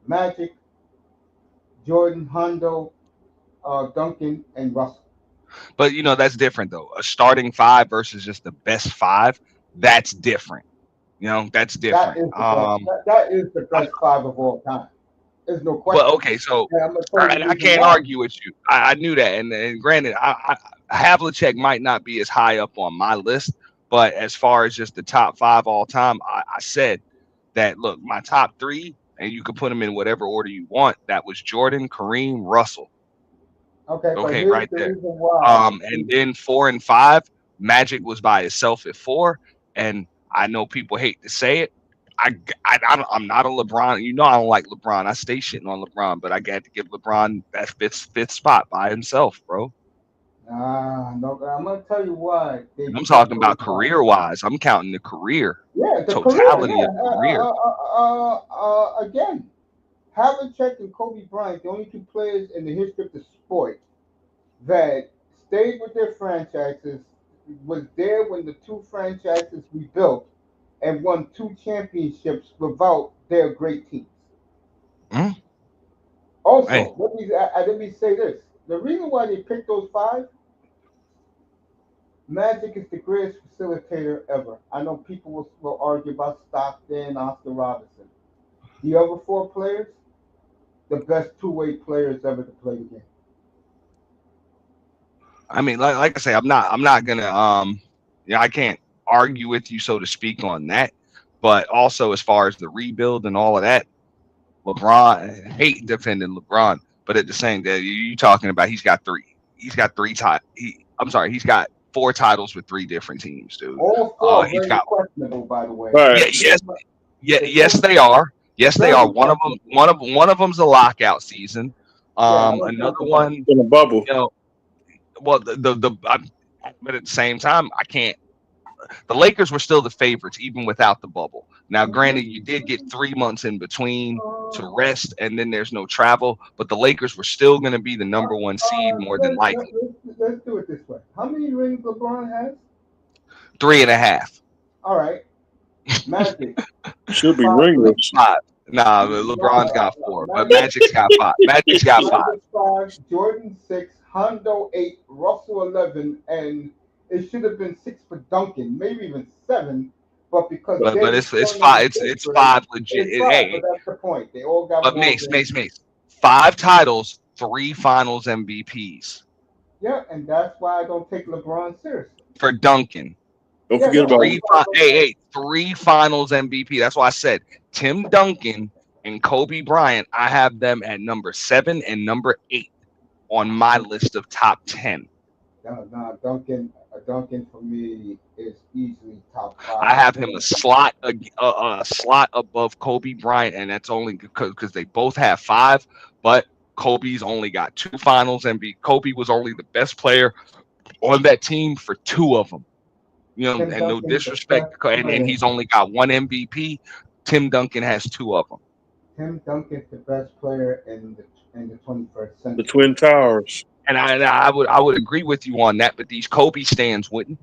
Magic, Jordan, Hondo, Duncan, and Russell. But that's different though. A starting 5 versus just the best 5, that's different. That's That different. is the best. That is the I'm, best 5 of all time. There's no but question. okay, so And I'm gonna tell you and the I reason can't why. argue with you. I knew that, and granted, Havlicek might not be as high up on my list, but as far as just the top 5 all time, I said that. Look, my top 3, and you could put them in whatever order you want. That was Jordan, Kareem, Russell. Okay, but Okay, here's right the there. reason why. And then 4 and 5, Magic was by itself at 4. And I know people hate to say it. I'm not a LeBron. I don't like LeBron. I stay shitting on LeBron, but I got to give LeBron that fifth spot by himself, bro. No, I'm gonna tell you why they And I'm picked talking those about five. career wise. I'm counting the career, Yeah, the career. totality Yeah. of career. Again, Havlicek and Kobe Bryant, the only 2 players in the history of the sport that stayed with their franchises, was there when the 2 franchises rebuilt and won 2 championships without their great teams. Mm, hey, Also, let me say this: the reason why they picked those 5, Magic is the greatest facilitator ever. I know people will argue about Stockton, Oscar Robinson. The other 4 players, the best 2-way players ever to play the game. I mean, like I say, I'm not gonna I can't argue with you, so to speak, on that. But also, as far as the rebuild and all of that, LeBron, I hate defending LeBron, but at the same day, you talking about he's got 3. He's got 3 titles. I'm sorry, he's got 4 titles with 3 different teams, dude. All 4 He's very got questionable, by the way. All right. yeah, yes, Yeah, yes, they are. Yes, they are. Very One of them, comfortable. one of them's a lockout season. Yeah, I was Another talking about. one, In a bubble. you know, well, but at the same time, I can't. The Lakers were still the favorites, even without the bubble. Now, granted, you did get 3 months in between to rest, and then there's no travel, but the Lakers were still going to be the number one seed more than likely. Let's do it this way. How many rings LeBron has? 3.5. All right, Magic Should be 5 rings. ringless. 5. Nah, No, LeBron's got no, 4, but Magic, Magic's got 5. Magic's got 5. Magic 5, Jordan 6, Hondo 8, Russell 11, and it should have been 6 for Duncan, maybe even 7, but because But David it's Stern is 5. a It's favorite, 5 legit. it's 5. But Hey, that's the point. They all got but more Mace, rings. Mace, Mace. 5 titles, 3 Finals MVPs Yeah, and that's why I don't take LeBron seriously. for Duncan. Don't Yeah, forget no, about that's why I don't take. Hey, 3 Finals MVP. That's why I said Tim Duncan and Kobe Bryant. I have them at number 7 and number 8 on my list of top 10. No, Duncan for me is easily top I 5. have him a slot above Kobe Bryant, and that's only because they both have 5. But Kobe's only got 2 Finals MVP. Kobe was only the best player on that team for 2 of them. Tim And no Duncan, the disrespect, best and player. he's only got 1 MVP. Tim Duncan has 2 of them. Tim Duncan's the best player in the 21st the century. Twin Towers. And I would agree with you on that, but these Kobe stands wouldn't.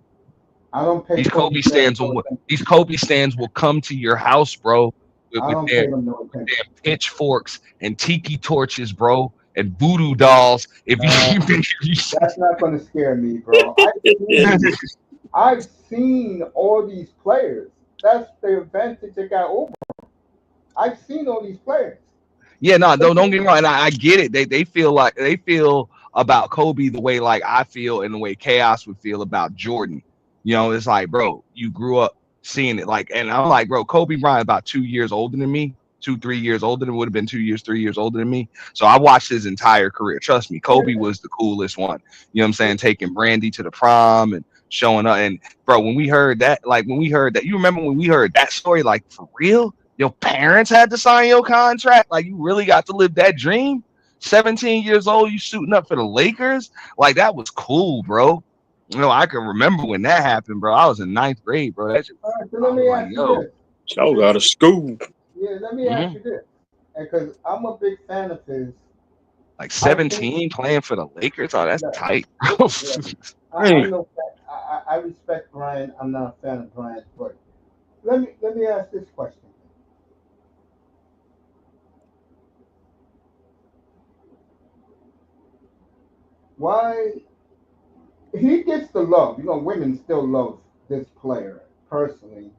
I don't pay These Kobe Kobe Bryant stands no will attention. these Kobe stands will come to your house, bro, I with don't their pay them no attention. pitchforks and tiki torches, bro, and voodoo dolls. If Uh, you that's not going to scare me, bro. I've seen all these players. That's the advantage I got over. I've seen all these players. yeah, no, don't get me wrong. And I get it. They feel about Kobe the way like I feel and the way Chaos would feel about Jordan. It's like, bro, you grew up seeing it. Like, and I'm like, bro, Kobe Bryant about 2 years older than me, 2, 3 years older than would have been 2 years, 3 years older than me. So I watched his entire career. Trust me, Kobe Yeah, was the coolest one. You know what I'm saying? Taking Brandy to the prom and showing up. And bro, when we heard that, you remember when we heard that story, like for real? Your parents had to sign your contract. Like you really got to live that dream. 17 years old, you shooting up for the Lakers. Like that was cool, bro. I can remember when that happened, bro. I was in ninth grade, bro. all right, so I let was me like, ask you yo, this. Y'all out of school. Yeah, let me ask mhm. you this. Because I'm a big fan of his. Like I think 17 playing for the Lakers. Oh, that's that, tight, bro. yeah, Hey, I'm no fan. I respect Brian. I'm not a fan of Brian, but let me ask this question. Why he gets the love? Women still love this player personally.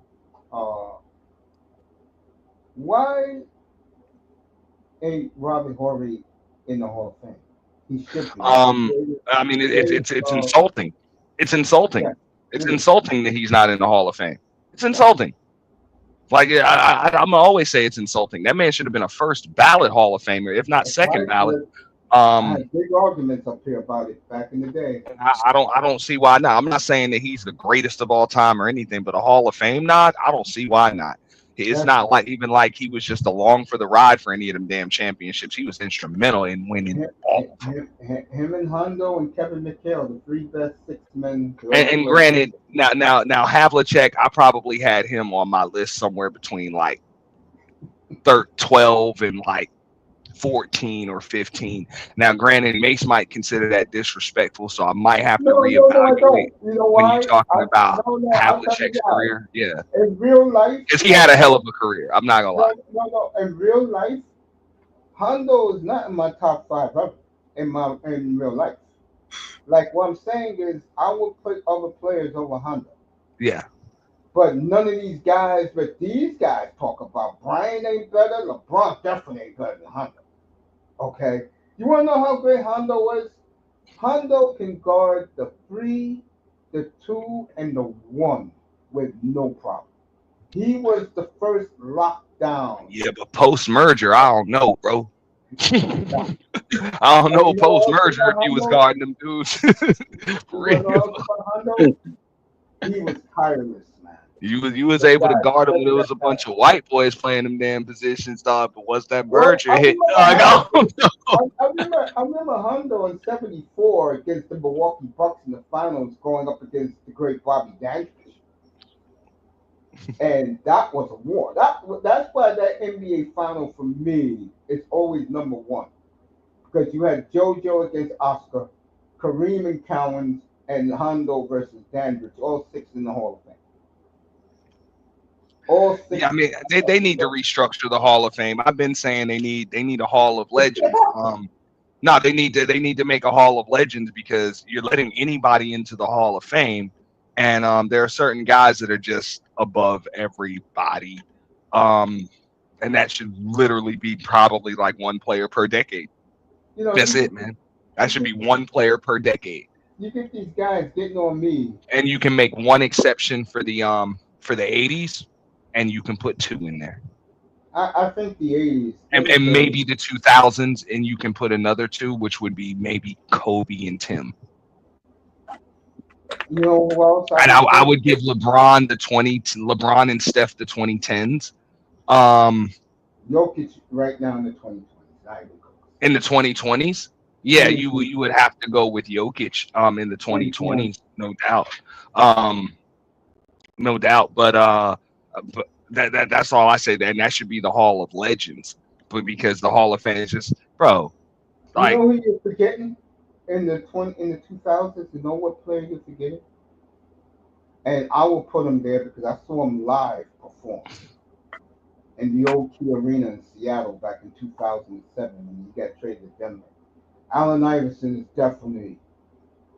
Uh, why ain't Robbie Horry in the Hall of Fame? He should be. um, I mean, it's insulting. It's insulting. Yeah, It's it is. insulting that he's not in the Hall of Fame. It's Yeah. insulting. Like I'm gonna always say it's insulting. That man should have been a first ballot Hall of Famer, if not That's second right. ballot. I Um, had big arguments up here about it back in the day. I don't see why not. I'm not saying that he's the greatest of all time or anything, but a Hall of Fame nod, I don't see why not. It's That's not like even like he was just along for the ride for any of them damn championships. He was instrumental in winning him, all of them. him and Hondo and Kevin McHale, the three best six men to ever And play. granted, now Havlicek, I probably had him on my list somewhere between like 12 and like 14 or 15. Now, granted, Mace might consider that disrespectful, so I might have to No, I reevaluate don't. You know when you're why? talking about No, I'll tell you Havlicek's why. career. Yeah, In real life, because he had a hell of a career. I'm not gonna lie. no. In real life, Hondo is not in my top 5 ever in real life. Like what I'm saying is, I would put other players over Hondo. Yeah, But none of these guys, but these guys talk about Brian ain't better, LeBron definitely ain't better than Hondo. Okay? You wanna know how great Hondo was? Hondo can guard the 3, the 2, and the 1 with no problem. He was the first lockdown. yeah, but post merger, I don't know, bro. I don't And know you know post what else merger if about he was Hondo? guarding them dudes. For You wanna know what real. else about Hondo? He was tireless, man. You was But able to guys, guard him check when there was that a out. bunch of white boys playing them damn positions, dog. But once that Well, merger hit, I remember Hondo in '74 against the Milwaukee Bucks in the finals, going up against the great Bobby Dansby, and that was a war. That's why that NBA final for me is always number one, because you had JoJo against Oscar, Kareem and Cowens, and Hondo versus Dandridge, all six in the Hall of Fame. All yeah, six. I mean they need to restructure the Hall of Fame. I've been saying they need a Hall of Legends. No, they need to make a Hall of Legends because you're letting anybody into the Hall of Fame, and there are certain guys that are just above everybody, um, and that should literally be probably like one player per decade. You know, That's it, man. That you should get be one player per decade, you get these guys getting on me. and you can make one exception for the '80s, and you can put two in there. I think the '80s. Let me And tell you. maybe the 2000s, and you can put another two, which would be maybe Kobe and Tim. You know who else I And would I put? would give LeBron and Steph the 2010s. Um, Jokic right now in the 2020s. Not even close. in the 2020s, yeah, Him and you PG. would have to go with Jokic in the And Tim. 2020s, no doubt. Um, no doubt. But that's all I say. And that should be the Hall of Legends. But because the Hall of Fame is just, bro, You like know who you're forgetting in the 2000s? You know what player you're forgetting? And I will put him there because I saw him live perform in the O.K.C. Arena in Seattle back in 2007 when he got traded to Denver. Allen Iverson is definitely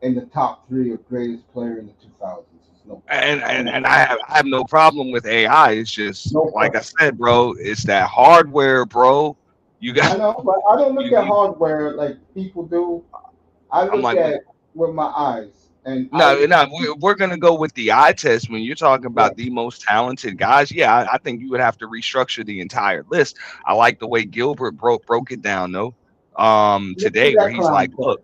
in the top three of greatest player in the 2000s. There's no and question. I and, don't. and I have no problem with AI. It's just No like I question. said, bro. It's that hardware, bro. You I got know, but I don't look at you. hardware like people do. I I'm look like, at with my eyes, and I no, look. no. We're gonna go with the eye test when you're talking Yeah, about the most talented guys. Yeah, I think you would have to restructure the entire list. I like the way Gilbert broke it down though. look what Today where that he's clown like, said. look.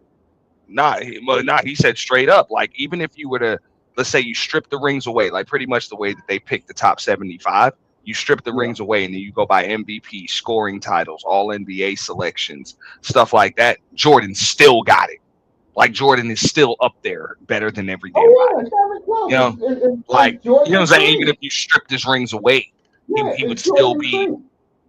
He said straight up, like even if you were to, let's say you strip the rings away, like pretty much the way that they picked the top 75, you strip the Yeah. rings away and then you go by MVP, scoring titles, all NBA selections, stuff like that. Jordan still got it. Like Jordan is still up there better than every damn Oh body. yeah, it's not even You close. know, like, It's you know Jordan what I'm saying? Even Cream. if you stripped his rings away, Yeah, he would it's still Jordan be, Cream.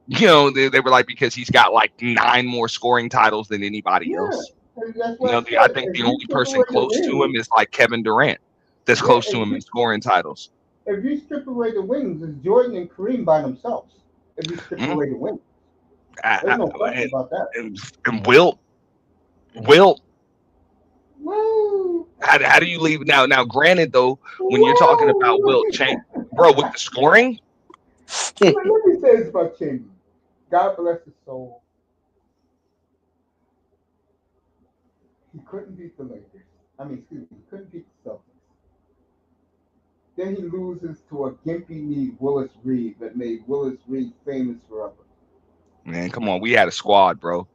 they were like, because he's got like 9 more scoring titles than anybody Yeah, else. and that's what I I said. think If the you only strip person away the close to wings, him is like Kevin Durant that's yeah, close to him in scoring titles. if you strip away the wings, it's Jordan and Kareem by themselves. If you strip Mhm. away the wings, there's I, no question and, about that. and Wilt, Woo! how do you leave now? Now, granted, though, when you're talking about Woo! Wilt, bro, with the scoring, Let me say this about Chamberlain. God bless his soul. He couldn't beat the Lakers. I mean, excuse me, he couldn't beat the Celtics. Then he loses to a gimpy kneed Willis Reed that made Willis Reed famous forever. man, come on, we had a squad, bro.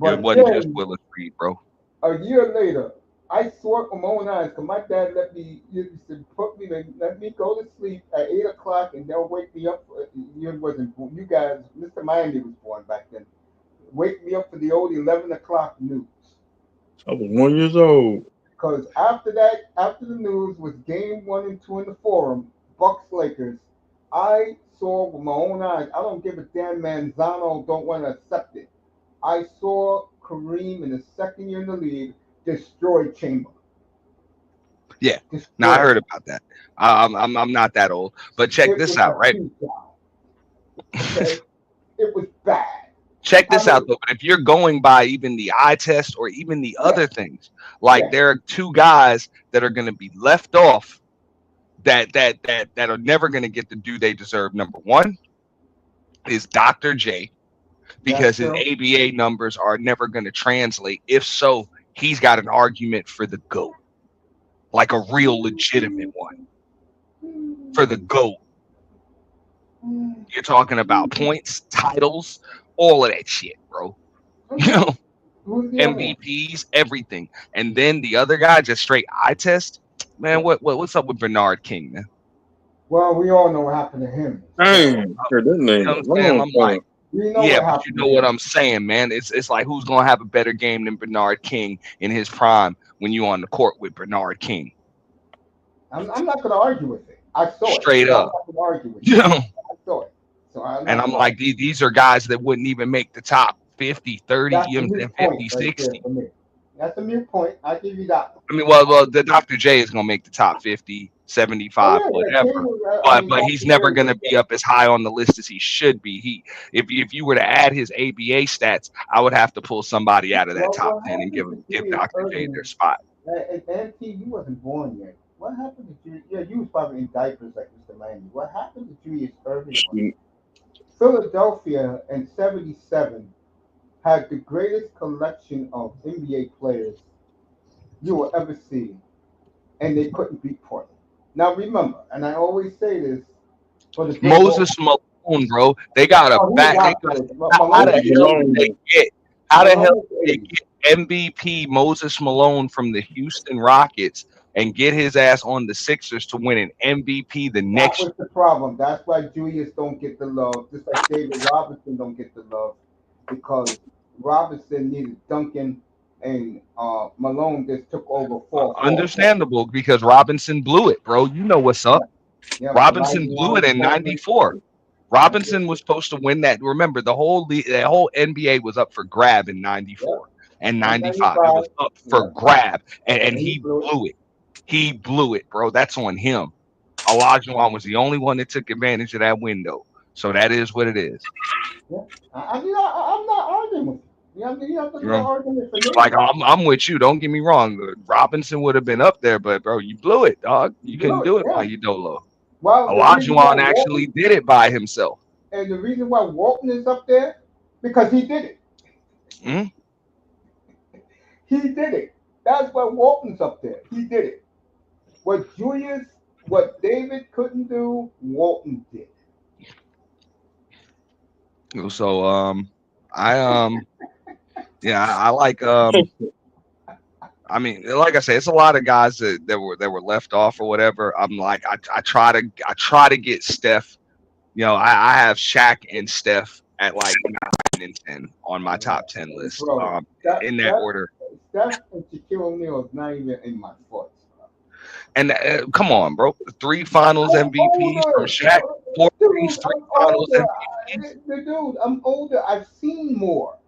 It But wasn't just then Willis Reed, bro. a year later, I saw it with my own eyes because my dad let me used to put me to let me go to sleep at 8 o'clock and they'll wake me up. You wasn't you guys. Mr. Miami was born back then. Wake me up for the old 11 o'clock news. I was 1 year old. Because after that, after the news was game one and two in the forum, Bucks Lakers. I saw with my own eyes. I don't give a damn. Manzano don't want to accept it. I saw Kareem in the second year in the league destroy Chamber. Yeah. Now I Destroy heard him. about that. I'm not that old, but check It this was out, a right? beatdown. Okay, it was bad. Check I this out mean, though. But if you're going by even the eye test or even the yeah, other things, like yeah, there are two guys that are going to be left off that are never going to get the due they deserve. Number one is Dr. J that's because his true. ABA numbers are never going to translate. If so, he's got an argument for the GOAT, like a real legitimate one for the GOAT. You're talking about points, titles, all of that shit, bro. You Okay, know, who's the other one? MVPs, everything. And then the other guy, just straight eye test. Man, Yeah, what's up with Bernard King, man? Well, we all know what happened to him. So Dang, heard that You name know a what I'm saying? long I'm like, time. we know yeah, what but you happened to know what him. I'm saying, man. It's like who's gonna have a better game than Bernard King in his prime when you on the court with Bernard King? I'm not going to argue with it. I saw it, Straight so I'm up. not going to argue with You you. know? I saw it, so I'm And not I'm going to. like, these are guys that wouldn't even make the top 50, 30, That's you a know what I'm mute saying, point 50, right there 60. for me. That's a mute point. I give you that one. I mean, well, the Dr. J is gonna make the top 50, Oh 75, yeah, yeah. King whatever. was, I But mean, but he's Dr. never J was gonna be there. up as high on the list as he should be. If you were to add his ABA stats, I would have to pull somebody out of that Well, top what 10 and happened to give Julius Dr. J their Irving? spot. And you wasn't born yet. What happened to Julius? Yeah, you was probably in diapers like Mr. Landy. What happened to Julius Irving was Philadelphia in '77 had the greatest collection of NBA players you will ever see, and they couldn't beat Portland. Now remember, and I always say this for the great Walt. Moses Malone, bro, they got a Oh, he was back. They got after it. how Malone the was hell did 80s. they Malone. get? How the hell Malone was did they 80s. get MVP Moses Malone from the Houston Rockets and get his ass on the Sixers to win an MVP the That next was the problem. That's why Julius don't get the love, just like David Robinson don't get the love, because Robinson needed Duncan and Malone just took over 4-4. understandable because Robinson blew it, bro. You know what's Yeah, up. yeah. Robinson Elijah blew it Wan, in Portland. '94. That's it. Robinson was supposed to win that. Remember, the whole NBA was up for grab in Yep. '94 and And '95. It 95. was up for Yep. grab, and And he he blew it. blew it. He blew it, bro. That's on him. Olajuwon was the only one that took advantage of that window. So that is what it is. Yeah. I'm not arguing with you. You have to You no know, argument for me. like I'm with you. Don't get me wrong. Robinson would have been up there, but bro, you blew it, dog. You You blew couldn't it. do it by Yeah. your dolo. Well, the reason why Olajuwon actually Walton did it by himself. and the reason why Walton is up there because he did it. Mm? He did it. That's why Walton's up there. He did it. What David couldn't do, Walton did. So I yeah, I like I mean, like I say, it's a lot of guys that were left off or whatever. I'm like, I try to get Steph. You know, I have Shaq and Steph at like 9 and 10 on my top 10 list. Bro, In that order. Steph and Shaquille O'Neal is not even in my thoughts. And come on, bro, 3 Finals I'm MVPs from older, Shaq, four dude. rings, three I'm Finals older. MVPs. Dude, I'm older. I've seen more.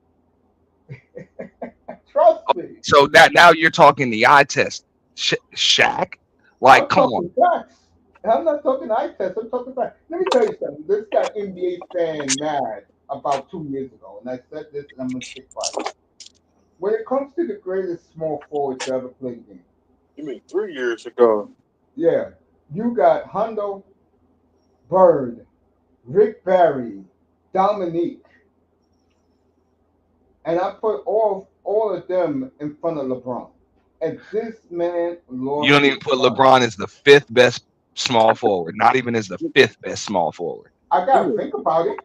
Trust me. So that now you're talking the eye test, Shaq. Like, I'm come on. talking facts. I'm not talking eye test. I'm talking facts. Let me tell you something. This got NBA fan mad about 2 years ago, and I said this, and I'm gonna stick by it. When it comes to the greatest small forward to ever play the game, You mean 3 years ago? yeah, you got Hondo, Bird, Rick Barry, Dominique, and I put all of them in front of LeBron. And this man You lost don't even his put mind. LeBron as the fifth best small forward, not even as the fifth best small forward. I gotta think about it.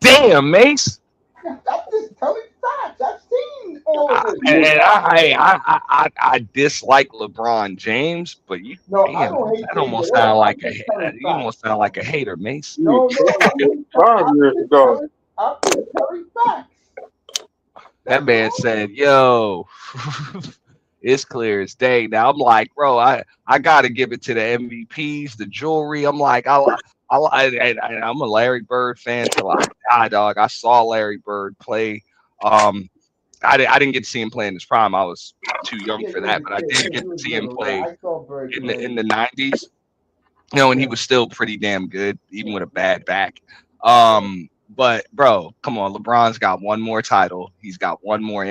Damn, Mace. I'm just telling facts. I've seen all of this. And I dislike LeBron James, but you No, I damn, don't hate that James almost at sound all. I'm like just telling you facts. almost sound like a hater, Mace. No, Five I'm years just ago. telling facts. That That's man all. said, "Yo, it's clear as day." Now I'm like, bro, I gotta give it to the MVPs, the jewelry. I'm like, I'm a Larry Bird fan till I die, dog. I saw Larry Bird play. I didn't get to see him play in his prime. I was too young Yeah, for you was that, a but I kid. did Yeah, get you to was see him little. Yeah, play I saw Bird in play. the '90s. You know, and he Yeah. was still pretty damn good, even with a bad back. But bro, come on, LeBron's got one more title. He's got one more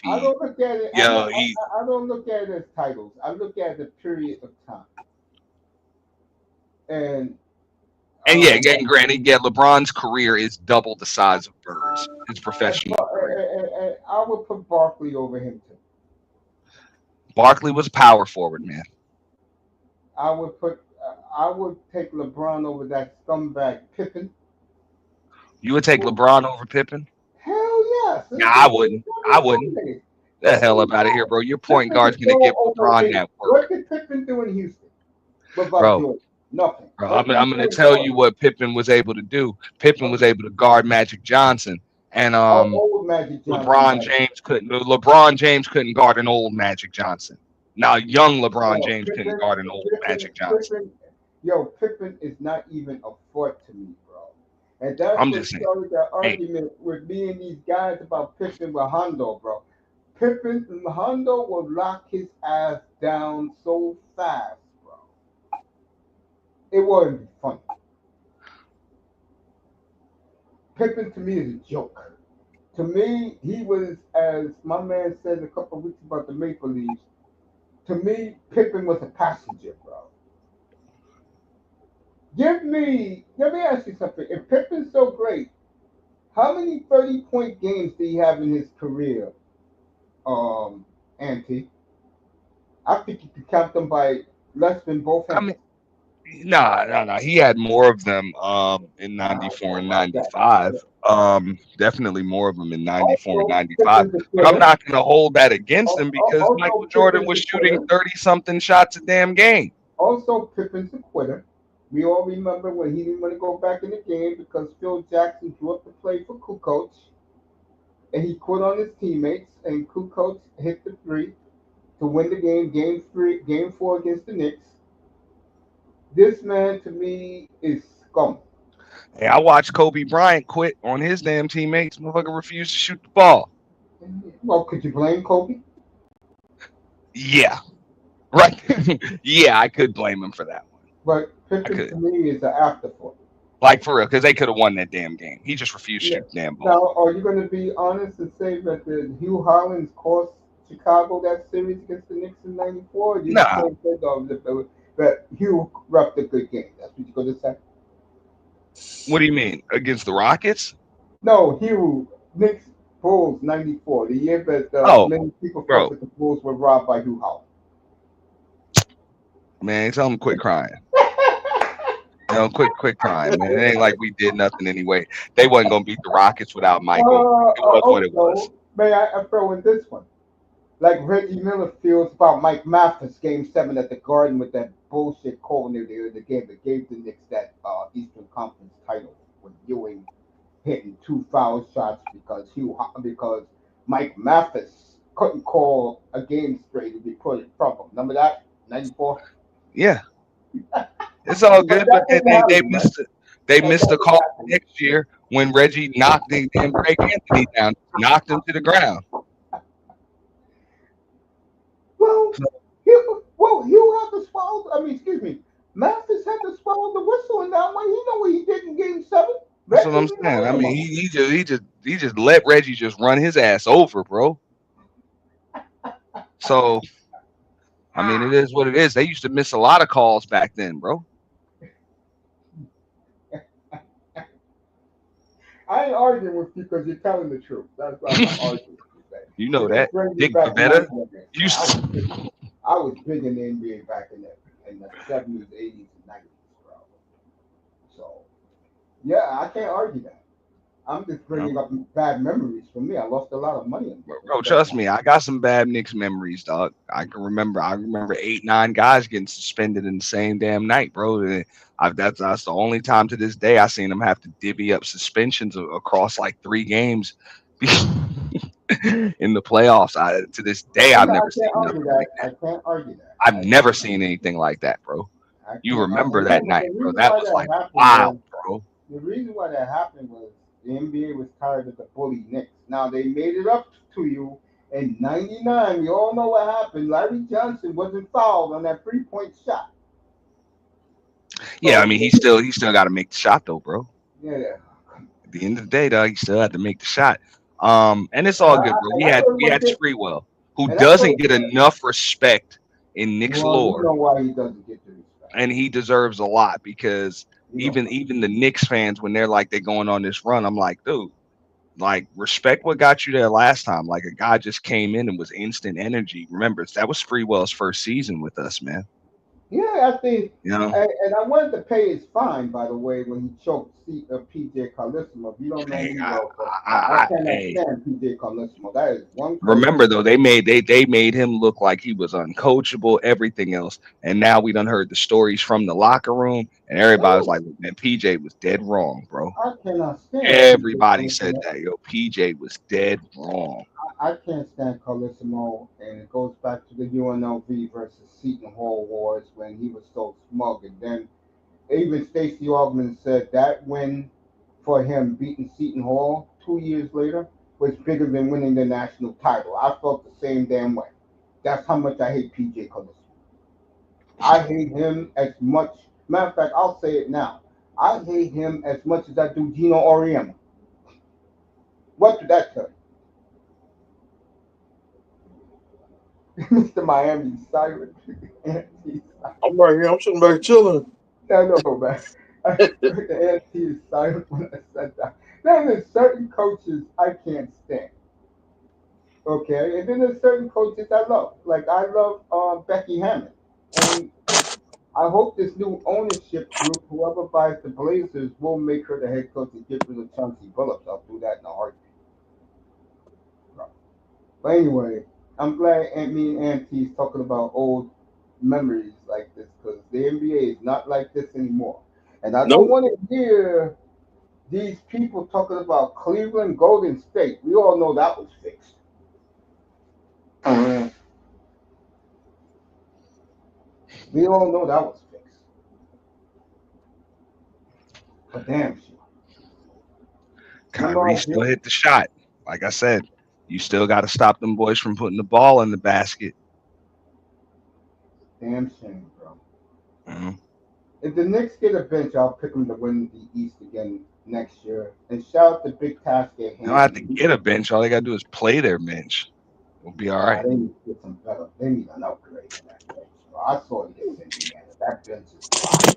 I MVP. don't look at it. I'm Yo, not. I don't look at it as titles. I look at the period of time. And and yeah, um, getting granted, yeah, LeBron's career is double the size of Bird's, his professional career. and I would put Barkley over him too. Barkley was a power forward, man. I would put. I would take LeBron over that scumbag Pippen. You would take LeBron over Pippen? Hell yes. Nah, I wouldn't. I wouldn't. The hell up out of here, bro. Your point Pippen guard's is gonna so give LeBron overrated. that work, What did Pippen do in Houston without bro. Jordan? Nothing. Bro, What did he I'm going to play tell for? you what Pippen was able to do. Pippen What, was able to guard Magic Johnson, and how old Magic Johnson LeBron was? James couldn't. LeBron James couldn't guard an old Magic Johnson. Now, young LeBron Yo, James couldn't Pippen, guard an old Pippen, Magic Johnson. Pippen, yo, Pippen is not even a foot to me, bro. And that's I'm what just saying. started that Hey, argument with me and these guys about Pippen with Hondo, bro. Pippen and Hondo will lock his ass down so fast, bro. It wouldn't be funny. Pippen to me is a joke. To me, he was, as my man said a couple of weeks about the Maple Leafs, to me, Pippen was a passenger, bro. Let me ask you something. If Pippen's so great, how many 30-point games did he have in his career, Auntie? I think you could count them by less than both I hands. mean, nah. He had more of them in I don't '94 know and about that. '95. Definitely more of them in '94 and Also, '95. Pippen's a But I'm quitter. not going to hold that against him because Michael Also, Jordan Pippen's was a shooting quitter. 30 something shots a damn game. Also, Pippen's a quitter. We all remember when he didn't want to go back in the game because Phil Jackson drew up the play for Kukoc, and he quit on his teammates, and Kukoc hit the three to win the game, game four against the Knicks. This man to me is scum. Hey, I watched Kobe Bryant quit on his damn teammates. Motherfucker refused to shoot the ball. Well, could you blame Kobe? Yeah, right. Yeah, I could blame him for that one. But I Pippen could. to me is an afterthought. Like for real, because they could have won that damn game. He just refused to Yeah. shoot the damn ball. Now, are you going to be honest and say that the Hugh Hollins cost Chicago that series against the Knicks in '94? Or you just Nah. going to say that Hugh wrapped a good game? That's what you're going to say? What do you mean? Against the Rockets? No, Hugh, Knicks Bulls '94, the year that Oh, many people thought bro. that the Bulls were robbed by Hugh Hollins. Man, tell him to quit crying. Quit crying, man. It ain't like we did nothing anyway. They wasn't gonna beat the Rockets without Michael. It was what it was. Also, may I throw in this one? Like Reggie Miller feels about Mike Mathis, Game 7 at the Garden with that bullshit call near the end of the game that gave the Knicks that Eastern Conference title with Ewing hitting two foul shots because Mike Mathis couldn't call a game straight and be put in front of him. Remember that? '94? Yeah, it's all But good, but that didn't they happen, man. missed it. They That missed the didn't call happen. next year when Reggie knocked the damn Craig Anthony down, knocked him to the ground. Well, So Hugh had to swallow. I mean, excuse me. Mathis had to swallow the whistle in that one. He know what he did in Game 7. that's what Reggie I'm didn't saying. know I him. mean, he just let Reggie just run his ass over, bro. So I mean, it is what it is. They used to miss a lot of calls back then, bro. I ain't arguing with you because you're telling the truth. That's why I'm not arguing with you. Man. You know It just that. brings me Dick back to my Bavetta memories. Man. used to. I was big in the NBA back in the 70s, 80s, and 90s, bro. So yeah, I can't argue that. I'm just bringing up bad memories for me. I lost a lot of money on this. Bro, trust me, I got some bad Knicks memories, dog. I remember 8, 9 guys getting suspended in the same damn night, bro. And that's the only time to this day I seen them have to divvy up suspensions across like 3 games in the playoffs. To this day, I've I never seen can't argue nothing that. like I that. can't argue that. I've never seen anything like that, bro. I You can't. remember No, that but night, the bro? reason That why was that like happened wild, was bro. the reason why that happened was the NBA was tired of the bully Knicks. Now they made it up to you in '99. We all know what happened. Larry Johnson wasn't fouled on that 3-point shot. Yeah, I So mean, he still got to make the shot though, bro. yeah, At the end of the day, dog, you still had to make the shot. And it's and, all I, good, bro. and that's what We it had get. Sprewell, who And that's what. doesn't get enough respect in Nick's Well, you lore, know why he doesn't get the respect. and he deserves a lot because You know why. even the Knicks fans, when they're like they're going on this run, I'm like, dude, like respect what got you there last time. Like a guy just came in and was instant energy. Remember, that was Sprewell's first season with us, man. Yeah, I think, You know, and I wanted to pay his fine, by the way, when he choked PJ Carlissimo. If you don't know hey, me well, but I cannot hey, stand PJ Carlissimo. That is one coach. remember though, they made him look like he was uncoachable, everything else, and now we done heard the stories from the locker room, and everybody was Oh, like, "Man, PJ was dead wrong, bro." I cannot stand PJ Everybody said Carlissimo. that, yo, PJ was dead wrong. I can't stand Carlissimo, and it goes back to the UNLV versus Seton Hall wars when he was so smug. And then even Stacey Augman said that win for him beating Seton Hall 2 years later was bigger than winning the national title. I felt the same damn way. That's how much I hate PJ Carlissimo. I hate him as much. Matter of fact, I'll say it now. I hate him as much as I do Gino Auriemma. What did that tell you? Mr. Miami silent. He's I'm right here. I'm sitting back chilling. I know, man. The auntie is silent when I said that. Then there's certain coaches I can't stand. Okay, and then there's certain coaches I love. Like I love Becky Hammond, and I hope this new ownership group, whoever buys the Blazers, will make her the head coach and get rid of Chauncey Billups. I'll do that in a heartbeat. But anyway, I'm glad me and Auntie's talking about old memories like this because the NBA is not like this anymore. And I don't Nope. want to hear these people talking about Cleveland Golden State. We all know that was fixed. We all know that was fixed. But damn sure. You know Kyrie I still did? hit the shot. Like I said, you still got to stop them boys from putting the ball in the basket. Damn shame, bro. Mhm. If the Knicks get a bench, I'll pick them to win the East again next year. And shout out to Big Task at You don't have hand. to get a bench. All they got to do is play their bench. We'll be all Nah, right. they need to get some better. They need an upgrade in that bench. Bro. I saw it against Indiana. That bench is fire.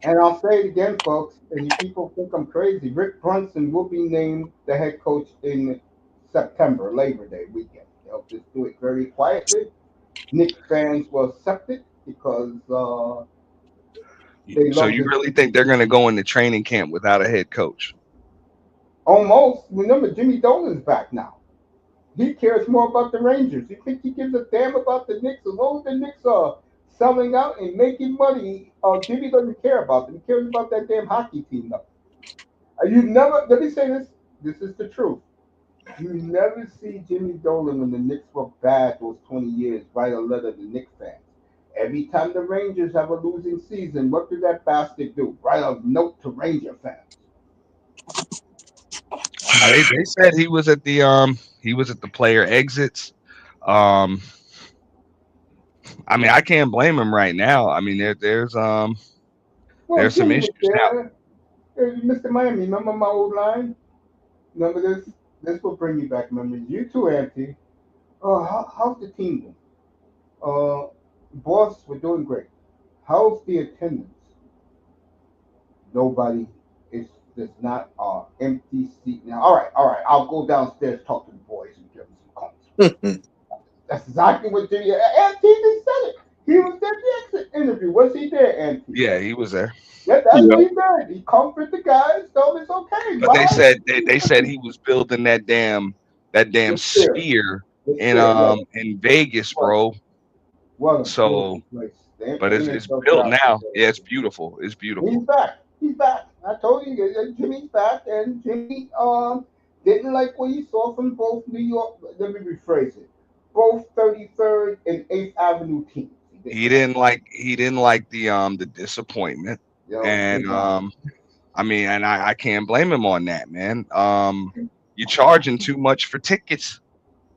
And I'll say it again, folks, and you people think I'm crazy. Rick Brunson will be named the head coach in September, Labor Day weekend. They'll just do it very quietly. Knicks fans will accept it because they So love you this. really think they're going to go into training camp without a head coach? Almost. Remember, Jimmy Dolan's back now. He cares more about the Rangers. You think he gives a damn about the Knicks? As long as the Knicks are selling out and making money, Jimmy doesn't care about them. He cares about that damn hockey team, though. You never, let me say this, this is the truth. You never see Jimmy Dolan when the Knicks were bad those 20 years write a letter to Knicks fans. Every time the Rangers have a losing season, what did that bastard do? Write a note to Ranger fans. They said he was at the player exits. Um, I mean, I can't blame him right now. I mean, Well, there's some Jimmy issues was now. there. Mr. Miami, remember my old line? Remember this? This will bring you back memories. You too, Auntie. How's the team doing? Boss, we're doing great. How's the attendance? Nobody is there's not empty seat now. All right. I'll go downstairs, talk to the boys, and give them some comments. That's exactly what Jimmy Auntie just said it. He was at the exit interview. Was he there, Auntie? Yeah, he was there, Yeah, that's Yeah. what he did. He comforted the guys, told them it's okay. but Why? they said he was building that damn The spirit. sphere The spirit. Yeah. in Vegas, What? bro. What a So, beautiful place. The but it's NHL built draft. now. Yeah, it's beautiful. It's He's beautiful. back. He's back. I told you, Jimmy's back, and Jimmy didn't like what he saw from both New York. Let me rephrase it. Both 33rd and 8th Avenue teams. He didn't like. He didn't like the disappointment, Yo, and did not. I mean, and I can't blame him on that, man. You're charging too much for tickets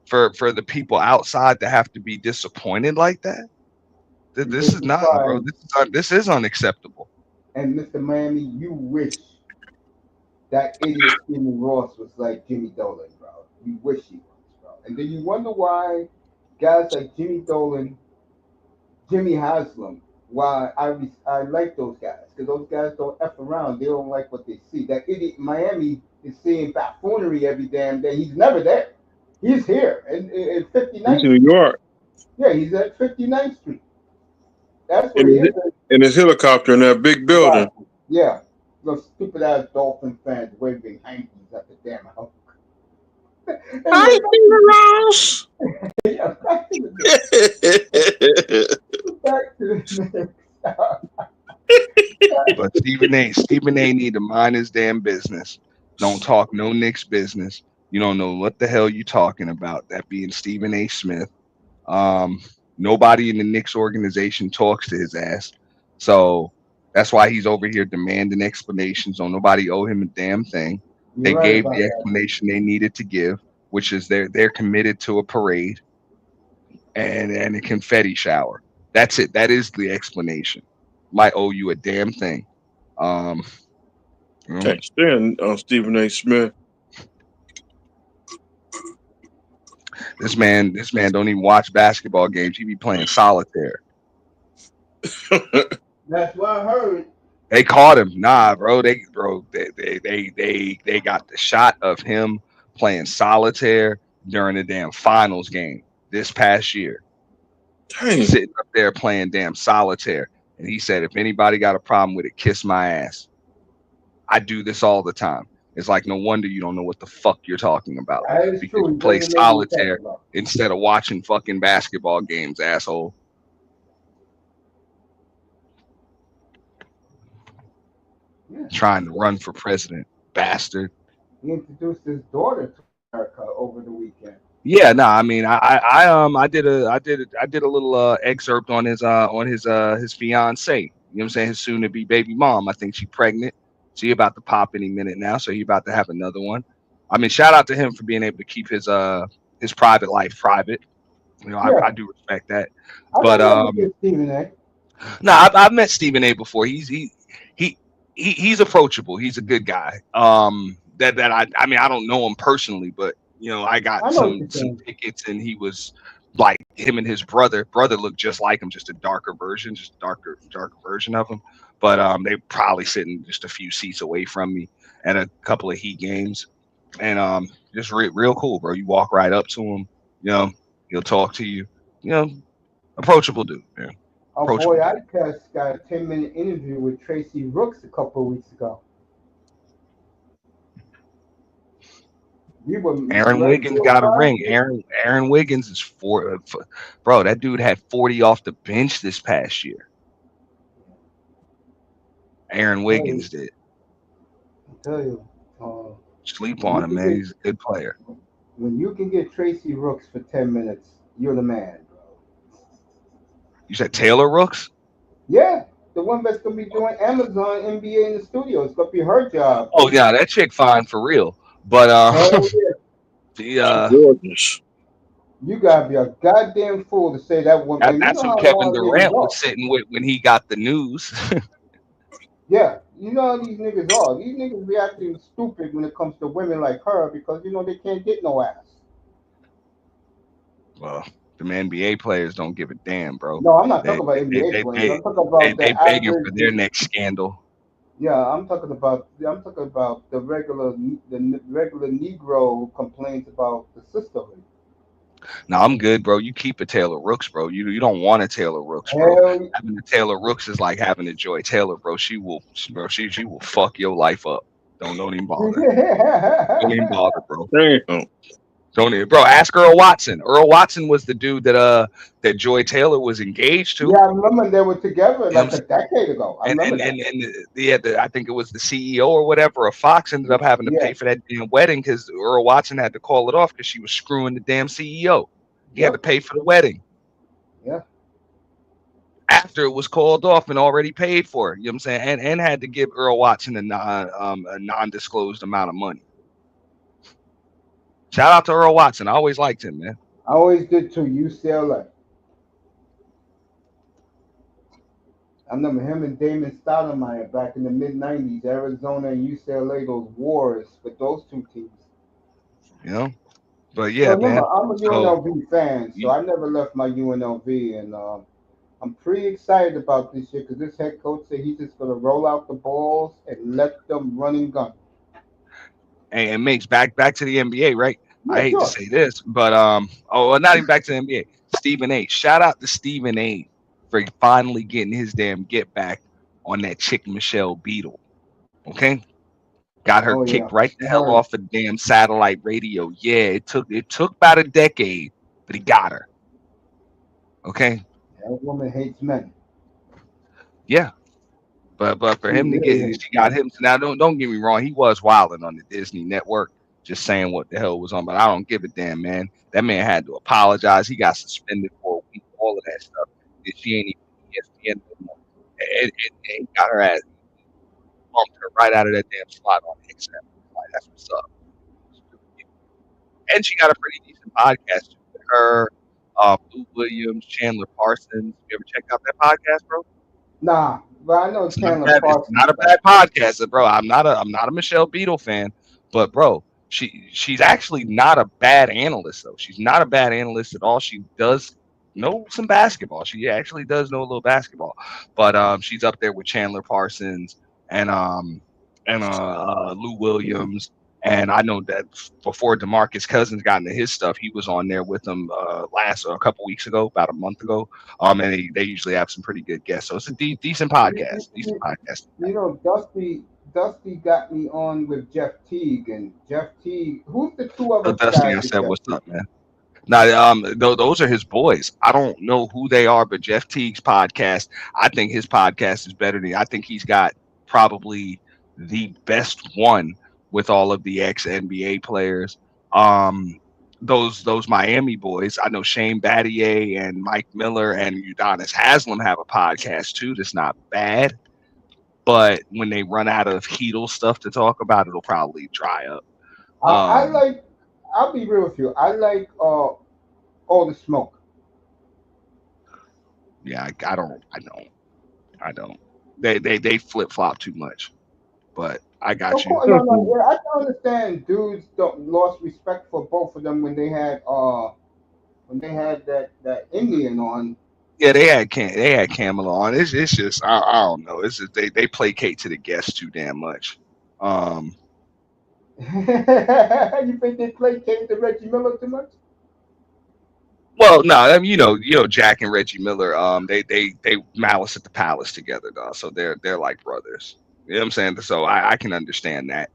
for the people outside to have to be disappointed like that. You'd This be is not, bro. surprised. This is unacceptable. And Mr. Miami, you wish that idiot Stephen Ross was like Jimmy Dolan, bro. You wish he was, bro. And then you wonder why guys like Jimmy Dolan, Jimmy Haslam, why I like those guys because those guys don't f around. They don't like what they see. That idiot in Miami is seeing buffoonery every damn day. He's never there. He's here in He's 59th in New York. Yeah, he's at 59th Street. That's In where he his, is. in his helicopter in that big building. Exactly. Yeah. Those stupid ass Dolphin fans waving hankies at the damn house. I Anyway, see the Ross. yeah, back to the next. But Stephen A need to mind his damn business. Don't talk no Knicks business. You don't know what the hell you talking about. That being Stephen A. Smith. Um, Nobody in the Knicks organization talks to his ass. So that's why he's over here demanding explanations. Don't nobody owe him a damn thing. You're They right gave about the that. explanation they needed to give, which is they're committed to a parade and a confetti shower. That's it. That is the explanation. Might owe you a damn thing. Um, you know, Can't stand Stephen A. Smith. this man don't even watch basketball games. He be playing solitaire. That's what I heard. They caught him. Nah, bro. They got the shot of him playing solitaire during the damn finals game this past year. Dang. Sitting up there playing damn solitaire. And he said, if anybody got a problem with it, kiss my ass. I do this all the time. It's like no wonder you don't know what the fuck you're talking about That is because true. you He play doesn't know what he's talking solitaire about. instead of watching fucking basketball games, asshole. Yeah. Trying to run for president, bastard. He introduced his daughter to America over the weekend. Yeah, no, I mean, I did a little excerpt on his fiance. You know what I'm saying? His soon to be baby mom. I think she's pregnant. She about to pop any minute now, so he about to have another one. I mean, shout out to him for being able to keep his private life private. You know, I Yeah. do respect that. I But got nothing against Stephen A. no, I've met Stephen A. before. He he's approachable. He's a good guy. I mean I don't know him personally, but I got I know what some you're some saying. tickets, and he was like him and his brother looked just like him, just a darker version, just darker version of him. But they probably sitting just a few seats away from me at a couple of Heat games, and just real cool, bro. You walk right up to him, you know, he'll talk to you, you know, approachable dude, man. Our boy Approachable dude. Icast got a 10-minute interview with Tracy Rooks a couple of weeks ago. We were Aaron right Wiggins got a ring. Aaron Wiggins is bro. That dude had 40 off the bench this past year. Aaron Hey, Wiggins did. I tell you, Sleep when on you him, can man. get He's a good player. when you can get Tracy Rooks for 10 minutes, you're the man, bro. You said Taylor Rooks? Yeah, the one that's gonna be doing Amazon NBA in the studio. It's gonna be her job, Oh yeah, basically. that chick fine for real. But Hell yeah. the She gorgeous. You gotta be a goddamn fool to say that one. And you that's know who how Kevin long niggas Durant are. was sitting with when he got the news. Yeah, you know how these niggas are. These niggas be acting stupid when it comes to women like her because they can't get no ass. Well, the NBA players don't give a damn, bro. No, I'm not They talking about they NBA they players. they I'm talking they, about they the begging average. for their next scandal. Yeah, I'm talking about the regular Negro who complains about the sisterhood. No, I'm good, bro. You keep a Taylor Rooks, bro. You don't want a Taylor Rooks, bro. Hell, Having a Taylor Rooks is like having a Joy Taylor, bro. She will fuck your life up. Don't even bother. Don't even bother, bro. Damn. Don't even, bro. Ask Earl Watson. Earl Watson was the dude that Joy Taylor was engaged to. yeah, I remember they were together You know like what I'm a decade ago. I saying? remember And that. I think it was the CEO or whatever of Fox ended up having to Yeah, pay for that damn wedding because Earl Watson had to call it off because she was screwing the damn CEO. He had to yep, pay for the wedding yeah. after it was called off and already paid for. You know what I'm saying? And had to give Earl Watson a non-disclosed amount of money. Shout out to Earl Watson. I always liked him, man. I always did too. UCLA. I remember him and Damon Stoudemire back in the mid '90s. Arizona and UCLA, those wars with those two teams. You know, but So yeah, remember, man. I'm a So UNLV fan, so you, I never left my UNLV, and I'm pretty excited about this year because this head coach said he's just gonna roll out the balls and let them run and gun. and it makes back to the NBA, right? I Yeah, hate to sure. say this, but well, not even back to the NBA. Stephen A. Shout out to Stephen A. for finally getting his damn get back on that chick Michelle Beadle. Okay, got her Oh yeah, kicked right I the hell heard off of damn satellite radio. Yeah, it took about a decade, but he got her. Okay, that woman hates men. yeah, but for She him to really get, hates she got men. him. Now don't get me wrong, he was wilding on the Disney Network, just saying what the hell was on. But I don't give a damn, man. That man had to apologize. He got suspended for a week. All of that stuff. And she ain't even ESPN no more. And got her ass bumped her right out of that damn slot on XM. Like, that's what's up. And she got a pretty decent podcast too, with her, Lou Williams, Chandler Parsons. You ever check out that podcast, bro? Nah, but I know It's not a Chandler bad. It's Parsons. not a bad podcast, bro. I'm not a Michelle Beadle fan, but bro, she's actually not a bad analyst though. She's not a bad analyst at all. She does know some basketball. She actually does know a little basketball, but she's up there with Chandler Parsons and Lou Williams. And I know that before DeMarcus Cousins got into his stuff, he was on there with them last or a couple weeks ago, about a month ago. And they usually have some pretty good guests, so it's a decent You, you, podcast. Decent you, podcast. you know, Dusty got me on with Jeff Teague, and Jeff Teague. Who's the two So other Dusty, guys I with said, Jeff "What's Teague? up, man?" Now, those are his boys. I don't know who they are, but Jeff Teague's podcast, I think his podcast is better than. I think he's got probably the best one with all of the ex NBA players. Um, those Miami boys. I know Shane Battier and Mike Miller and Udonis Haslam have a podcast too. That's not bad, but when they run out of Heedle stuff to talk about, it'll probably dry up. I Um, like. I'll be real with you. I like all the smoke. yeah, I don't. They flip flop too much, but I got Of you. course, no, no. Yeah, I can understand. Dudes don't lost respect for both of them when they had that Indian on. Yeah, they had Camilla on. It's just I don't know. It's just they placate to the guests too damn much. Um, You think they placate to Reggie Miller too much? well, no, I mean, Jack and Reggie Miller. They malice at the palace together, though. So they're like brothers. You know what I'm saying? So I can understand that.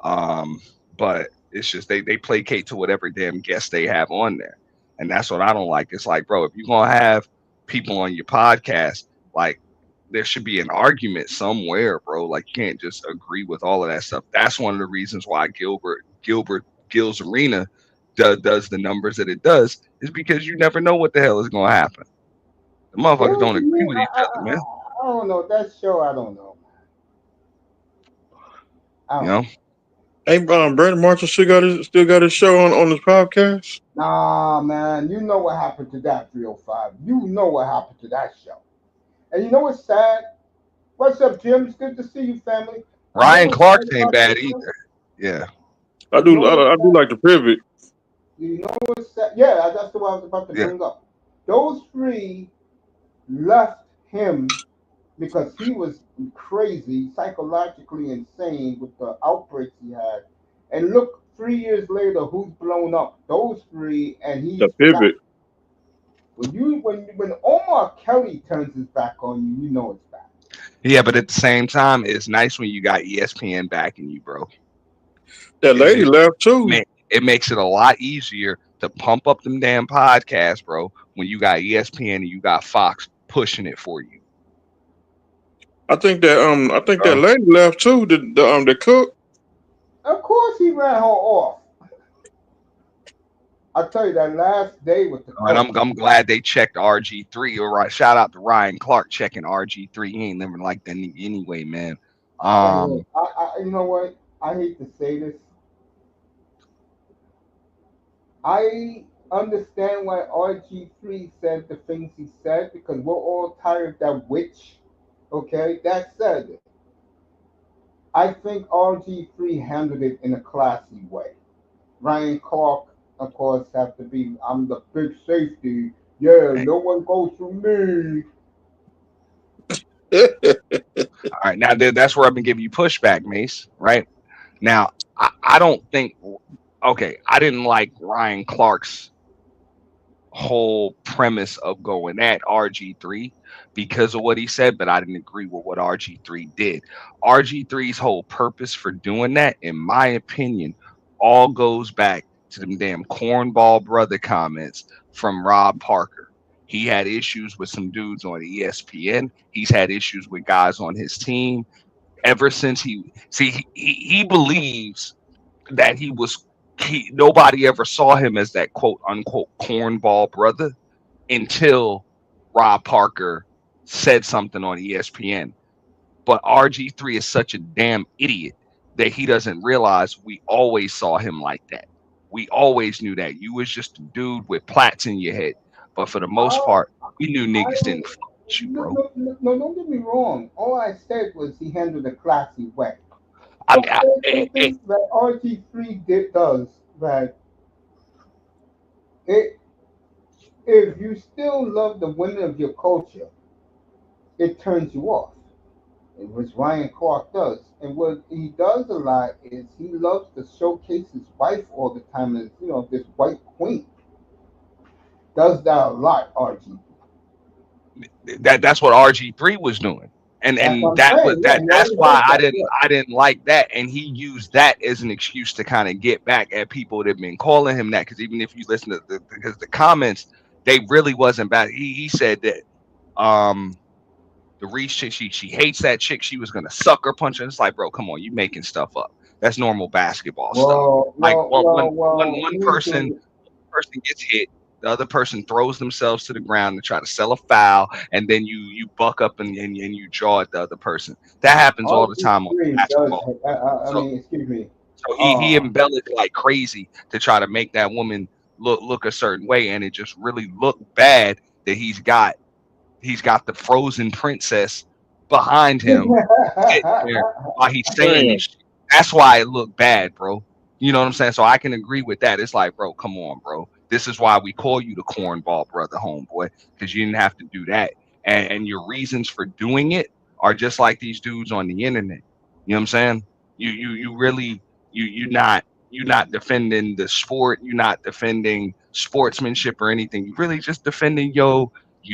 Um, but it's just they placate to whatever damn guest they have on there, and that's what I don't like. It's like, bro, if you're gonna have people on your podcast, like there should be an argument somewhere, bro. Like you can't just agree with all of that stuff. That's one of the reasons why Gil's Arena does the numbers that it does, is because you never know what the hell is gonna happen. The motherfuckers Gil's don't agree Arena, with each other, man. I don't know that show. I don't know. I You don't know. know. Hey, Brandon Marshall still got his show on his podcast. Nah, man. You know what happened to that 305. You know what happened to that show. And you know what's sad? What's up, Jim? It's good to see you, family. You know Ryan what's Clark sad ain't about bad that show? either. Yeah. I You know do what's I do sad? like the pivot. You know what's sad? Yeah, that's the one I was about to Yeah. bring up. Those three left him because he was crazy, psychologically insane with the outbreaks he had. And look, 3 years later, who's blown up? Those three, and The he's forgotten. pivot. When Omar Kelly turns his back on you, you know it's bad. Yeah, but at the same time, it's nice when you got ESPN backing you, bro. That It, lady it, left too. it makes it a lot easier to pump up them damn podcasts, bro, when you got ESPN and you got Fox pushing it for you. I think that lady left too. The cook. Of course, he ran her off. I tell you that last day with the And coach. I'm glad they checked RG3. All right, shout out to Ryan Clark checking RG3. He ain't never like that anyway, man. Anyway, you know what? I hate to say this. I understand why RG3 said the things he said because we're all tired of that witch. Okay, that said, I think RG3 handled it in a classy way. Ryan Clark, of course, have to be. I'm the big safety. Yeah, no one goes through me. All right, now that's where I've been giving you pushback, Mace. Right now, I don't think. Okay, I didn't like Ryan Clark's whole premise of going at RG3 because of what he said, but I didn't agree with what RG3 did. RG3's whole purpose for doing that, in my opinion, all goes back to them damn cornball brother comments from Rob Parker. He had issues with some dudes on ESPN. He's had issues with guys on his team ever since he believes that nobody ever saw him as that quote unquote cornball brother until Rob Parker said something on ESPN. But RG3 is such a damn idiot that he doesn't realize we always saw him like that. We always knew that. You was just a dude with plaits in your head. But for the most I, part, we knew niggas I, didn't fuck with you, no, bro. no, no, no, don't get me wrong. All I said was he handled a classy way. I mean, But there's something that RG3 does that it, if you still love the women of your culture, it turns you off. And which Ryan Clark does. And what he does a lot is he loves to showcase his wife all the time as, this white queen. Does that a lot, RG. that's what RG3 was doing. And That's what and I'm that was saying. Yeah, he that's always why does that. I didn't like that. And he used that as an excuse to kind of get back at people that have been calling him that. Because even if you listen to the comments, they really wasn't bad. He said that the Reese chick, she hates that chick. She was gonna suck her punch. And it's like, bro, come on, you making stuff up. That's normal basketball stuff. Well, Like well, well, well, one here's the thing. person gets hit, the other person throws themselves to the ground to try to sell a foul, and then you buck up and you draw at the other person. That happens all the time on RG3 does, basketball. I So mean, excuse me. so he Uh, embellished like crazy to try to make that woman look a certain way, and it just really looked bad that he's got the frozen princess behind him sitting there while he's saying Damn. this shit. That's why it looked bad, bro. You know what I'm saying? So I can agree with that. It's like, bro, come on, bro. This is why we call you the cornball brother, homeboy, because you didn't have to do that. And your reasons for doing it are just like these dudes on the internet. You know what I'm saying? You really you're not defending the sport. You're not defending sportsmanship or anything. You're really just defending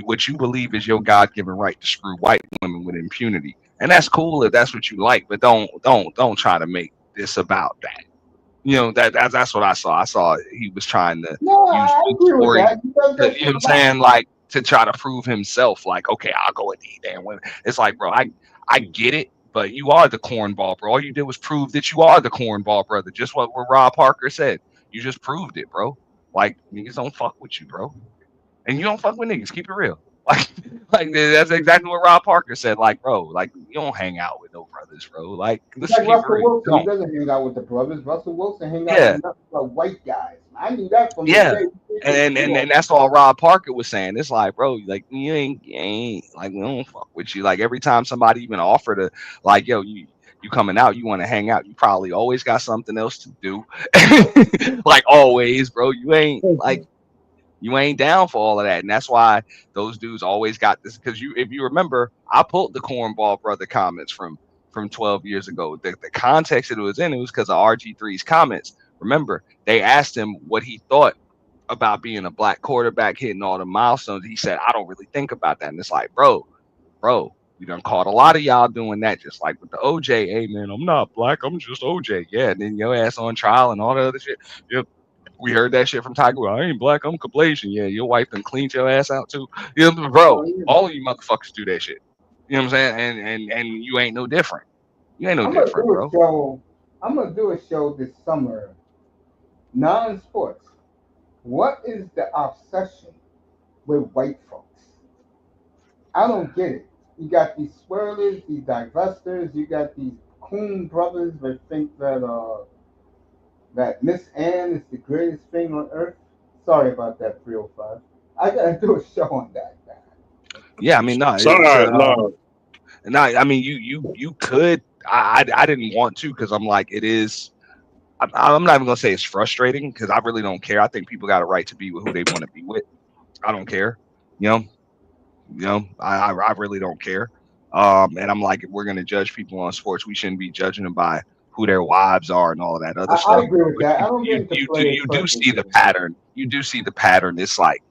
what you believe is your God given right to screw white women with impunity. And that's cool if that's what you like, but don't try to make this about that. That's what I saw. I saw he was trying to no, use I one agree with story that because to, that's you know what I'm saying, like to try to prove himself. Like, okay, I'll go with these damn women. It's like, bro, I get it, but you are the cornball, bro. All you did was prove that you are the cornball brother. Just what Rob Parker said. You just proved it, bro. Like niggas don't fuck with you, bro, and you don't fuck with niggas. Keep it real. Like, like that's exactly what Rob Parker said. Like, bro, like you don't hang out with no brothers, bro. Like, It's let's like keep it Russell real. You Wilson. He don't. doesn't hang out with the brothers. Russell Wilson hang out with Yeah, nothing but white guys. I knew that from the yeah. day. And that's all Rob Parker was saying. It's like, bro, like you ain't like we don't fuck with you. Like every time somebody even offer to, like, yo, you coming out, you want to hang out, you probably always got something else to do. Like always, bro. You ain't down for all of that. And that's why those dudes always got this. Because if you remember, I pulled the cornball brother comments from 12 years ago. The context it was in, it was because of RG3's comments. Remember, they asked him what he thought about being a black quarterback hitting all the milestones. He said, I don't really think about that. And it's like, bro, we done caught a lot of y'all doing that, just like with the OJ. Hey man, I'm not black, I'm just OJ. Yeah, and then your ass on trial and all that other shit. Yep. We heard that shit from Tiger. Well, I ain't black, I'm Caucasian. Yeah, your wife done cleaned your ass out too. You know, bro, Oh, yeah. all of you motherfuckers do that shit. You know what I'm saying? And you ain't no different. You ain't no I'm gonna different, do a bro. show. I'm gonna do a show this summer, non-sports. What is the obsession with white folks? I don't get it. You got these swirlers, these divestors. You got these coon brothers that think that Miss Anne is the greatest thing on earth. Sorry about that, 305. I gotta do a show on that, man. Yeah, I mean, no, it's Sorry, no. no, I mean, you could. I didn't want to because I'm like, it is. I'm not even gonna say it's frustrating because I really don't care. I think people got a right to be with who they want to be with. I don't care. You know, I really don't care. And I'm like, if we're gonna judge people on sports, we shouldn't be judging them by who their wives are and all of that other I stuff. agree with But that. I don't get into you players' do personal see the business. pattern. you do see the pattern. It's like,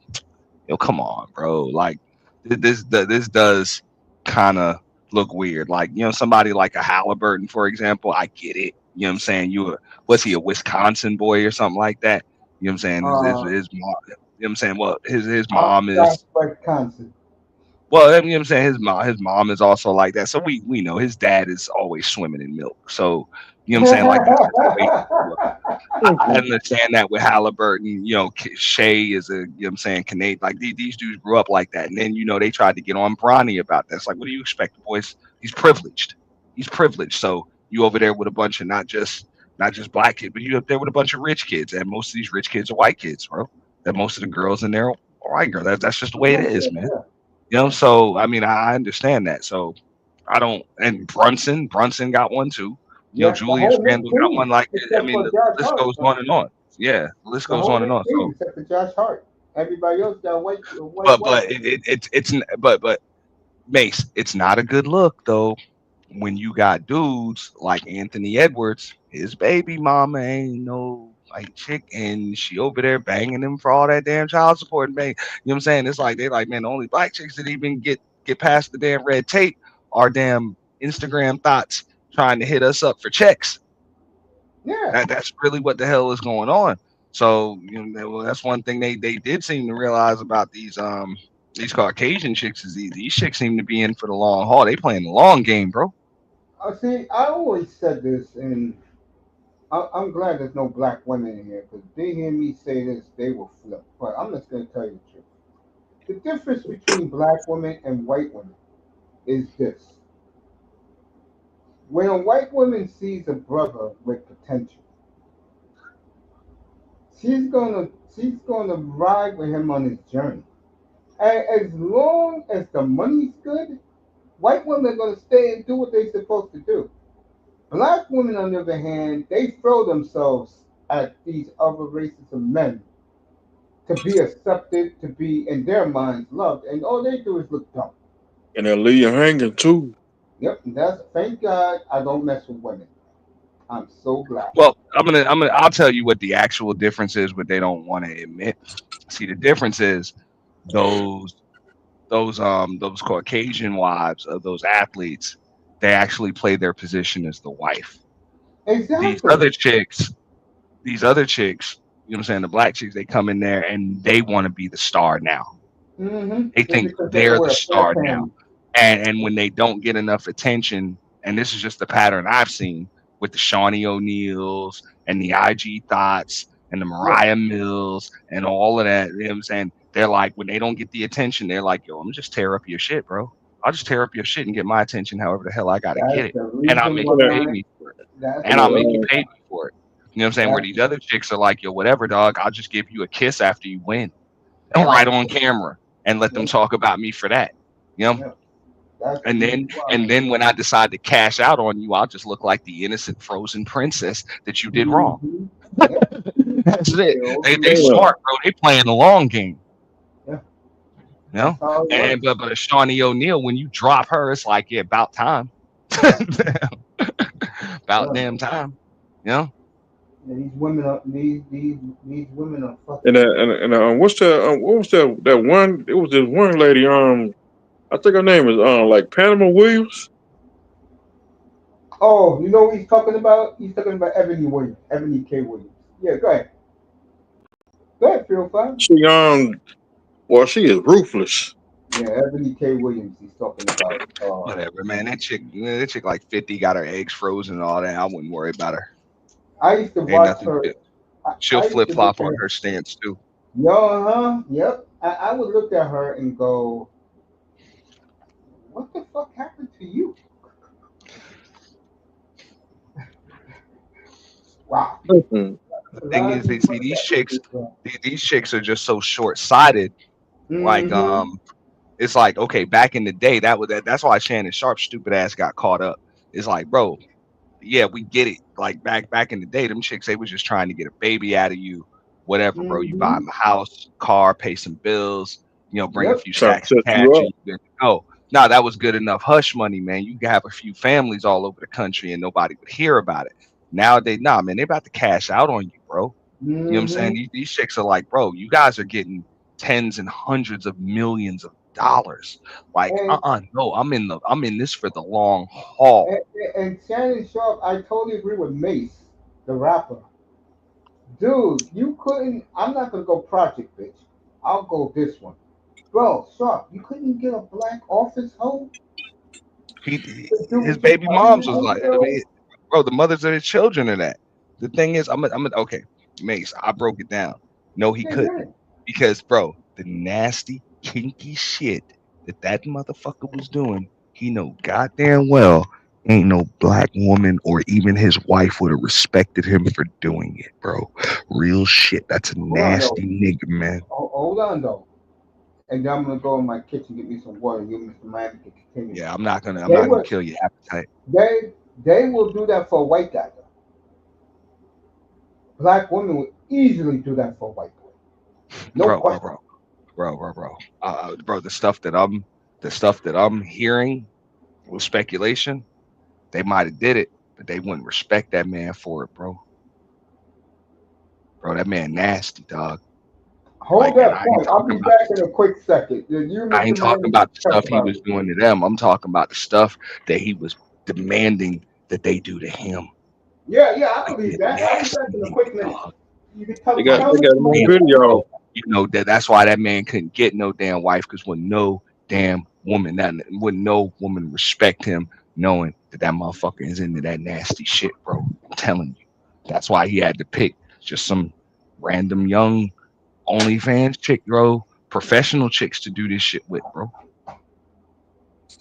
yo, come on, bro. Like this does kind of look weird. Like, somebody like a Halliburton, for example. I get it. You know what I'm saying? Was he a Wisconsin boy or something like that? You know what I'm saying? Uh, His mom. You know what I'm saying? Well, his mom Oshkosh, is. Wisconsin. Well, you know what I'm saying? His mom is also like that. So we know his dad is always swimming in milk. So you know what I'm saying? Like that's just the way he grew up. I Mhm. understand that with Halliburton, Shea is you know what I'm saying, Canadian. Like these dudes grew up like that. And then, they tried to get on Bronny about that. It's like, what do you expect, boys? He's privileged. He's privileged. So you over there with a bunch of not just black kids, but you up there with a bunch of rich kids. And most of these rich kids are white kids, bro. That most of the girls in there are white girls. That's just the way it is, man. Yeah, So I mean, I understand that. So I don't. And Brunson got one too. yeah, the Julius whole Knicks Randle got one. team, Like, I except mean, for the Josh list Hart. goes on and on. Yeah, the list The goes whole on and Knicks on. team, So, except for Josh Hart. Everybody else got white but women. but Mace, it's not a good look though when you got dudes like Anthony Edwards. His baby mama ain't no like chick, and she over there banging him for all that damn child support and bang. You know what I'm saying? It's like they like, man, the only black chicks that even get past the damn red tape are damn Instagram thoughts trying to hit us up for checks. Yeah. That's really what the hell is going on. So well, that's one thing they did seem to realize about these Caucasian chicks is these chicks seem to be in for the long haul. They playing the long game, bro. See, I always said this, and I'm glad there's no black women in here because they hear me say this, they will flip. But I'm just going to tell you the truth. The difference between black women and white women is this. When a white woman sees a brother with potential, she's gonna ride with him on his journey. And as long as the money's good, white women are gonna stay and do what they're supposed to do. Black women, on the other hand, they throw themselves at these other races of men to be accepted, to be in their minds loved, and all they do is look dumb. And they'll leave you hanging too. Yep, that's thank God I don't mess with women. I'm so glad. Well, I'll tell you what the actual difference is, what they don't want to admit. See, the difference is those those Caucasian wives of those athletes, they actually play their position as the wife. These Exactly. other chicks, you know what I'm saying, the black chicks, they come in there and they want to be the star now. They Yeah, think because they can they're the wear star flat now. pants. And when they don't get enough attention, and this is just the pattern I've seen with the Shawnee O'Neals and the IG Thoughts and the Yeah, Mariah Mills and all of that, you know what I'm saying? They're like, when they don't get the attention, they're like, yo, I'm gonna just tear up your shit, bro. I'll just tear up your shit and get my attention however the hell I gotta get that's it. the And I'll reason make you pay why. me for it. That's And the I'll Yeah, make you reason. pay me for it. You know what I'm saying? Where That's these other chicks are like, yo, whatever, dog, I'll just give you a kiss after you win. Right that's on camera and let them yeah, talk about me for that. You know? yeah. That's the And reason then why. and then when I decide to cash out on you, I'll just look like the innocent frozen princess that you did wrong. Mm-hmm. Yeah, That's it. they all They do it. yeah. smart, bro. They playing the long game. Yeah, You that's know? how it And works. but a Shawnee O'Neal, when you drop her, it's like, yeah, about time. About Yeah. damn time. You know? And these women are these women are And fucking. what's that? What was that one? It was this one lady. I think her name is like Panama Williams. Oh, you know what he's talking about? He's talking about Ebony Williams, Ebony K. Williams. Yeah, go ahead. Go ahead, Phil Fine. She well, she is ruthless. Yeah, Ebony K. Williams. He's talking about. Whatever, man. That chick like 50 got her eggs frozen and all that. I wouldn't worry about her. I used to Ain't watch nothing. her. She'll I used flip to look flop on at her stance too. yo, huh? Yep. I would look at her and go, "What the fuck happened to you?" Wow. Mhm. The A thing lot of is, they these see women these got chicks. issues. So. These chicks are just so short sighted. Like Mm-hmm. it's like, okay, back in the day, that's why Shannon Sharpe's stupid ass got caught up. It's like, bro, yeah, we get it. Like back in the day, them chicks, they was just trying to get a baby out of you, whatever, bro. You buy Mm-hmm. them a house, car, pay some bills, bring a Yep. few Trying to stacks of set cash, you and up. you good to go. Now that was good enough hush money, man. You could have a few families all over the country and nobody would hear about it. Nowadays, nah, man, they about to cash out on you, bro. You know what I'm saying? These chicks are like, bro, you guys are getting tens and hundreds of millions of dollars. Like, And, no, I'm in this for the long haul. and Shannon Sharpe, I totally agree with Mace, the rapper. Dude, you couldn't. I'm not gonna go Project Bitch. I'll go this one, bro. Sharpe, you couldn't get a black office hoe to do His what you baby tell moms me, was like, I bro. mean, bro, the mothers of the children of that. The thing is, okay, Mace, I broke it down. No, he Yeah, yeah. couldn't. Because, bro, the nasty, kinky shit that motherfucker was doing, he know goddamn well ain't no black woman or even his wife would have respected him for doing it, bro. Real shit. That's a Hold on though. nasty nigga, man. Hold on though. And then I'm gonna go in my kitchen get me some water. You, Mr. Miami, can continue. Yeah, I'm not They gonna would. kill your appetite. They will do that for a white guy. Though. Black women would easily do that for a white boy. No Bro, bro, question. bro. Bro, the stuff that I'm hearing with speculation, they might have did it, but they wouldn't respect that man for it, bro. Bro, that man nasty, dog. Hold Like, and that point. I'll be back in a quick second. You, I ain't Mr. talking Miami, about the talk stuff he about was it. doing to them. I'm talking about the stuff that he was demanding that they do to him. Yeah, yeah, I Like believe the that. I'll be nasty back in a quick nigga, minute. dog. You can They tell got tell they Mr. got him on Miami. Bro, video. that's why that man couldn't get no damn wife because when no damn woman, that when no woman respect him, knowing that motherfucker is into that nasty shit, bro. I'm telling you, that's why he had to pick just some random young OnlyFans chick, bro. Professional chicks to do this shit with, bro.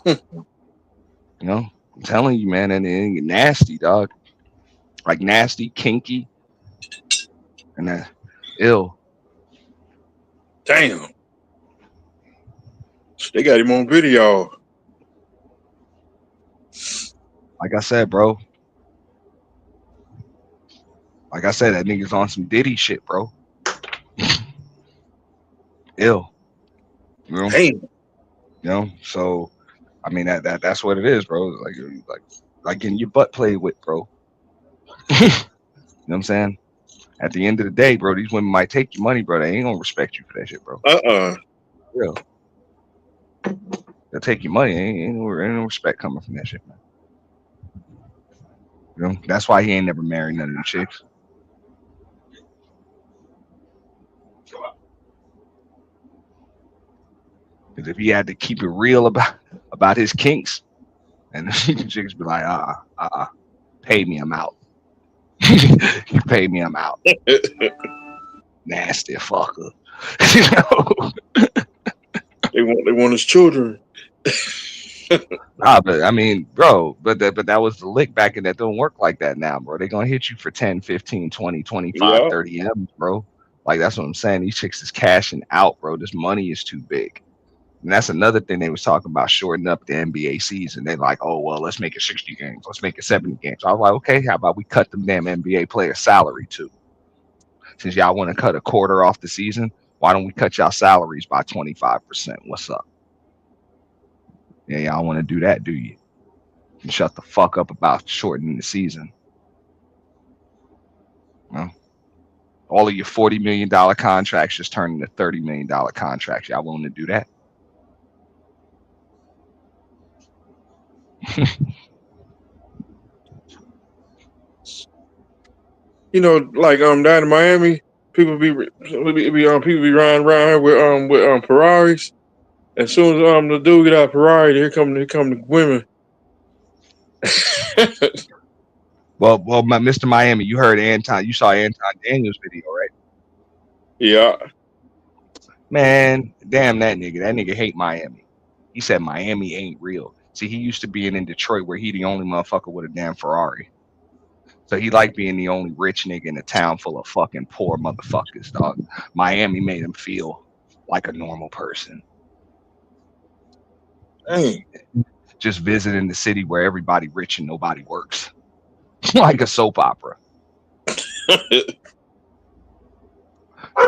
You know, I'm telling you, man, and it nasty, dog. Like nasty, kinky, and ill. Damn, they got him on video. Like I said, bro. Like I said, that nigga's on some Diddy shit, bro. Ill. You know. Damn, So I mean that's what it is, bro. Like getting your butt played with, bro. You know what I'm saying? At the end of the day, bro, these women might take your money, bro. They ain't gonna respect you for that shit, bro. uh. Real. They'll take your money. Ain't no respect coming from that shit, man. You know, that's why he ain't never married none of them chicks. Because if he had to keep it real about his kinks, and the chicks be like, pay me, I'm out. You pay me, I'm out. Nasty fucker. You know? They want his children. Nah, but I mean, bro, but that was the lick back, and that don't work like that now, bro. They're gonna hit you for 10, 15, 20, 25, Yeah. 30 M's, bro. Like that's what I'm saying. These chicks is cashing out, bro. This money is too big. And that's another thing they was talking about, shortening up the NBA season. They're like, oh well, let's make it 60 games, let's make it 70 games. I was like, okay, how about we cut them damn NBA players' salary too? Since y'all want to cut a quarter off the season, why don't we cut y'all salaries by 25%? What's up? Yeah, y'all want to do that, do you? And shut the fuck up about shortening the season. Well, all of your $40 million contracts just turn into $30 million contracts. Y'all willing to do that? You know, like down in Miami, people be riding around with Ferraris. As soon as the dude get out of Ferrari, here come the women. Well, Mr. Miami, you heard Anton. You saw Anton Daniels' video, right? Yeah. Man, damn that nigga. That nigga hate Miami. He said Miami ain't real. See, he used to be in Detroit where he the only motherfucker with a damn Ferrari. So he liked being the only rich nigga in a town full of fucking poor motherfuckers, dog. Miami made him feel like a normal person. Dang. Just visiting the city where everybody rich and nobody works. Like a soap opera.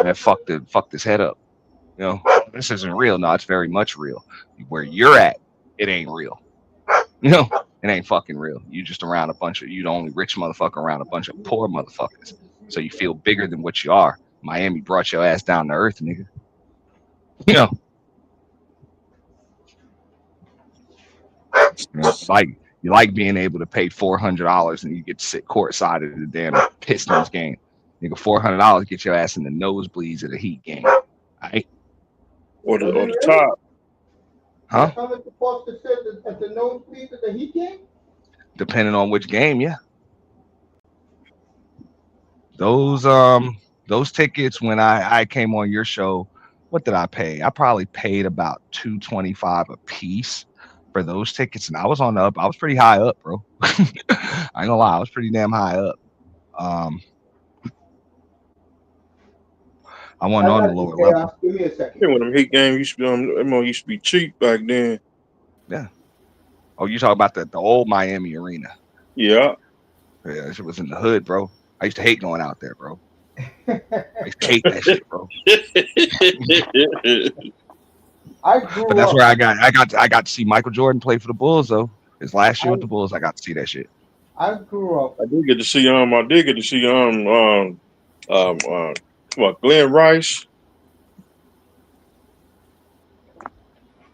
Man, fucked his head up. You know, this isn't real. No, it's very much real. Where you're at, it ain't real. You know, it ain't fucking real. You just around you the only rich motherfucker around a bunch of poor motherfuckers. so you feel bigger than what you are. Miami brought your ass down to earth, nigga. You know, like you like being able to pay $400 and you get to sit courtside of the damn Pistons game. Nigga, $400 get your ass in the nosebleeds of the Heat game. Right? Or Was it the really? top. Huh? That's how much the Foster said at the nosebleed of the Heat game? Depending on which game, yeah. Those tickets when I came on your show, what did I pay? I probably paid about $225 a piece for those tickets, and I was on the up. I was pretty high up, bro. I ain't gonna lie, I was pretty damn high up. Um, I wasn't I on the got you, lower level. Chaos. Give me a second. Yeah, when them Heat games used to be used to be cheap back then. Yeah. Oh, you talking about the old Miami arena? Yeah. Yeah, that shit was in the hood, bro. I used to hate going out there, bro. I used to hate that shit, bro. I But grew that's up. where I got to see Michael Jordan play for the Bulls though. His last year I with the Bulls, I got to see that shit. I grew up. I did get to see Glenn Rice.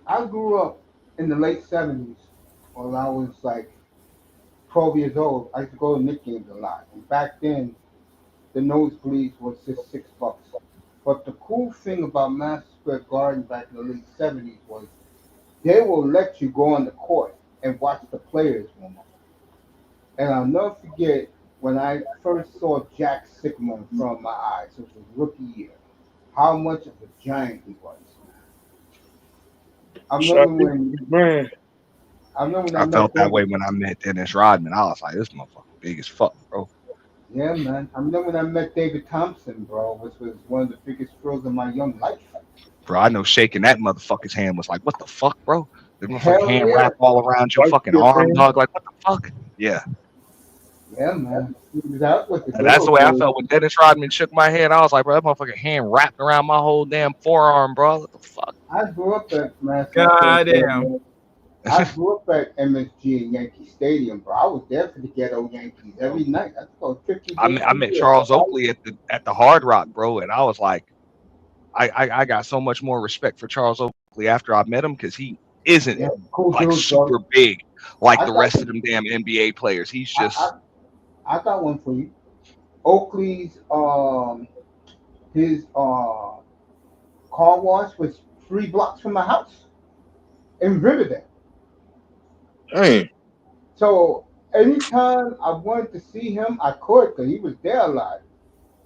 I grew up in the late '70s when I was like 12 years old. I used to go to Knicks games a lot. And back then, the nosebleeds was just $6. But the cool thing about Madison Square Garden back in the late '70s was they will let you go on the court and watch the players warm up. And I'll never forget when I first saw Jack Sycamore in front of my eyes. It was his rookie year. How much of a giant he was. I Shot remember when man. I remember when I I met felt that way David. when I met Dennis Rodman. I was like, this motherfucker big as fuck, bro. Yeah, man. I remember when I met David Thompson, bro, which was one of the biggest thrills of my young life. Bro, I know shaking that motherfucker's hand was like, what the fuck, bro? The motherfucking Hell hand yeah. wrapped all around your White fucking kid, arm, man. dog. Like, what the fuck? Yeah. Yeah, man. That's what the And that's the girls way I do. felt when Dennis Rodman shook my hand. I was like, bro, that motherfucking hand wrapped around my whole damn forearm, bro. What the fuck? I grew up at Madison Square God damn. Garden. I grew up at MSG and Yankee Stadium, bro. I was there for the ghetto Yankees every night. That's about 50 days I a met year. Charles Oakley at the Hard Rock, bro, and I was like, I got so much more respect for Charles Oakley after I met him because he isn't Yeah, cool like dude, bro. super big like I the got rest of them damn NBA players. He's I, just I got one for you. Oakley's his car wash was 3 blocks from my house in Riverdale. Dang. So anytime I wanted to see him, I could because he was there a lot.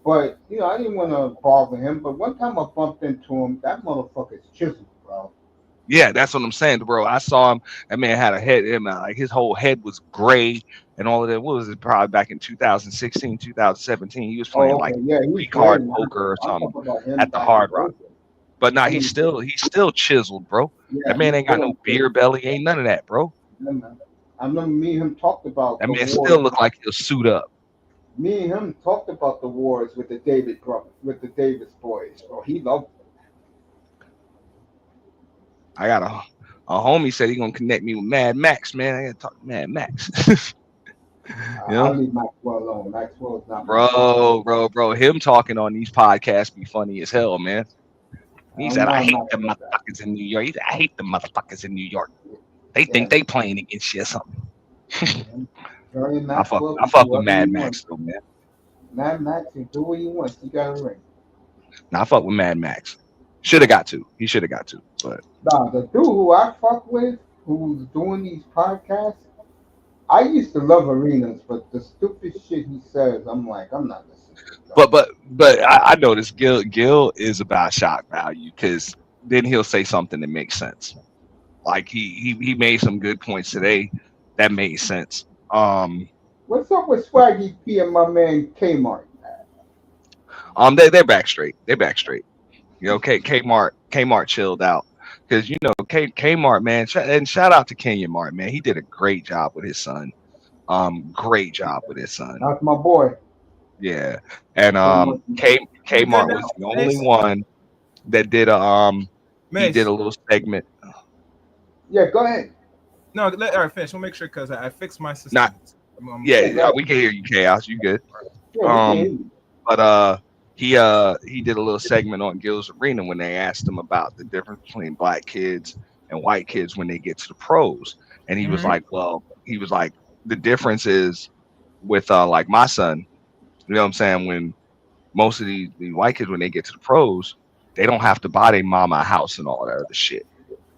But I didn't want to bother him. But one time I bumped into him. That motherfucker's chiseled, bro. yeah, that's what I'm saying, bro. I saw him. That man had a head, like his whole head was gray and all of that. What was it? Probably back in 2016, 2017. He was playing Oh, like okay, yeah, he's three great card now. poker or I'm something talking about him at the back in Hard the Rock. day. But nah, I mean, he's still chiseled, bro. yeah, That man he's ain't got no doing good. beer belly, ain't none of that, bro. Yeah, man. I remember me and him talked about That the man wars. still look like he'll suit up. Me and him talked about the wars with the David brothers, with the Davis boys, bro. He loved I got a homie said he gonna connect me with Mad Max, man. I gotta talk to Mad Max. You I'll know, leave Maxwell alone. Maxwell is not my friend. bro. Him talking on these podcasts be funny as hell, man. I He don't said, "I mind hate the Maxwell that. motherfuckers in New York." He said, "I hate the motherfuckers in New York. They Yeah, think they playing against you or something." man. Jerry I fuck, Maxwell I can do fuck with whatever he Mad wants. Max though, man. Mad Max can do what he wants. He got a ring. Nah, I fuck with Mad Max. Should have got to. He should have got to, but Nah, the dude who I fuck with, who's doing these podcasts, I used to love arenas, but the stupid shit he says, I'm like, I'm not listening to this guy. but I noticed Gil is about shock value because then he'll say something that makes sense. Like he made some good points today that made sense. What's up with Swaggy P and my man Kmart? They're back straight. They're back straight. You know, Kmart chilled out because Kmart, man, and shout out to Kenyon Mart, man. He did a great job with his son. Great job with his son. That's my boy. Yeah, and Kmart. You good Kmart now, was the only Mace? one that did he did Mace. a little segment. Yeah, go ahead. No, all right, finish. We'll make sure because I fixed my system. Not I'm- yeah, we can hear you, Chaos. You good? Yeah, we can Um, hear you. he did a little segment on Gil's Arena when they asked him about the difference between black kids and white kids when they get to the pros, and he was like, well, he was like, the difference is with like my son, you know what I'm saying, when most of these white kids when they get to the pros, they don't have to buy their mama a house and all that other shit.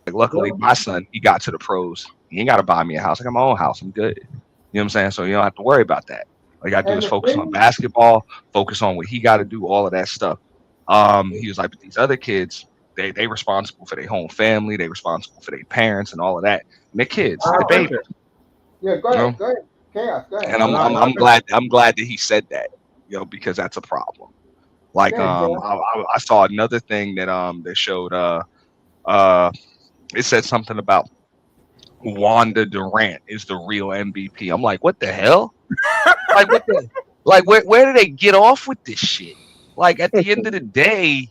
Like luckily, my son, he got to the pros. He ain't got to buy me a house. I got my own house. I'm good. You know what I'm saying? So you don't have to worry about that. All you got to do And is the focus on thing, basketball, focus on what he got to do, all of that stuff. He was like, but these other kids, they responsible for their home family. They responsible for their parents and all of that. And they're kids. They're uh, babies. yeah, go You know? ahead, go ahead, chaos, go ahead, And I'm glad that he said that. You know, because that's a problem. Like go ahead, chaos. I saw another thing that showed uh it said something about Wanda Durant is the real MVP. I'm like, what the hell? Like what the like where do they get off with this shit? Like at the end of the day,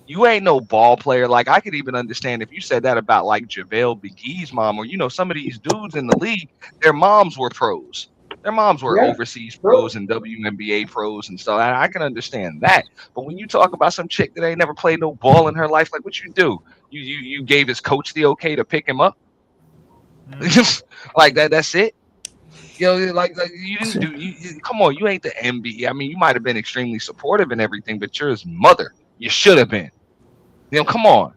you ain't no ball player. Like I could even understand if you said that about like JaVale McGee's mom, or some of these dudes in the league, their moms were pros. Their moms were Yeah, overseas true. pros and WNBA pros and stuff. I can understand that. But when you talk about some chick that ain't never played no ball in her life, like what you do? You gave his coach the okay to pick him up? Like that, that's it. Like you didn't do. Come on, you ain't the NBA. I mean, you might have been extremely supportive and everything, but you're his mother. You should have been. Come on.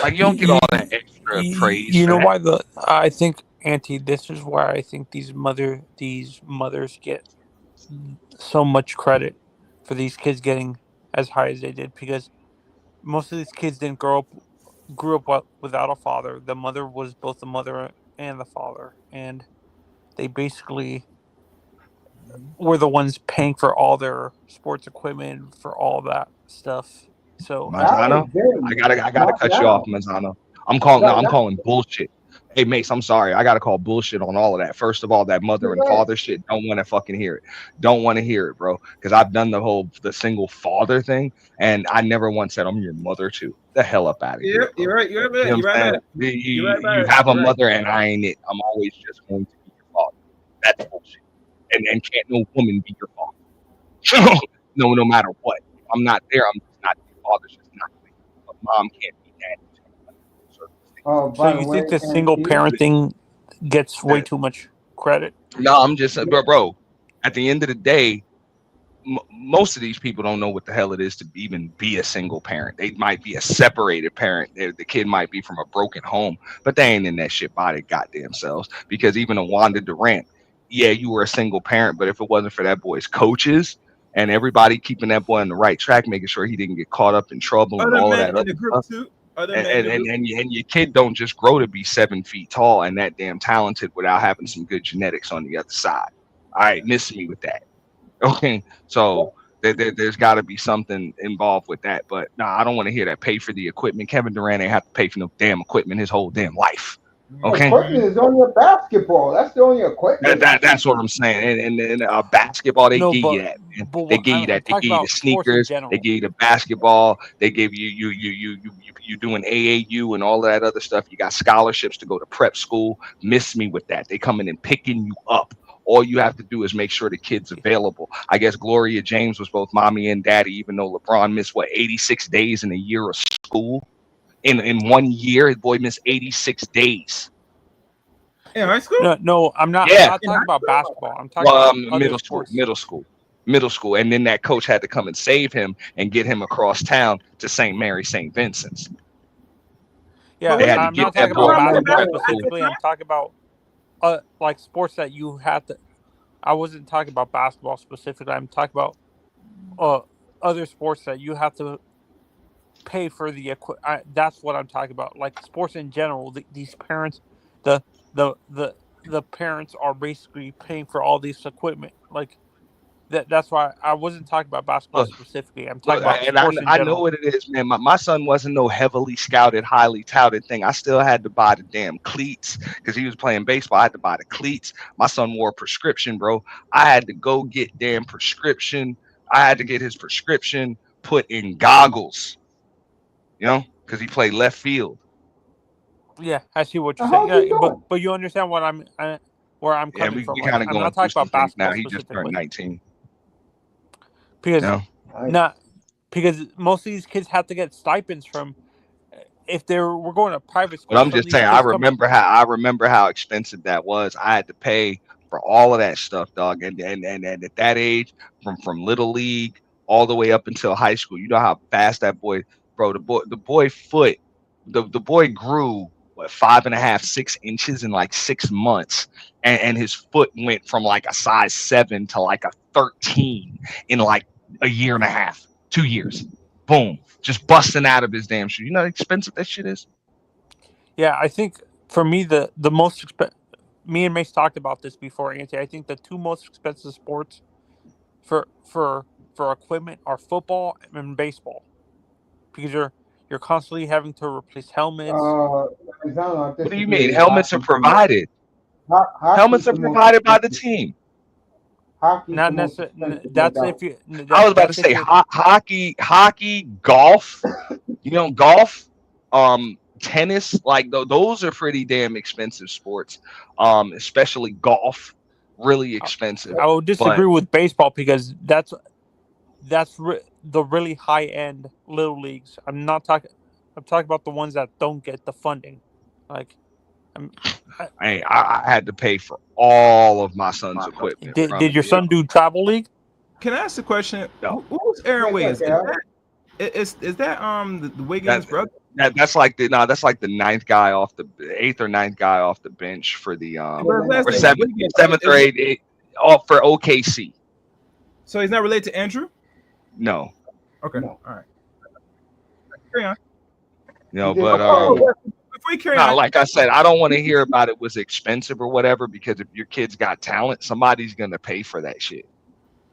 Like you don't get all You, that extra praise you for know that. why I think Auntie, this is why I think these mothers get so much credit for these kids getting as high as they did, because most of these kids didn't grew up without a father. The mother was both the mother and the father, and they basically were the ones paying for all their sports equipment, for all that stuff. So I Manzano, agree. I gotta Not cut you off, now. Manzano. I'm calling no, That, I'm that's calling bullshit. Hey Mace, I'm sorry. I gotta call bullshit on all of that. First of all, that mother and right. father shit, don't want to fucking hear it. Don't want to hear it, bro. Because I've done the single father thing, and I never once said I'm your mother too. The hell up out of here, bro. You're right. You're right about You know it. what You're right I'm about saying? it. You're right You about it. have a You're right. mother and I ain't it. I'm always just going to be your father. That's bullshit. And can't no woman be your father. No matter what. If I'm not there, I'm just not your father's just not there. But mom can't be daddy. so By the you think way, the single NT, parent thing gets way too much credit? No, I'm just yeah, bro. At the end of the day, most of these people don't know what the hell it is to even be a single parent. They might be a separated parent. The kid might be from a broken home, but they ain't in that shit by their goddamn selves. Because even a Wanda Durant, yeah, you were a single parent, but if it wasn't for that boy's coaches and everybody keeping that boy on the right track, making sure he didn't get caught up in trouble and Other all of men that in other the group stuff, too. Other and men in and, the and, group. and and your kid don't just grow to be 7 feet tall and that damn talented without having some good genetics on the other side. All right, miss me with that. Okay, so there's got to be something involved with that. But no, I don't want to hear that. Pay for the equipment. Kevin Durant ain't have to pay for no damn equipment his whole damn life. Okay, equipment is on your basketball. That's the only equipment. that's what I'm saying. And basketball, they No, give you that. Man. but They what, give you I'm that. They talking give you the about sports in sneakers. They general. give you the basketball. They give you doing AAU and all of that other stuff. You got scholarships to go to prep school. Miss me with that. They coming and picking you up. All you have to do is make sure the kid's available. I guess Gloria James was both mommy and daddy, even though LeBron missed 86 days in a year of school. In 1 year, the boy missed 86 days. In high school? No, I'm not. I'm Yeah, not In talking high about school? basketball. I'm talking well, about other sports. middle school, and then that coach had to come and save him and get him across town to St. Mary St. Vincent's. But Yeah, They wait, had to I'm get not is that talking the boy about problem from with basketball prep basketball school. the specifically. time? I'm talking about like sports that you have to. I wasn't talking about basketball specifically. I'm talking about uh other sports that you have to pay for the equipment. That's what I'm talking about. Like sports in general, these parents, the the the the parents are basically paying for all this equipment. Like that's why I wasn't talking about basketball Look, specifically. I'm talking look, about and sports in I know general. what it is, man. My son wasn't no heavily scouted, highly touted thing. I still had to buy the damn cleats because he was playing baseball. I had to buy the cleats. My son wore a prescription, bro. I had to go get damn prescription. I had to get his prescription put in goggles, because he played left field. Yeah, I see what you're saying. How's he Yeah, but doing? you understand where I'm Yeah, coming we from. Like kind of I'm not going through talking some about things now. basketball He just turned specifically. 19. because No. not because most of these kids have to get stipends from if we're going to private But school. I'm Some of just these saying, kids come. I remember how expensive that was. I had to pay for all of that stuff, dog. And at that age, from little league all the way up until high school, you know how fast that boy, bro, the boy grew what 5.5, 6 inches in like 6 months. And his foot went from like a size 7 to like a 13 in like a year and a half, 2 years. Boom. Just busting out of his damn shoe. You know how expensive that shit is? Yeah, I think for me the most me and Mace talked about this before, Auntie. I think the two most expensive sports for equipment are football and baseball because you're constantly having to replace helmets. Arizona, I What do you disagree. mean? With Helmets are hockey too. provided. Hockey's Helmets are the most provided by the expensive. team. Hockey's Not the most necessarily. expensive, no That's doubt. if you. I was about to That's if say you're. golf. Golf, tennis, like those are pretty damn expensive sports. Especially golf, really expensive. I would But disagree with baseball because the really high end little leagues. I'm not talking. I'm talking about the ones that don't get the funding. Like, I'm, I, I had to pay for all of my son's equipment did from your son do travel league? Can I ask a question? no. Who's Aaron Yeah, Wiggins? yeah. Is that the Wiggins That, brother? that's like the ninth guy off the eighth or ninth guy off the bench for the But his last or name is seventh Wiggins. seventh or eighth off for O.K.C. So he's not related to Andrew? No, Okay. No. All right. Carry on. but Before you carry no, on, like I said, I don't want to hear about it was expensive or whatever because if your kid's got talent, somebody's gonna pay for that shit.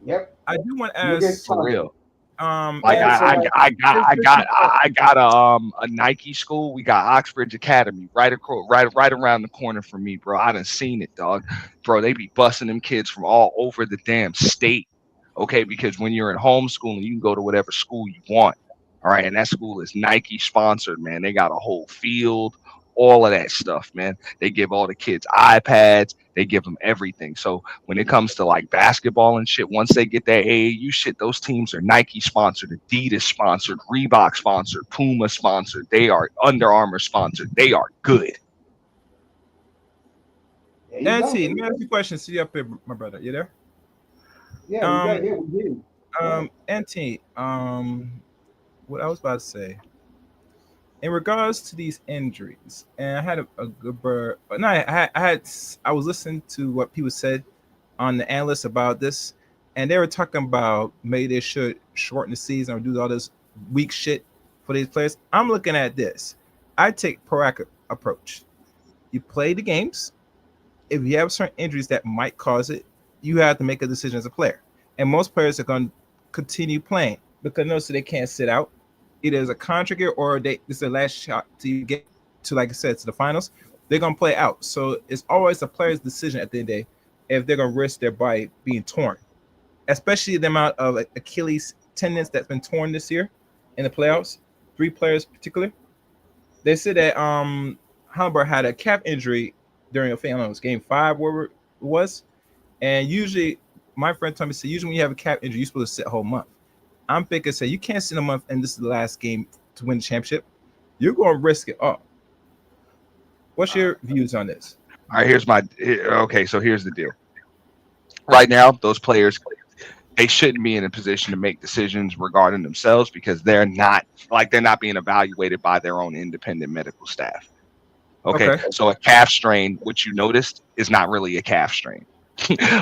Yep. I do want to You get ask. For real. Like Yeah, so I got a Nike school. We got Oxbridge Academy right around the corner from me, bro. I done seen it, dog. Bro, they be busting them kids from all over the damn state. Okay, because when you're in homeschooling, you can go to whatever school you want. All right, and that school is Nike sponsored, man. They got a whole field, all of that stuff, man. They give all the kids iPads, they give them everything. So when it comes to like basketball and shit, once they get that AAU shit, those teams are Nike sponsored, Adidas sponsored, Reebok sponsored, Puma sponsored. They are Under Armour sponsored. They are good. there you go. Nancy, let me ask you a question. See you up here, my brother. You there? Yeah, we got here. We did. Auntie, what I was about to say, in regards to these injuries, and I had a good bird. No, I was listening to what people said on the analysts about this, and they were talking about maybe they should shorten the season or do all this weak shit for these players. I'm looking at this. I take proactive approach. You play the games. If you have certain injuries that might cause it, you have to make a decision as a player. And most players are going to continue playing because notice they can't sit out. Either as a contract year or this is the last shot to get to, like I said, to the finals. They're going to play out. So it's always a player's decision at the end of the day if they're going to risk their body being torn, especially the amount of Achilles tendons that's been torn this year in the playoffs. 3 players particular. They said that Halliburton had a calf injury during a final. It was game 5, where it was. And usually, my friend told me, so usually when you have a calf injury, you're supposed to sit a whole month. I'm thinking, say, you can't sit a month and this is the last game to win the championship. You're going to risk it all. What's your views on this? All right, so here's the deal. Right now, those players, they shouldn't be in a position to make decisions regarding themselves because they're not being evaluated by their own independent medical staff. Okay. So a calf strain, which you noticed, is not really a calf strain.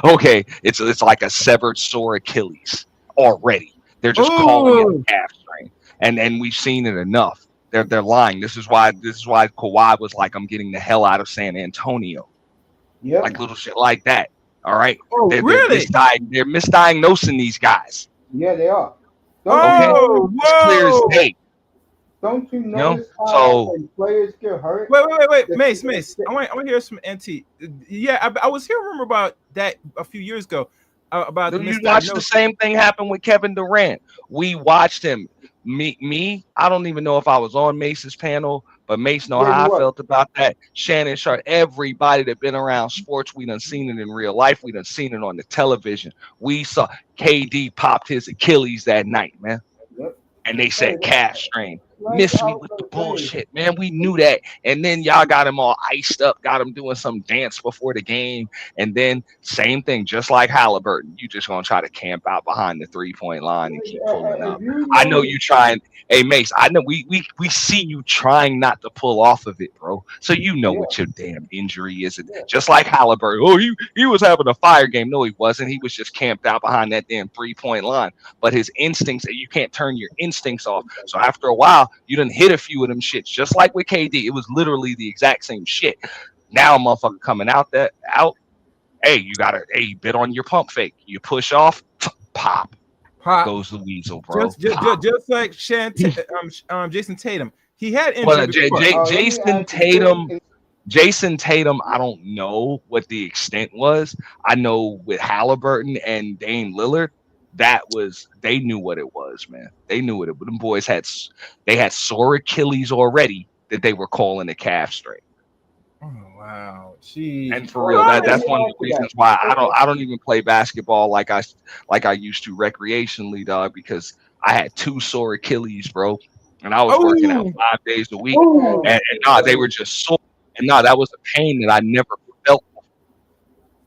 Okay, it's like a severed sore Achilles already. They're just calling it a calf strain, and we've seen it enough. They're lying. This is why Kawhi was like, I'm getting the hell out of San Antonio. Yep. Like little shit like that. All right. Really? They're misdiagnosing these guys. Yeah, they are. It's clear as day. Don't you notice how when players get hurt? Wait, Mace. I want to hear some NT. Yeah, I was hearing a rumor about that a few years ago. About you watched the same thing happen with Kevin Durant. We watched him. Me. I don't even know if I was on Mace's panel, But Mace know Yeah, he how I was. felt about that. Shannon Sharpe, everybody that been around sports, we done seen it in real life. We done seen it on the television. We saw KD popped his Achilles that night, man. Yep. And they Hey, said calf strain. like Miss I me was with the gonna say, bullshit, man. We knew that. And then y'all got him all iced up, got him doing some dance before the game. And then same thing, just like Halliburton. You just gonna try to camp out behind the 3-point line and keep pulling if up. you I know notice, you trying. Hey Mace, I know we see you trying not to pull off of it, bro. So you know yeah, what your damn injury is. yeah. Just like Halliburton. Oh, he was having a fire game. No, he wasn't. He was just camped out behind that damn 3-point line. But his instincts, you can't turn your instincts off. So after a while, you done hit a few of them shits, just like with KD. It was literally the exact same shit. Now, motherfucker coming out. Hey, you gotta, hey, bit on your pump fake. You push off, pop Pop. goes the weasel, bro. Just like Jason Tatum. He had injury Well, before. Let me Jason ask you this. Tatum. Jason Tatum, I don't know what the extent was. I know with Halliburton and Dame Lillard, they knew what it was, man. They knew what it. Them boys they had sore Achilles already that they were calling a calf strain. Oh wow, jeez. And for Well, real, let that's me one of add the to that. reasons why I don't even play basketball like I used to recreationally, dog, because I had two sore Achilles, bro, and I was working out Oh, 5 days a week, Oh, and nah, they were just sore, and nah, that was a pain that I never felt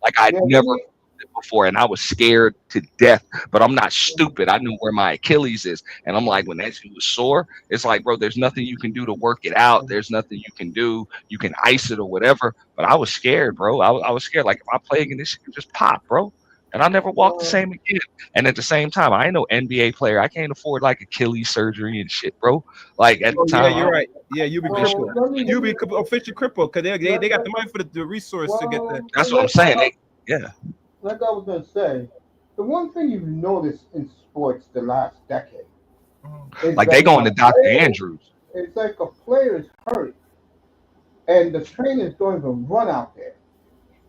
like I'd yeah. never felt it before, and I was scared to death. But I'm not stupid. I knew where my Achilles is, and I'm like, when that shit was sore, it's like, bro, there's nothing you can do to work it out. There's nothing you can do. You can ice it or whatever. But I was scared, bro. I was scared. Like if I play again, this shit could just pop, bro. And I never walked the Well, same again. And at the same time, I ain't no NBA player. I can't afford like Achilles surgery and shit, bro. Like at the oh yeah, time, you're right. Yeah, you'll be crippled. let me. You'll be officially crippled because they Let, got let, the money for the resource to get the. that's what I'm saying. Yeah. like I was gonna say, the one thing you've noticed in sports the last decade Oh, is Like they that going to Dr. Andrews. it's like a player's hurt and the trainers don't even run out there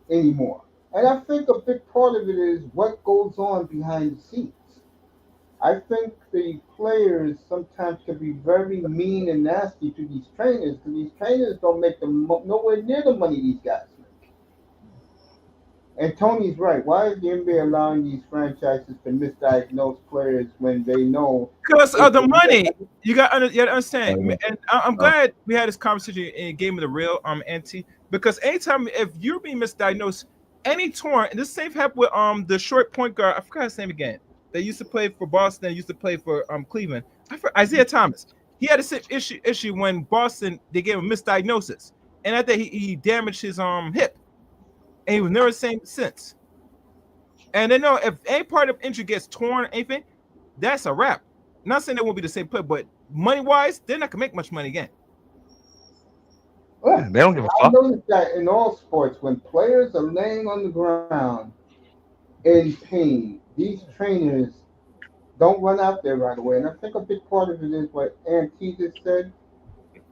anymore. And I think a big part of it is what goes on behind the scenes. I think the players sometimes can be very mean and nasty to these trainers because these trainers don't make nowhere near the money these guys make. And Tony's right. Why is the NBA allowing these franchises to misdiagnose players when they know because if of the they get money. You gotta understand, Oh, and I'm oh. glad we had this conversation in Game of the Real, Auntie, because anytime if you're being misdiagnosed, any torn, and this same happened with the short point guard. I forgot his name again. They used to play for Boston. Used to play for Cleveland. Isaiah Thomas. He had a same issue when Boston they gave him misdiagnosis, and I think he damaged his hip, and he was never the same since. And they know if any part of injury gets torn or anything, that's a wrap. Not saying they won't be the same player, but money wise, they're not gonna make much money again. well, They don't give a I fuck. noticed that in all sports, when players are laying on the ground in pain, these trainers don't run out there right away. And I think a big part of it is what Auntie just said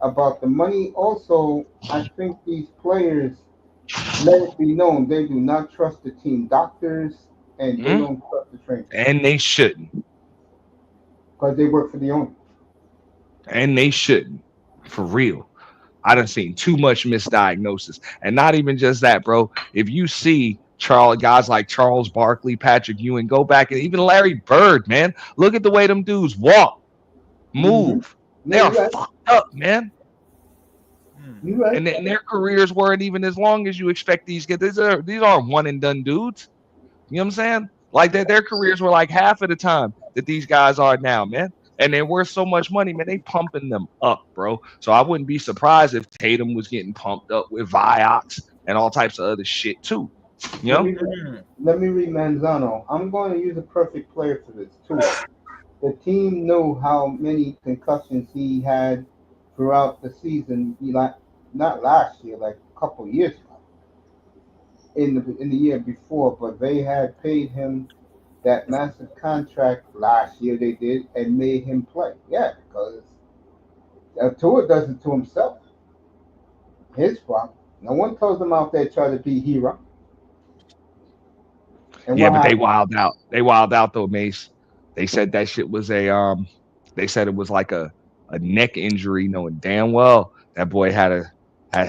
about the money. Also, I think these players let it be known they do not trust the team doctors and they Mm? don't trust the trainers And they shouldn't. because they work for the owner. And they shouldn't. For real. I done seen too much misdiagnosis. And not even just that, bro. If you see guys like Charles Barkley, Patrick Ewing, go back and even Larry Bird, man. Look at the way them dudes walk, Mm-hmm. move. They Yeah, are you're right. fucked up, man. Hmm. You're right. And their careers weren't even as long as you expect these guys. These aren't one and done dudes. You know what I'm saying? Like their careers were like half of the time that these guys are now, man. And they're worth so much money, man. They pumping them up, bro. So I wouldn't be surprised if Tatum was getting pumped up with Vioxx and all types of other shit too. You Let know? me let me read Manzano. I'm going to use a perfect player for this too. The team knew how many concussions he had throughout the season. Not last year, like a couple years ago, in the year before. But they had paid him that massive contract last year. They did and made him play. Yeah, because Tua does it to himself. His fault. No one tells him out there try to be hero. And Yeah, what but they happened? wild out. They wild out though, Mace. They said that shit was a they said it was like a neck injury, knowing damn well That boy had you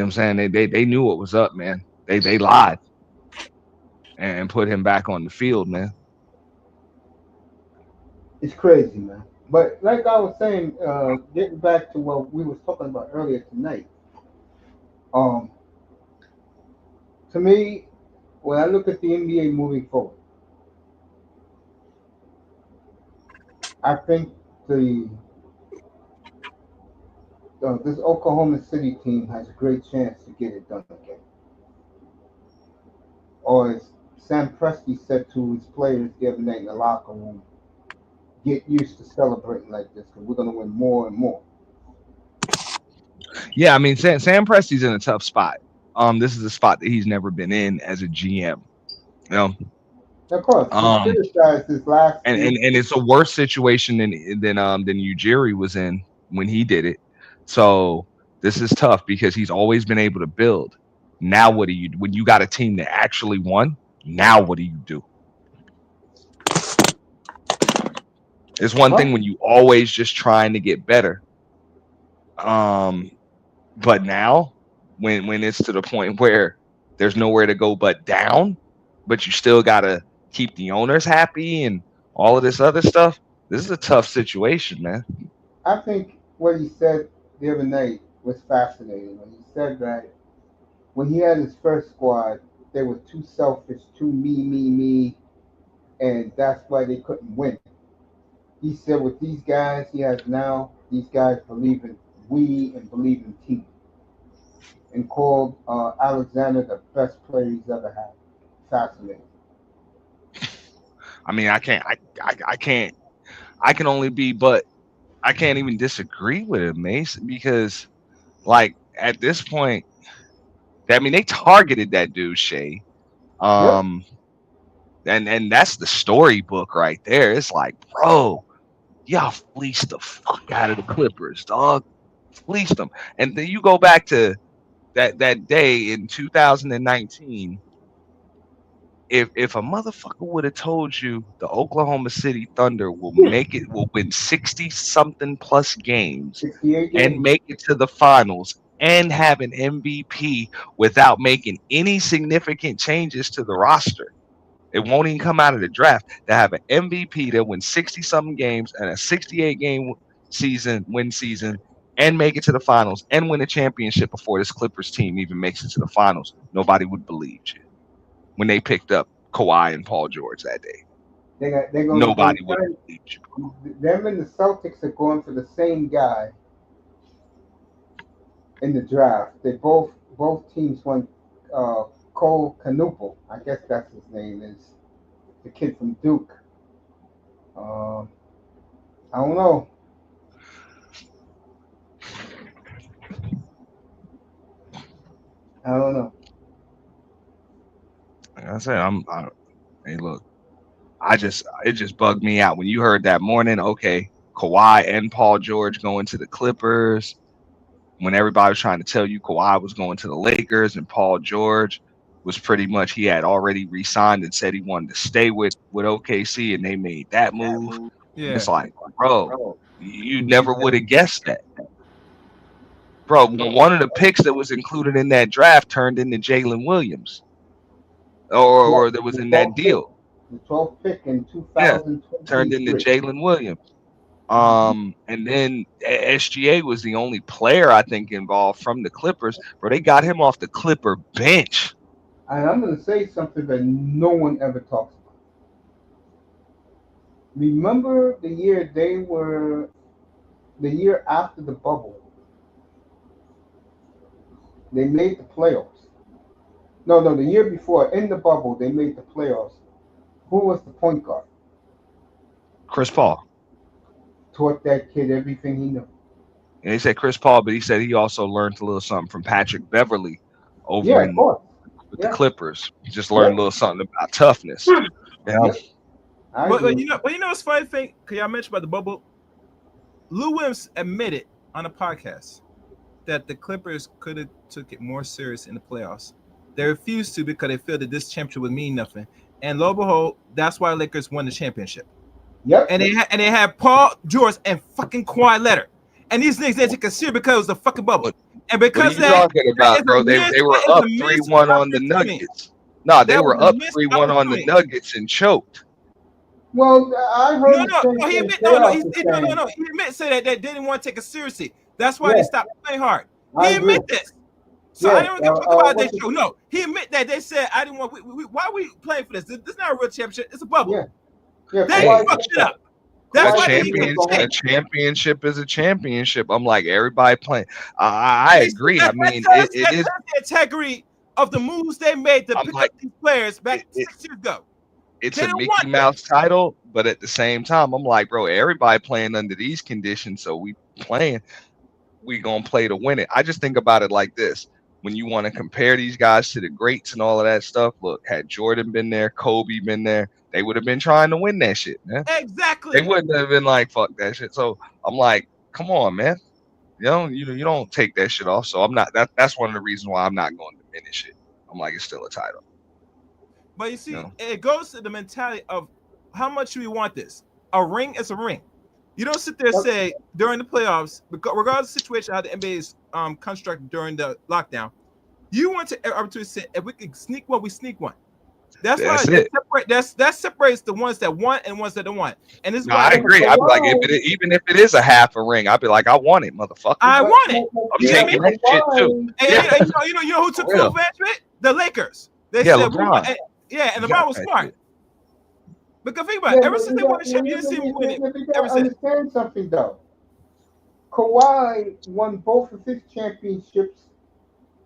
know what I'm saying? They knew what was up, man. They lied and put him back on the field, man. It's crazy, man. But like I was saying, getting back to what we was talking about earlier tonight, um, to me, when I look at the NBA moving forward, I think the this Oklahoma City team has a great chance to get it done again. Or as Sam Presti said to his players the other night in the locker room, get used to celebrating like this because we're going to win more and more. Yeah, I mean Sam Presti's in a tough spot. This is a spot that he's never been in as a GM. You know, Of course, he um, criticized his last and team. and it's a worse situation than Ujiri was in when he did it. So this is tough because he's always been able to build. Now what do you when you got a team that actually won? Now what do you do? It's one thing Well, when you always just trying to get better. Um, but now when it's to the point where there's nowhere to go but down, but you still gotta keep the owners happy and all of this other stuff. This is a tough situation, man. I think what he said the other night was fascinating. When he said that when he had his first squad, they were too selfish, too me, and that's why they couldn't win. He said with these guys he has now, these guys believe in we and believe in team, and called Alexander the best player he's ever had. Fascinating. I mean, I can't. I can only be, but I can't even disagree with him, Mace, because like at this point, I mean, they targeted that dude, Shay. Yep. Um, and that's the storybook right there. It's like, bro, y'all fleeced the fuck out of the Clippers, dog. Fleeced them, and then you go back to that day in 2019. If a motherfucker would have told you the Oklahoma City Thunder will win 60 something plus games 68 and games. make it to the finals and have an MVP without making any significant changes to the roster. It won't even come out of the draft to have an MVP that wins 60 something games and a 68 game win season and make it to the finals and win a championship before this Clippers team even makes it to the finals. Nobody would believe you when they picked up Kawhi and Paul George that day. They're going to Nobody they would have trying believed you. them and the Celtics are going for the same guy in the draft. They both teams went Cole Canuple. I guess that's his name is the kid from Duke. Um, I don't know. I don't know. Like I said, hey, look, it just bugged me out when you heard that morning. Okay, Kawhi and Paul George going to the Clippers. When everybody was trying to tell you Kawhi was going to the Lakers and Paul George was pretty much he had already re-signed and said he wanted to stay with O.K.C. and they made that move. And Yeah. it's like, bro, you never would have guessed that. Bro, one of the picks that was included in that draft turned into Jalen Williams, Yep. or that was The in that 12th pick. deal. The 12th pick in Yeah, turned into 2023. Jalen Williams. Mm-hmm. And then SGA was the only player I think involved from the Clippers, bro. They got him off the Clipper bench. And I'm going to say something that no one ever talks about. Remember the year after the bubble, they made the playoffs. No, the year before, in the bubble, they made the playoffs. Who was the point guard? Chris Paul. Taught that kid everything he knew. And he said Chris Paul, but he said he also learned a little something from Patrick Beverly over Yeah, of in course. with the Yeah. Clippers. He just learned a Yep. little something about toughness. Yeah. Yep. I But agree. what's funny thing? Cause y'all mentioned about the bubble. Lou Williams admitted on a podcast that the Clippers could have took it more serious in the playoffs. They refused to because they feel that this championship would mean nothing. And lo and behold, that's why Lakers won the championship. Yep. And they had Paul George and fucking Kawhi Leonard. and these niggas didn't take it serious because it was a fucking bubble. What And what are because you talking that about, is a bro? They miss, they were that is a up three missed one on the opportunity. Nuggets. No, they That was were a up missed 3-1 on the opportunity. Nuggets and choked. Well, I No, heard the no, same no. He thing admit chaos is no, no, saying. no. He admit say that they didn't want to take it seriously. That's why they Yeah, stopped playing hard. I He agree. admit this. So I Yeah, didn't get talk about that what's the, show. No, he admit that they said I didn't want. Why are we playing for this? This is not a real championship. It's a bubble. yeah, yeah. They Hey, Kawhi fucked said it that. up. That's a why Kawhi they said didn't he get would champion go a a chance. home. championship is a championship. I'm like everybody playing. I They, agree. I that mean, tells it is. the integrity of the moves they made to I'm pick like up these players back it, 6 years ago. it's They a don't Mickey want Mouse this. title, but at the same time, I'm like, bro, everybody playing under these conditions, so we gonna play to win it. I just think about it like this: when you want to compare these guys to the greats and all of that stuff, look, had Jordan been there, Kobe been there, they would have been trying to win that shit, man. They Exactly. wouldn't have been like, fuck that shit. So I'm like, come on, man. You don't take that shit off. So I'm not that's one of the reasons why I'm not going to diminish it. I'm like, it's still a title. But you You see, know? it goes to the mentality of how much do we want this? A ring is a ring. You don't sit there and But say during the playoffs, regardless of the situation, how the NBA is constructed during the lockdown, you want to opportunity to say if we can sneak one, we sneak one. That's why That's it. that separates the ones that want and ones that don't want. And this is No, why I I don't. agree. I'd be like, Kawhi, even if it is a half a ring, I'd be like, I want it, motherfucker. I want it. I'm You know what I mean? taking that shit too. Kawhi, And, Yeah, you know who for took full real. advantage of it? The Lakers. They Yeah, said we want, LeBron. yeah, and You got LeBron was that smart. shit. Because think about yeah, it, ever but since they won the championship, you didn't see him win it you ever gotta since. understand something though. Kawhi won both of his championships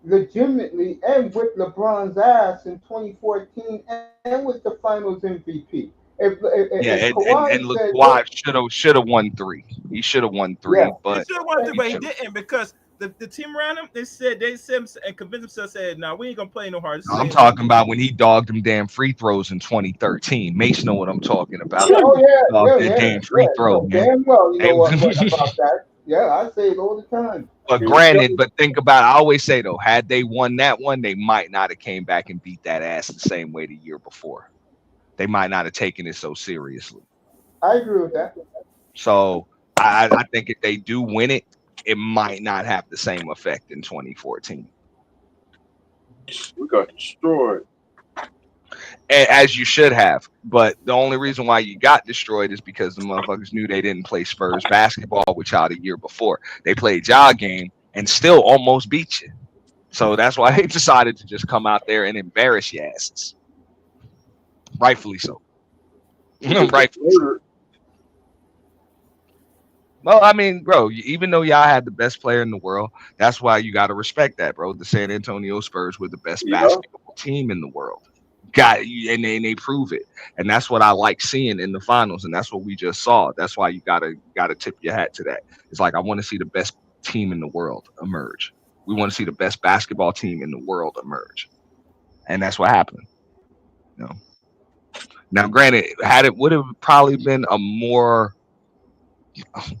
legitimately and with LeBron's ass in 2014 and with the Finals MVP. If Yeah, Kawhi and said, "Look, Kawhi should have won three. He should have won yeah, three, He but should have wanted to, he but he should. didn't because the team around him, they said and convinced themselves, said, no, we ain't gonna play no hard. This I'm ain't no talking about when he dogged them damn free throws in 2013. Mace know what I'm talking about. yeah, oh Dog yeah, that yeah, damn yeah, free throw, no, man. damn well, you They know was- what about that? Yeah, I say it all the time. but granted, but think about it. I always say though, had they won that one, they might not have came back and beat that ass the same way the year before. They might not have taken it so seriously. I agree with that. So I think if they do win it, it might not have the same effect in 2014. We got destroyed. As you should have. But the only reason why you got destroyed is because the motherfuckers knew they didn't play Spurs basketball with y'all the year before. They played y'all game and still almost beat you. So that's why they decided to just come out there and embarrass your asses. Rightfully so. We just got Rightfully so. murdered. Well, I mean, bro, even though y'all had the best player in the world, that's why you got to respect that, bro. The San Antonio Spurs were the best Yeah. basketball team in the world. Got you, and they prove it, and that's what I like seeing in the finals, and that's what we just saw. That's why you gotta tip your hat to that. It's like I want to see the best team in the world emerge. We want to see the best basketball team in the world emerge, and that's what happened. You know? Now, granted, had it would have probably been a more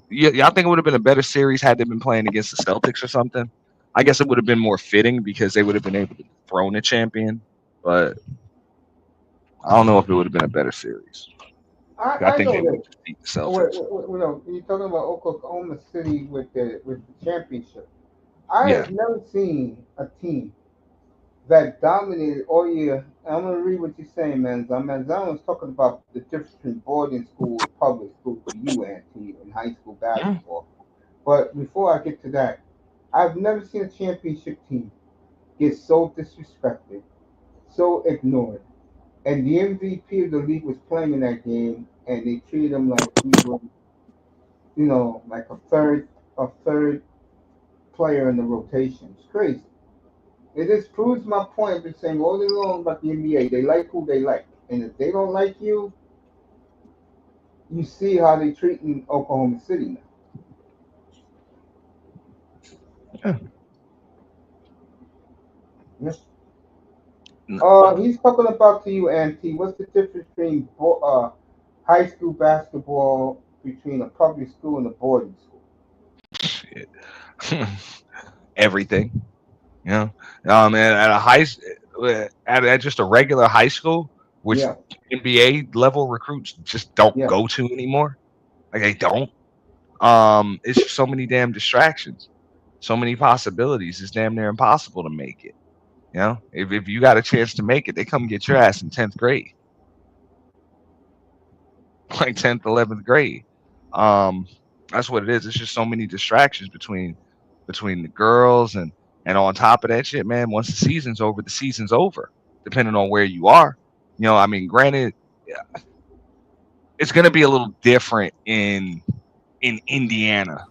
y'all think it would have been a better series had they been playing against the Celtics or something? I guess it would have been more fitting because they would have been able to throw a champion, but I don't know if it would have been a better series. I I think know they would this. just beat the Celtics. No, you're talking about Oklahoma City with the championship. I Yeah, have never seen a team that dominated all year. I'm gonna read what you're saying, man. Zion was talking about the difference between boarding school and public school for you, Auntie, in high school mm, basketball. But before I get to that, I've never seen a championship team get so disrespected, so ignored. And the MVP of the league was playing in that game, and they treated him like he was, like a third player in the rotation. It's crazy. It just proves my point. I've been saying all day long about the NBA. They like who they like, and if they don't like you, you see how they treating Oklahoma City now. yeah. Yes. N- He's talking about to you, Auntie. What's the difference between high school basketball between a public school and a boarding school? Shit. Everything, you know. Man, at a at just a regular high school, which Yeah, NBA level recruits just don't yeah. go to anymore. Like they don't. It's just so many damn distractions, so many possibilities. It's damn near impossible to make it. You know, if you got a chance to make it, they come get your ass in 10th grade, like 10th, 11th grade. Um, that's what it is. It's just so many distractions between the girls and on top of that shit, man. Once the season's over, the season's over. Depending on where you are, you know. I mean, granted, yeah, it's gonna be a little different in Indiana,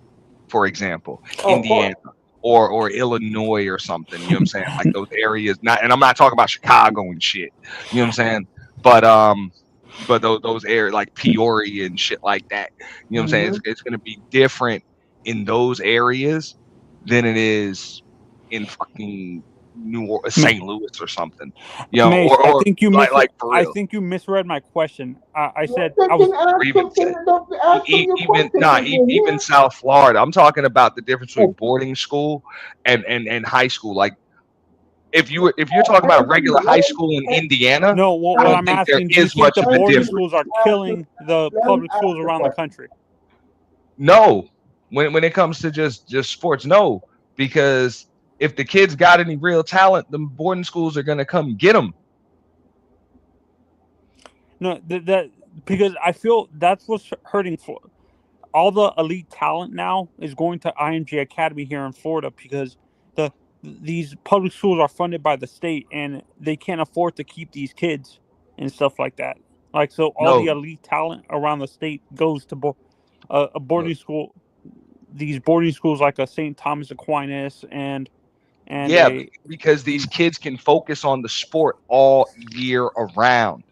for example, Oh, of course. Indiana or Illinois or something. You know what I'm saying? Like those areas. Not, and I'm not talking about Chicago and shit. You know what I'm saying? But those areas like Peoria and shit like that. You know what I'm saying? Mm-hmm. It's gonna be different in those areas than it is in fucking St. Louis or something. You know, Mace, I or think you like for real. misread my question. I said Well, I then was Or ask even him, ask him your even question since we're even here. South Florida. I'm talking about the difference between boarding school and high school. Like if you're talking about a Henry, regular high school in Indiana, no. I What don't I'm think there asking, do you is think much the of a boarding difference. schools are Henry, killing the let him public ask schools the around the question. country? No, when it comes to just sports, no, because if the kids got any real talent, the boarding schools are gonna come get them. No, that because I feel that's what's hurting for all the elite talent now is going to IMG Academy here in Florida because the these public schools are funded by the state and they can't afford to keep these kids and stuff like that. Like so, all the No, elite talent around the state goes to a no, boarding school. These boarding schools like a St. Thomas Aquinas and yeah, a because these kids can focus on the sport all year around.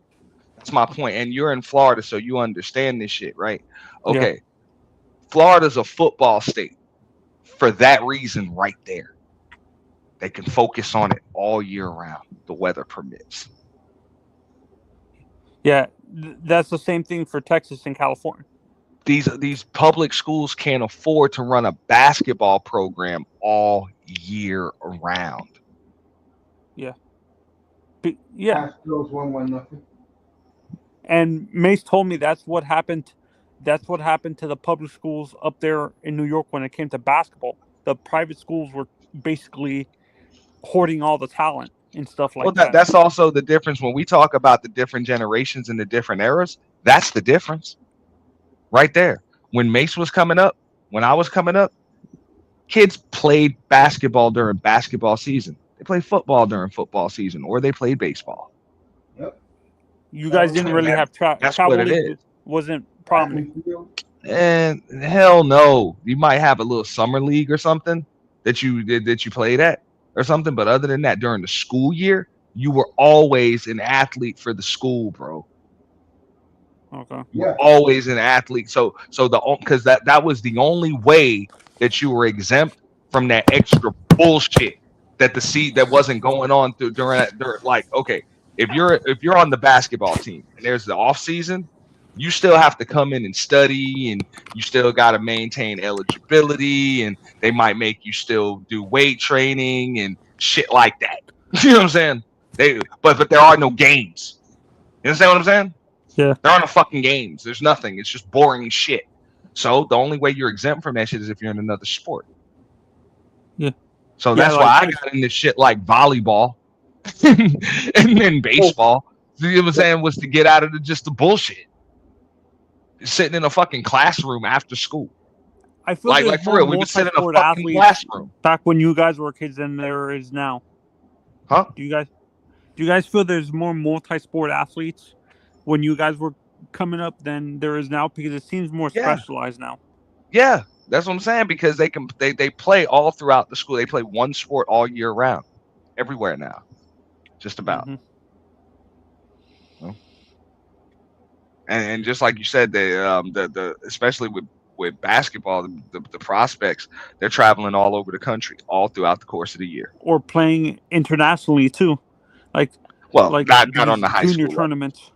That's my point. And you're in Florida, so you understand this shit, right? yeah. Okay. Florida's a football state for that reason right there. They can focus on it all year round. The weather permits. Yeah, that's the same thing for Texas and California. These public schools can't afford to run a basketball program all year around. Yeah, yeah. Astros 1-1 nothing. And Mace told me that's what happened. That's what happened to the public schools up there in New York when it came to basketball. The private schools were basically hoarding all the talent and stuff Well, like that. that's also the difference when we talk about the different generations and the different eras. That's the difference right there. When Mace was coming up, when I was coming up, kids played basketball during basketball season. They played football during football season, or they played baseball. Yep. You That guys was didn't it. really have That's what travel it league is. wasn't Track prominent. and field. And hell no, you might have a little summer league or something that you played at or something. But other than that, during the school year, you were always an athlete for the school, bro. Okay. You were Yeah. always an athlete. So the because that was the only way that you were exempt from that extra bullshit that the seat that wasn't going on during like okay, if you're on the basketball team and there's the off season, you still have to come in and study and you still got to maintain eligibility and they might make you still do weight training and shit like that. You know what I'm saying? But there are no games. You understand what I'm saying? Yeah. There are no fucking games. There's nothing. It's just boring shit. So the only way you're exempt from that shit is if you're in another sport. Yeah. So Yeah. that's why I Like got into shit like volleyball and then baseball. You know what I'm saying? Was to get out of just the bullshit. Sitting in a fucking classroom after school. I feel Like there's for more real, we would sit in a multi-sport fucking athletes classroom. back when you guys were kids than there is now. Huh? Do you guys feel there's more multi-sport athletes when you guys were coming up than there is now because it seems more Yeah. specialized now? Yeah. That's what I'm saying because they play all throughout the school. They play one sport all year round. Everywhere now. Just about. Mm-hmm. You know? And just like you said, the especially with basketball, the prospects they're traveling all over the country all throughout the course of the year. Or playing internationally too, like Well, like not on these the high junior school level. tournaments.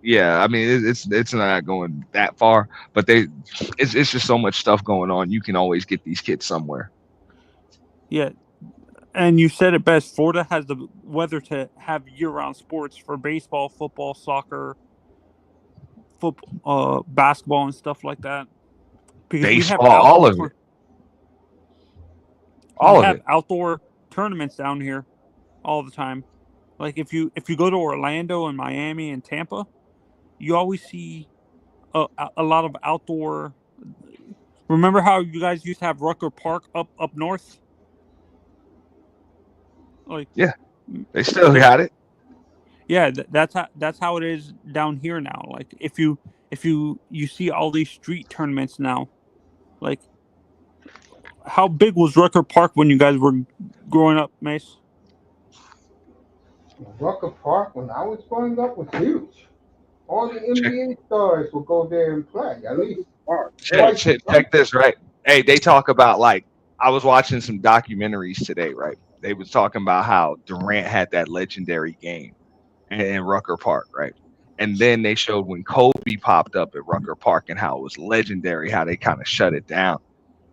Yeah, I mean it's not going that far, but it's just so much stuff going on. You can always get these kids somewhere. Yeah, and you said it best. Florida has the weather to have year-round sports for baseball, football, soccer, basketball, and stuff like that. because we have Baseball, all outdoor of it, we all of have it. outdoor tournaments down here all the time. Like if you go to Orlando and Miami and Tampa, you always see a lot of outdoor. Remember how you guys used to have Rucker Park up north? Like, Yeah, they still like got it. yeah, that's how it is down here now. Like if you see all these street tournaments now. Like, how big was Rucker Park when you guys were growing up, Mace? Rucker Park, when I was growing up, was huge. All the Check, NBA stars would go there and play, at least check, twice check, a month. check this, right? Hey, they talk about like I was watching some documentaries today, right? They was talking about how Durant had that legendary game in Rucker Park, right? And then they showed when Kobe popped up at Rucker Park and how it was legendary, how they kind of shut it down.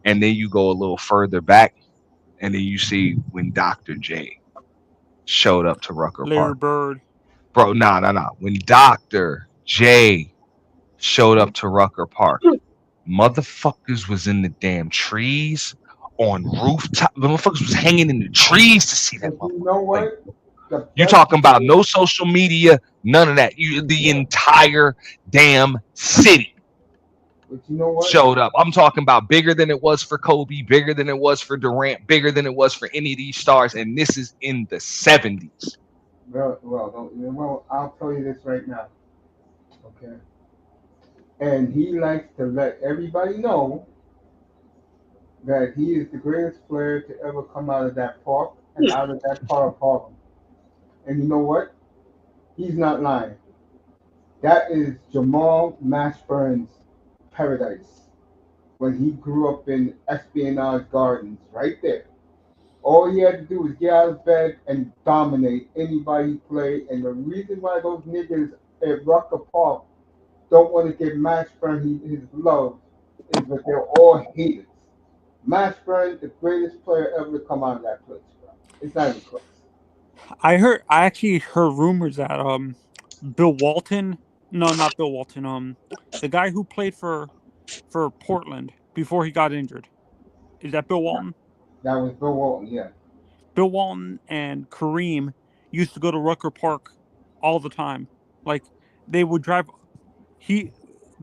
And then you go a little further back, and then you see when Dr. J showed up to Rucker Larry Park. Bird. Bro, nah, nah, nah. When Dr. J showed up to Rucker Park, motherfuckers was in the damn trees on rooftop. The motherfuckers was hanging in the trees to see that But you know motherfucker play. what? The You best talking about thing, no social media, none of that. The yeah. entire damn city But you know what? showed up. I'm talking about bigger than it was for Kobe, bigger than it was for Durant, bigger than it was for any of these stars. And this is in the 70s. Well, I'll tell you this right now, okay? And he likes to let everybody know that he is the greatest player to ever come out of that park and out of that part of Harlem. And you know what? He's not lying. That is Jamal Mashburn's paradise when he grew up in Espionage Gardens, right there. All he had to do was get out of bed and dominate anybody he played. And the reason why those niggas at Rucker Park don't want to give Mashburn his love is that they're all haters. Mashburn, the greatest player ever to come out of that place, bro. It's not even close. I actually heard rumors that Bill Walton, no, not Bill Walton, the guy who played for Portland before he got injured. Is that Bill Walton? That was Bill Walton, yeah. Bill Walton and Kareem used to go to Rucker Park all the time. Like they would drive he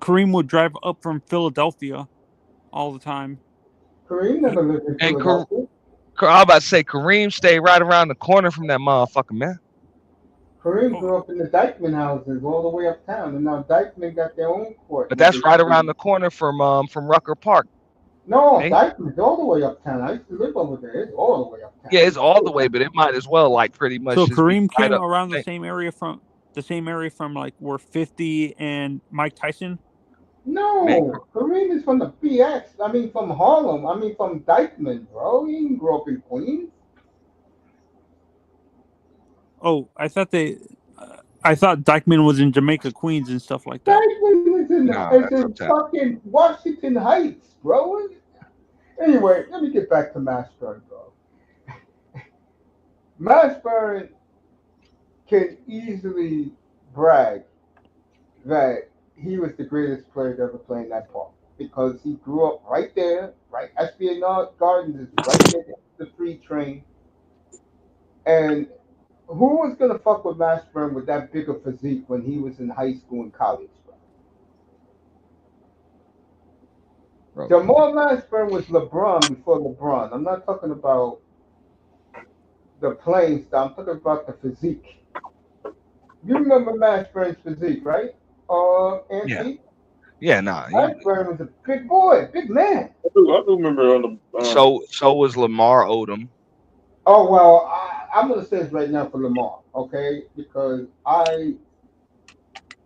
Kareem would drive up from Philadelphia all the time. Kareem He never lived in And Philadelphia. I was about to say Kareem stayed right around the corner from that motherfucker, man. Kareem oh, grew up in the Dykeman houses all the way uptown, and now Dykeman got their own court. But And that's right around the corner from Rucker Park. no, Ain't Dykeman's all the way uptown. I used to live over there. It's all the way uptown. Yeah, it's all the way, but it might as well like pretty much so just be Kareem right came up around the thing. the same area from like where 50 and Mike Tyson. Man, No, Kareem is from the BX. I mean, from Harlem. I mean, from Dykeman, bro. He didn't grow up in Queens. Oh, I thought Dykeman was in Jamaica, Queens, and stuff like that. Dykeman nah, is that's in uptown. fucking Washington Heights, bro. Anyway, let me get back to Mashburn, bro. Mashburn can easily brag that he was the greatest player to ever play in that park because he grew up right there, right? Espionage Gardens is right there, the free train. And who was gonna fuck with Mashburn with that bigger physique when he was in high school and college, bro? Bro. Jamal Mashburn was LeBron before LeBron. I'm not talking about the playing style. I'm talking about the physique. You remember Mashburn's physique, right? Yeah, Auntie? yeah, nah. Mashburn was a big boy, big man. I do remember on the So was Lamar Odom. Oh well, I'm gonna say this right now for Lamar, okay? Because I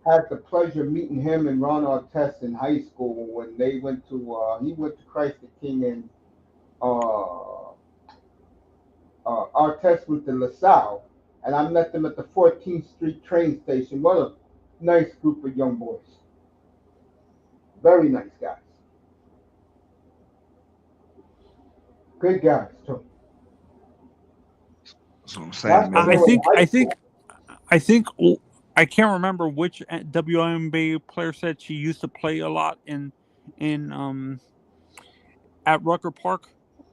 had the pleasure of meeting him and Ron Artest in high school when they went to he went to Christ the King and uh, Artest went to LaSalle, and I met them at the 14th Street train station. What a nice group of young boys, very nice guys, good guys too. That's what I'm saying, That's when man. they I were in think high I school. think I think I can't remember which WNBA player said she used to play a lot in at Rucker Park.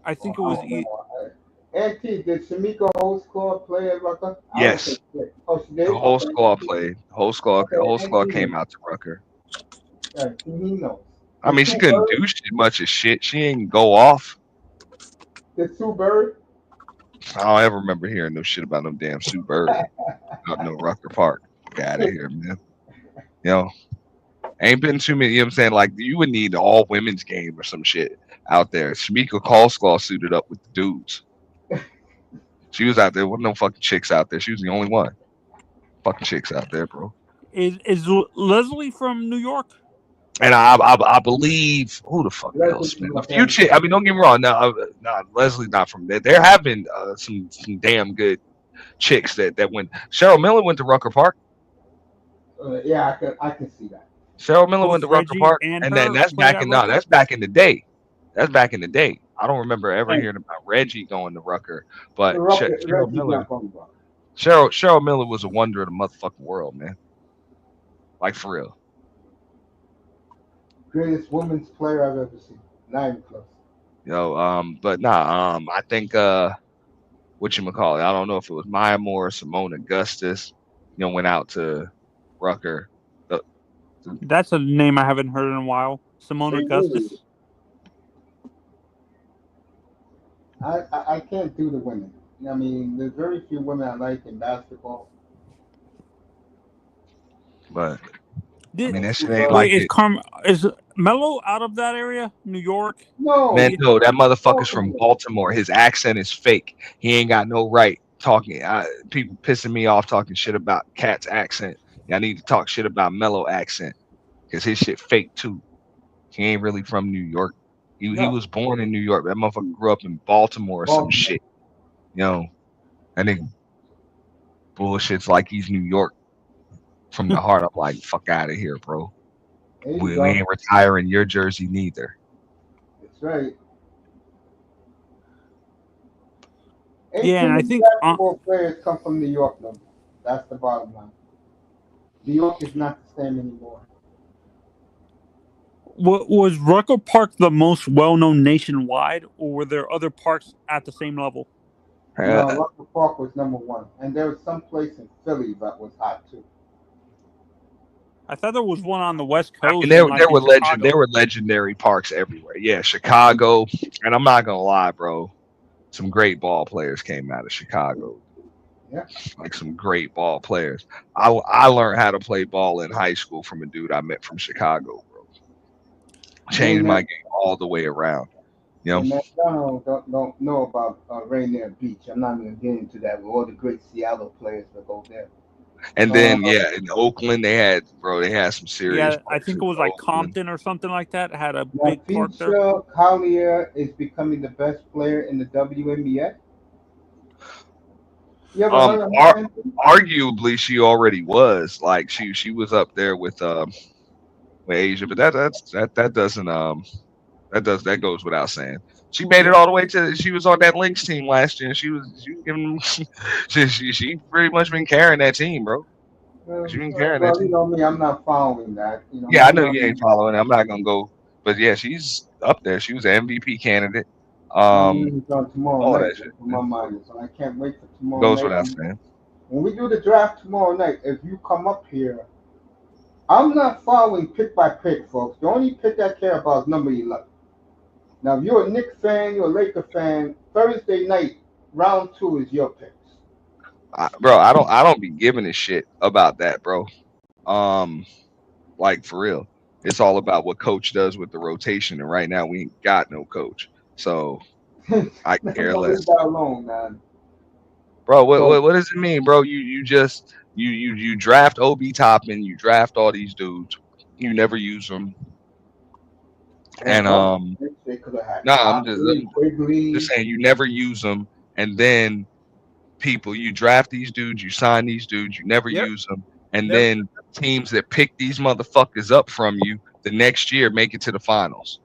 I think it I was. don't know. Auntie, did Shamika whole squad play at Rucker? I would say Yes, shit. Oh, she the did? whole Okay, squad played. okay, Whole squad Auntie, came out to Rucker. yeah, he knows. I The mean, she two couldn't birds, do shit, much of shit. She ain't go off. the two birds. I don't ever remember hearing no shit about no damn Sue Bird out no Rucker Park. Get out of here, man. You know, ain't been too many. You know what I'm saying? Like, you would need an all women's game or some shit out there. Shamika Callsclaw suited up with the dudes. She was out there. Wasn't no fucking chicks out there. She was the only one. Fucking chicks out there, bro. Is Leslie from New York? And I believe who the fuck Leslie else, man? from A Los few Angeles. chicks. I mean, don't get me wrong. No, no, Leslie's not from there. There have been some damn good chicks that went. Cheryl Miller went to Rucker Park. Yeah, I can see that. Cheryl Miller went Both to Rucker Reggie Park, and and then her that's played back at in no, Rucker. that's back in the day. That's back in the day. I don't remember ever Hey, hearing about Reggie going to Rucker, the but Rocket, Cheryl Reggie's Miller, not from Rock. Cheryl Miller was a wonder of the motherfucking world, man. Like for real. Greatest women's player I've ever seen. Not even close. Yo, but nah, I think what you call it. I don't know if it was Maya Moore or Simone Augustus. You know, went out to Rucker. The, That's a name I haven't heard in a while. Simone It really is. Augustus. I can't do the women. I mean, there's very few women I like in basketball. but I Did mean, that Two shit ain't birds. like wait? it. Is Mello out of that area? New York? No, Man, Yeah. no, that motherfucker's from Baltimore. Baltimore. His accent is fake. He ain't got no right talking. People pissing me off talking shit about Cat's accent. I need to talk shit about Mellow accent because his shit fake too. He ain't really from New York. He No, was born in New York. That motherfucker grew up in Baltimore or some Baltimore. shit. You know, I think bullshit's like he's New York from the heart. I'm like, fuck out of here, bro. There you We go. ain't retiring your jersey neither. That's right. Ain't Yeah, too and I many think basketball players come from New York, though. That's the bottom line. New York is not the same anymore. was Rucker Park the most well-known nationwide, or were there other parks at the same level? Uh, No, Russell Park was number one, and there was some place in Philly that was hot too. I thought there was one on the West I mean, Coast and like in there Chicago. were legendary parks everywhere. Yeah, Chicago, and I'm not gonna lie, bro. Some great ball players came out of Chicago. Yeah. Like some great ball players. I learned how to play ball in high school from a dude I met from Chicago, bro. Changed my Rainier, game all the way around. You yeah, know, man, don't know about Rainier Beach. I'm not gonna get into that with all the great Seattle players that go there. and Uh, then yeah, in Oakland they had some serious Yeah, I players think in it was like Oakland. Compton or something like that. Had a now, big park there. future Collier is becoming the best player in the WNBA. You ever Um, heard of ar- her? Anthony? arguably she already was like she was up there with Asia, but that doesn't that goes without saying. She made it Yeah. all the way to she was on that Lynx team last year. And she was giving she pretty much been carrying that team, bro. She been carrying that Well, you team. know me, I'm not following that. Yeah, I Me, know you ain't following. I'm not gonna go, but yeah, she's up there. She was an MVP candidate. my Um, money's on tomorrow all night. that shit, That's what my man. mind is on. I can't wait for tomorrow Goes night. without saying. When we do the draft tomorrow night, if you come up here, I'm not following pick by pick, folks. The only pick I care about is number 11. Now, if you're a Knicks fan, you're a Laker fan, Thursday night, round two is your picks. Bro, I don't be giving a shit about that, bro. Um, like for real. It's all about what coach does with the rotation, and right now we ain't got no coach, so I care No, leave less, that alone, man. bro. So, What does it mean, bro? You just you draft Ob Toppin, you draft all these dudes, you never use them, and what picks they could have had? nah, Topley, I'm just Quigley. saying you never use them, and then people you draft these dudes, you sign these dudes, you never Yep. use them, and Never. then teams that pick these motherfuckers up from you the next year make it to the finals.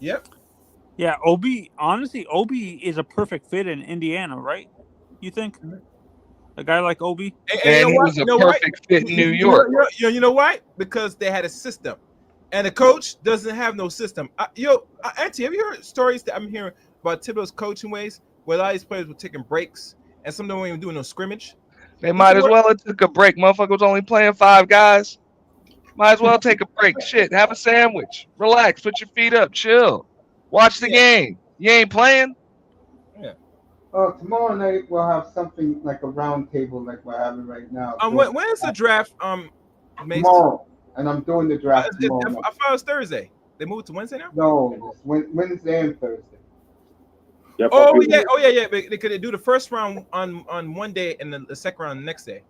Yep. Yeah, Obi. Honestly, Obi is a perfect fit in Indiana, right? You think a guy like Obi? And you Man, know he what? was You a know what? perfect fit in New York. You know why? Because they had a system. and the coach doesn't have no system. Auntie, have you heard stories that I'm hearing about Thibodeau's coaching ways, where a lot of these players were taking breaks, and some of them weren't even doing no scrimmage? They Does might it as work? well have took a break. Motherfucker was only playing 5 guys. Might as well take a break. Shit, have a sandwich. Relax. Put your feet up. Chill. Watch the Yeah, game. You ain't playing? yeah. Tomorrow night we'll have something like a round table like we're having right now. When is the draft? Mace. Tomorrow, and I'm doing the draft tomorrow I night. thought it was Thursday. They moved to Wednesday now. No, it's Wednesday and Thursday. Yep, Oh yeah, yeah. But they could do the first round on one day and then the second round the next day.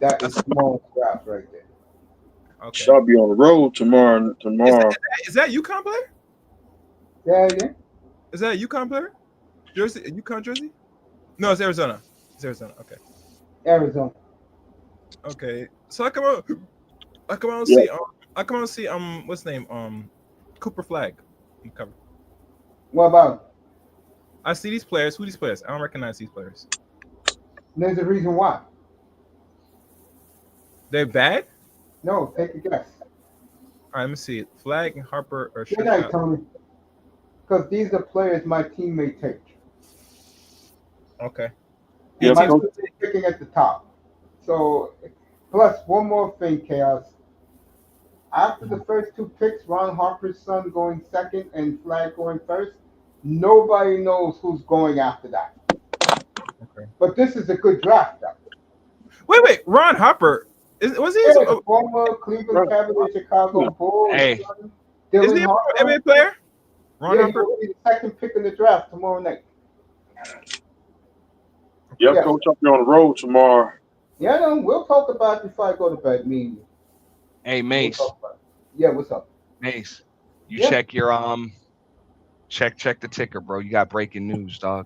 That is tomorrow's draft right there. Okay. I'll be on the road tomorrow. Is that UConn player? Yeah. Is that a UConn player? Jersey? A UConn jersey? No, it's Arizona. It's Arizona. Okay. Arizona. Okay. So I come out and Yeah. see what's his name? Cooper Flag on the cover. What about? I see these players. Who are these players? I don't recognize these players. There's a reason why. They're bad? No, take a guess. All right, let me see it. Flag and Harper are Good night, Tony. Because these are players my team may take. Okay. Yeah, My Coach. team is picking at the top. So, plus one more thing, Chaos. After the first two picks, Ron Harper's son going second and Flag going first, nobody knows who's going after that. Okay. But this is a good draft, though. Wait. Ron Harper. Was he? Yeah, the former Cleveland Cavaliers, Chicago Bulls. Hey. Son, Is Dylan he an Harper. NBA player? Ron Yeah, Harper. he'll be the second pick in the draft tomorrow night. Yep, Yeah. Coach, I'll be on the road tomorrow. Yeah, no, we'll talk about it before I go to bed, me and you. Hey, We'll Mace. talk about it. Yeah, what's up? Mace. You Yeah. check your check the ticker, bro. You got breaking news, dog.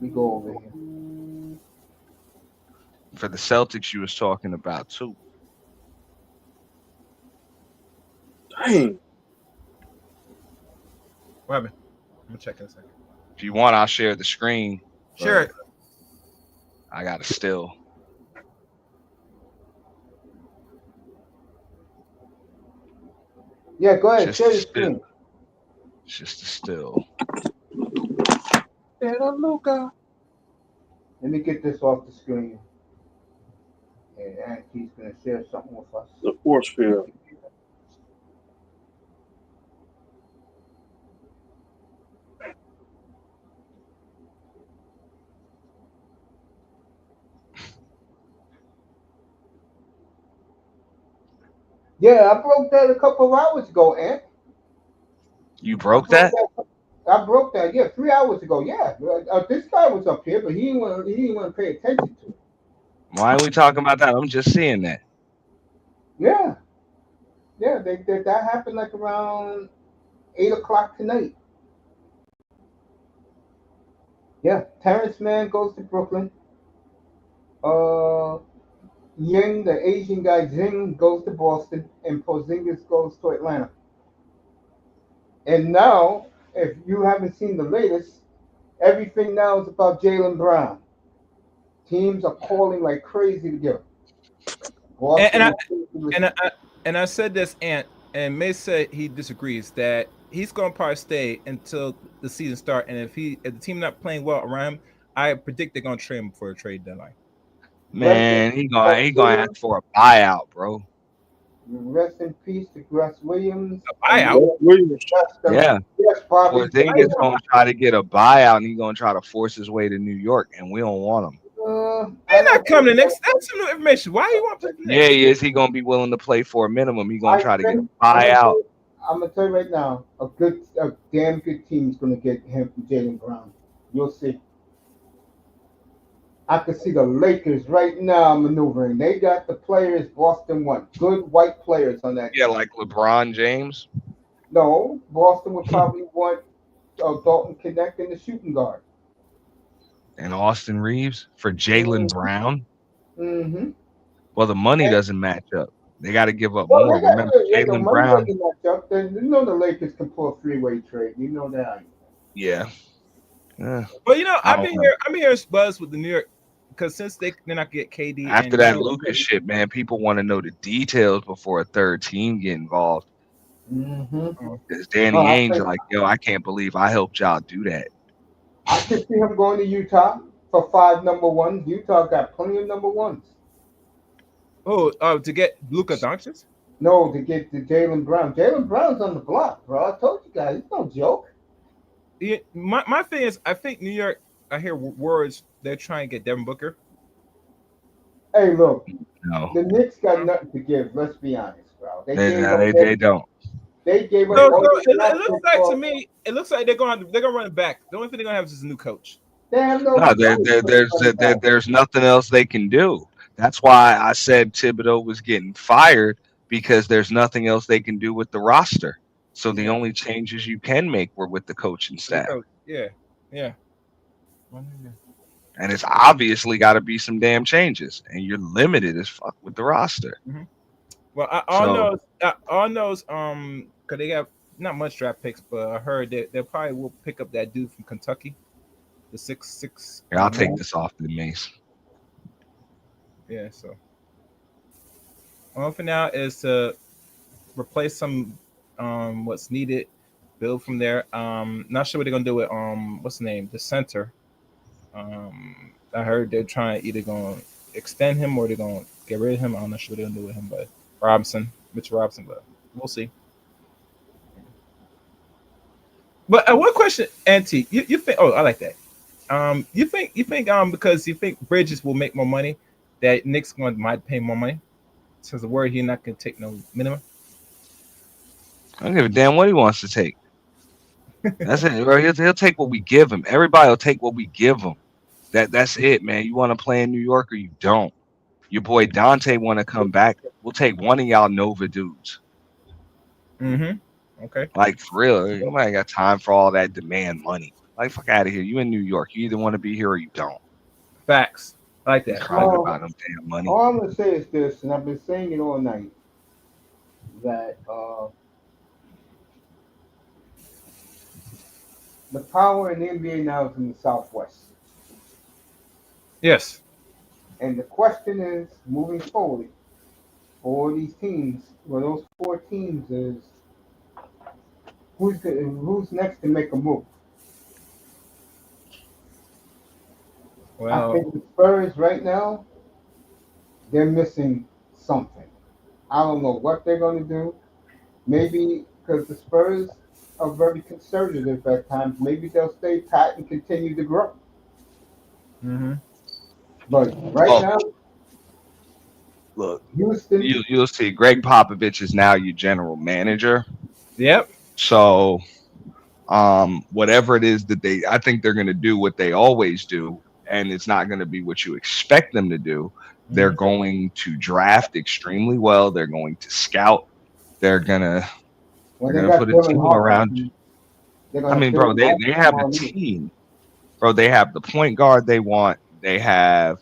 We go over here. For the Celtics you was talking about too. Dang. What happened? I'm gonna check in a second. If you want, I'll share the screen. Share it. I got a still. Yeah, go ahead. Just Share a your still. screen. It's just a still. Luca. Let me get this off the screen. And Auntie's going to share something with us. The force field. Yeah, I broke that a couple of hours ago, Aunt. You broke that? I broke that, yeah, 3 hours ago. Yeah, this guy was up here, but he didn't want to pay attention to it. Why are we talking about that? I'm just seeing that. Yeah, that happened like around 8 o'clock tonight. Yeah, Terrence Mann goes to Brooklyn. Ying, the Asian guy, Jing goes to Boston, and Porzingis goes to Atlanta. And now, if you haven't seen the latest, everything now is about Jaylen Brown. Teams are calling like crazy to get him. And I said this, and May said he disagrees that he's going to probably stay until the season start. And if the team not playing well around him, I predict they're going to trade him for a trade deadline. Man, he gonna ask for a buyout, bro. Rest in peace to Gus Williams. A buyout? Yeah. Yes, Bobby. Porzingis gonna try to get a buyout, and he's gonna try to force his way to New York, and we don't want him. They're not coming next. That's some new information. Why do you want to play Yeah, he is. He gonna be willing to play for a minimum. He gonna try to get a buyout. I'm gonna tell you right now, a damn good team is gonna get him from Jaylen Brown. You'll see. I can see the Lakers right now maneuvering. They got the players Boston want. Good white players on that Yeah, team. like LeBron James. No, Boston would probably want Dalton Connect in the shooting guard. And Austin Reeves for Jaylen Brown. Mm-hmm. Well, the money doesn't match up. They got to give up Well, more. Remember, Jaylen Brown. You know the Lakers can pull a three-way trade. You know that. Yeah. But you know, I'm hearing buzz with the New York because since they're not get KD After and that Lucas shit, man, people want to know the details before a third team get involved. Mm-hmm. Because Danny I Ainge think like, yo, I can't believe I helped y'all do that. I could see him going to Utah for 5 number 1s. Utah got plenty of number 1s. to get Luka Doncic. No, to get the Jalen Brown. Jalen Brown's on the block, bro. I told you guys, it's no joke. Yeah, my thing is, I think New York. I hear words they're trying to get Devin Booker. Hey, look, No, the Knicks got nothing to give. Let's be honest, bro. They they, gave up. they don't. They gave up So, all the it draft looks picks like to for. me, it looks like they're gonna run it back. The only thing they're gonna have is a new coach. They have no No, choice but to run it back. there's nothing else they can do. That's why I said Thibodeau was getting fired because there's nothing else they can do with the roster. So the Yeah, only changes you can make were with the coaching with the staff. coach. Yeah, yeah. And it's obviously got to be some damn changes. And you're limited as fuck with the roster. Mhm. Well, So all knows, because they have not much draft picks, but I heard that they probably will pick up that dude from Kentucky, the 6'6". here, I'll take this off the Mace. Yeah, so all for now is to replace some what's needed, build from there. Not sure what they're gonna do with what's the name, the center. I heard they're trying either gonna extend him or they're gonna get rid of him. I'm not sure what they're gonna do with him, but Mitchell Robinson, but we'll see. But one question, Auntie, you think? Oh, I like that. You think because you think Bridges will make more money, that Nick's going might pay more money. Since the word he's not gonna take no minimum. I don't give a damn what he wants to take. That's it, bro. He'll take what we give him. Everybody will take what we give him. That's it, man. You want to play in New York or you don't. Your boy Dante want to come back. We'll take one of y'all Nova dudes. Mm-hmm. Okay. Like for real, nobody got time for all that demand money. Like fuck out of here. You in New York. You either want to be here or you don't. Facts. I like You that. crying about them damn money. All I'm gonna say is this, and I've been saying it all night, that the power in the NBA now is in the Southwest. Yes. And the question is, moving forward, for these teams, well, those 4 teams is who's next to make a move. I Well. think the Spurs right now, they're missing something. I don't know what they're going to do. Maybe because the Spurs are very conservative at times, maybe they'll stay pat and continue to grow. Mm-hmm. But right Oh, now, look, Houston, you'll see. Greg Popovich is now your general manager. Yep. So whatever it is that I think they're going to do what they always do, and it's not going to be what you expect them to do. They're Mhm. going to draft extremely well. They're going to scout. They're gonna when they're they gonna got put a Dylan team Hawkins, around. they're I going to mean, bro, Dylan they Hawkins have the tomorrow night. team, bro. They have the point guard they want. They have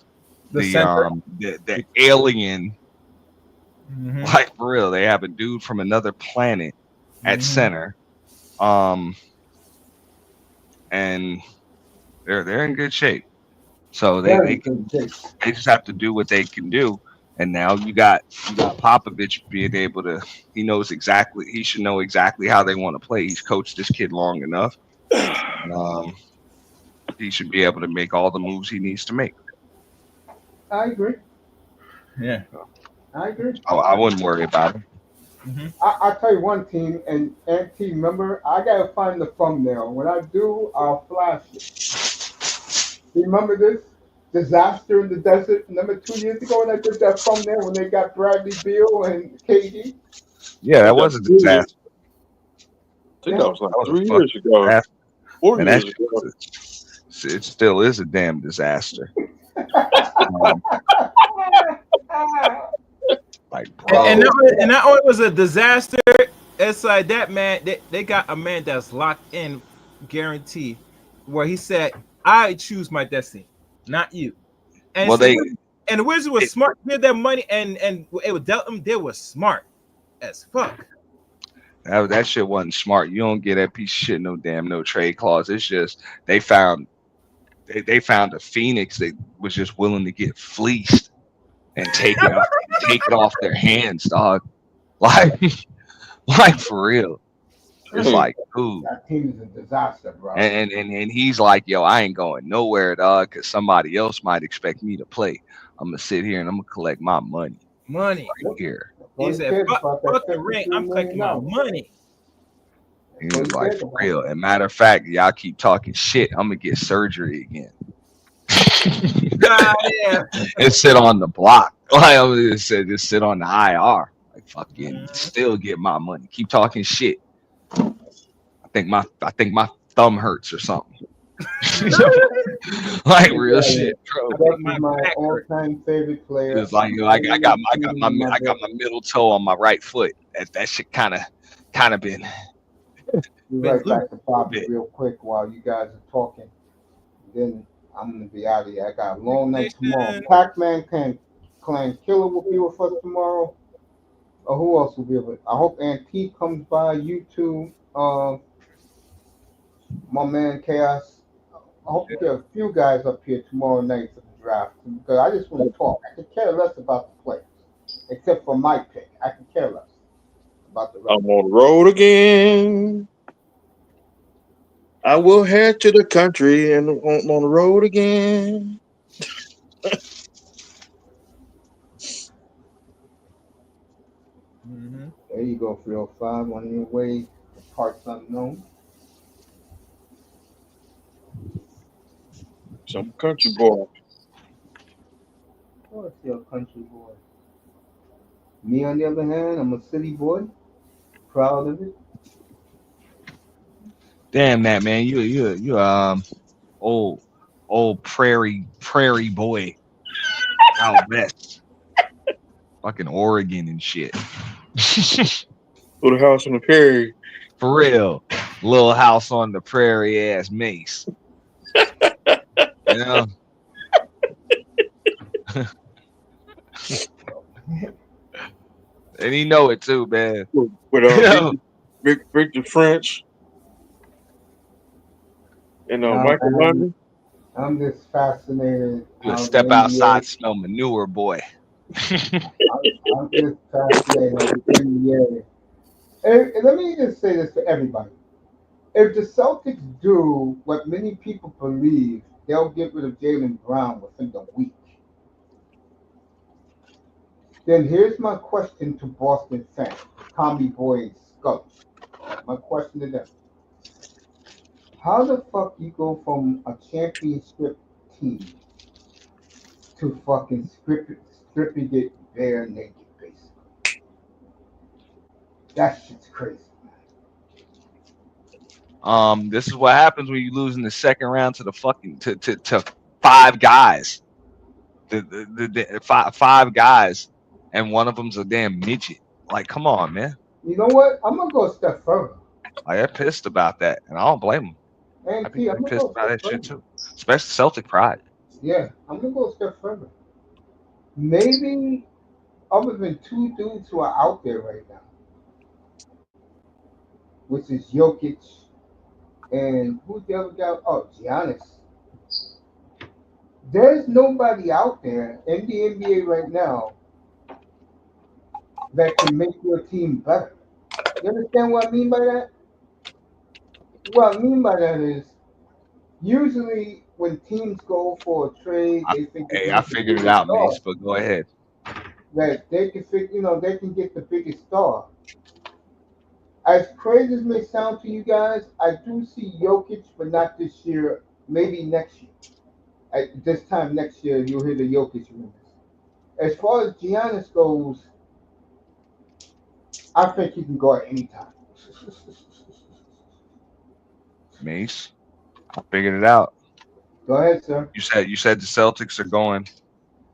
The center. the alien, Mm-hmm. like for real. They have a dude from another planet at Mm-hmm. center. And they're in good shape. So Very good shape. they just have to do what they can do. And now you got Popovich being able to. He should know exactly how they want to play. He's coached this kid long enough. He should be able to make all the moves he needs to make. I agree. Yeah. I agree. I wouldn't worry about him. Mm-hmm. I'll tell you one team, and team member, I got to find the thumbnail. When I do, I'll flash it. Remember this? Disaster in the desert, number 2 years ago when I did that thumbnail when they got Bradley Beal and KD? Yeah, that was a disaster. I think that was like That was a 3 fucking years ago, disaster. 4 And years that ago. it still is a damn disaster. Um, like, bro, And not only was a disaster, it's like that man. They got a man that's locked in, guaranteed, where he said, "I choose my destiny, not you." And well, and the Wizards was smart. Give them money, and it would dealt them. They were smart as fuck. that shit wasn't smart. You don't get that piece of shit no trade clause. It's just they found they found a Phoenix that was just willing to get fleeced and take it off their hands, dog. Like like for real. It's like, dude. That team is a disaster, bro. And he's like, yo, I ain't going nowhere, dog, because somebody else might expect me to play. I'm gonna sit here and I'm gonna collect my money Money. right here. All He he said, cares fuck, about that fuck the ring. I'm $52 collecting my million. money. He That's all was he like, cares for about. real. And matter of fact, y'all keep talking shit, I'm gonna get surgery again. God, yeah. And sit on the block. Like I'm gonna just sit on the IR. Like fucking Mhm. still get my money. Keep talking shit. I think my thumb hurts or something. Like real shit, bro. I think Steph my is my back hurt. all-time favorite It player. was like, I'm yo, I got always my I got cheating my in my I got book. my middle toe on my right foot. That shit kind of been Be Been right loose. back to a Bobby bit. real quick while you guys are talking. Then I'm gonna be out of here. I got a long night tomorrow. Nation. Pac-Man Clan Killer will be with us tomorrow. Who else will be with us? I hope Antique comes by. You two. My man Chaos. I hope to get a few guys up here tomorrow night for the draft because I just want to talk. I could care less about the players, except for my pick. I could care less about the rest I'm of on the road again. I will head to the country and I'm on the road again. Mm-hmm. it. There you go, 305 on your way to parts unknown. Some country boy. Of course, you're a country boy. Me, on the other hand, I'm a city boy, proud of it. Damn that man. You old old prairie boy out west. Fucking Oregon and shit. Little house on the prairie. For real. Little house on the prairie ass mace. You know? And he know it too, man. With You know? Victor French and Now, Michael man, London. I'm just fascinated You a how the step NBA. outside, smell manure, boy. I'm just fascinated how the NBA. And let me just say this to everybody. If the Celtics do what many people believe, they'll get rid of Jalen Brown within the week. Then here's my question to Boston fans, Tommy Boy and Scully. My question to them. How the fuck you go from a championship team to fucking stripping it bare naked, basically? That shit's crazy. This is what happens when you lose in the second round to the fucking to five guys. Five guys, and one of them's a damn midget. Like, come on, man. You know what? I'm gonna go a step further. Like, they're pissed about that, and I don't blame them. And I'd be T, I'm pretty gonna pissed go a about step that shit further. too, especially Celtic pride. Yeah, I'm gonna go a step further. Maybe other than two dudes who are out there right now, which is Jokic and who's the other guy? Oh, Giannis. There's nobody out there in the NBA right now that can make your team better. You understand what I mean by that? What I mean by that is usually when teams go for a trade, I, they think they hey, can I get the figured it biggest out, star. Mace. But go ahead. That they can they can get the biggest star. As crazy as it may sound to you guys, I do see Jokic, but not this year. Maybe next year. At this time next year, you'll hear the Jokic rumors. As far as Giannis goes, I think he can go at any time. Mace, I figured it out. Go ahead, sir. You said the Celtics are going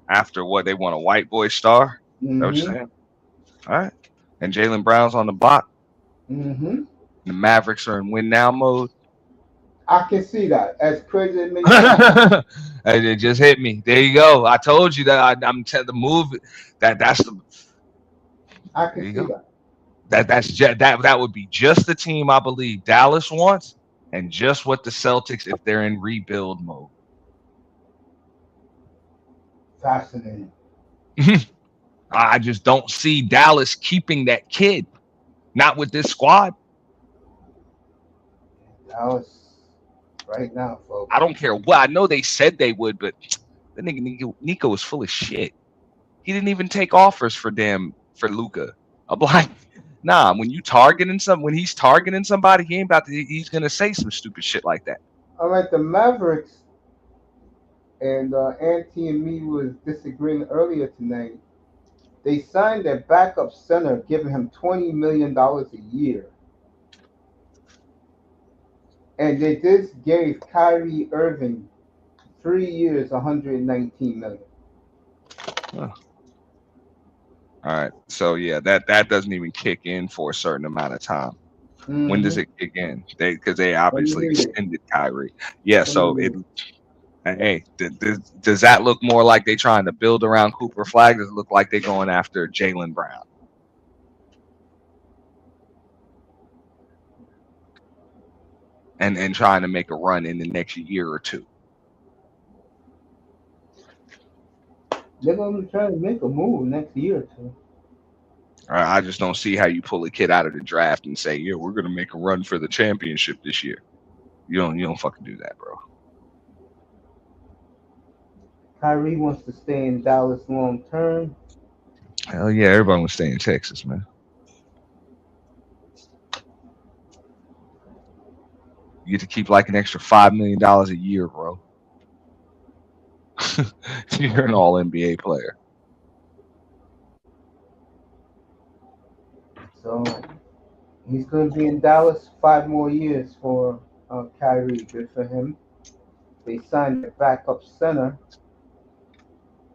after what they want, a white boy star. Is that what you're Mm-hmm. saying? All right. And Jalen Brown's on the block. Mm-hmm. The Mavericks are in win now mode. I can see that. As crazy as it may sound. And it just hit me. There you go. I told you that the move. That's the. I There can you see go. that. That would be just the team I believe Dallas wants, and just what the Celtics if they're in rebuild mode. Fascinating. I just don't see Dallas keeping that kid. Not with this squad. Dallas, right now, folks. I don't care what. I know they said they would, but the nigga Nico is full of shit. He didn't even take offers for Luca. I'm like, nah. When he's targeting somebody, he ain't about to. He's gonna say some stupid shit like that. All right, the Mavericks and Auntie and me was disagreeing earlier tonight. They signed their backup center, giving him $20 million a year, and they just gave Kyrie Irving 3 years, 119 million. Huh. All right, so yeah, that doesn't even kick in for a certain amount of time. When does Mm-hmm. it kick in? Because they When you obviously need it. extended Kyrie. Yeah, When you so need it. hey, does that look more like they trying to build around Cooper Flag? Does it look like they going after Jaylen Brown and trying to make a run in the next year or two? They're gonna try to make a move next year or two. I just don't see how you pull a kid out of the draft and say, "Yeah, we're gonna make a run for the championship this year." You don't fucking do that, bro. Kyrie wants to stay in Dallas long term. Hell yeah, everybody wants to stay in Texas, man. You get to keep like an extra $5 million a year, bro. You're an All NBA player. So he's gonna be in Dallas 5 more years for Kyrie. Good for him. They signed their backup center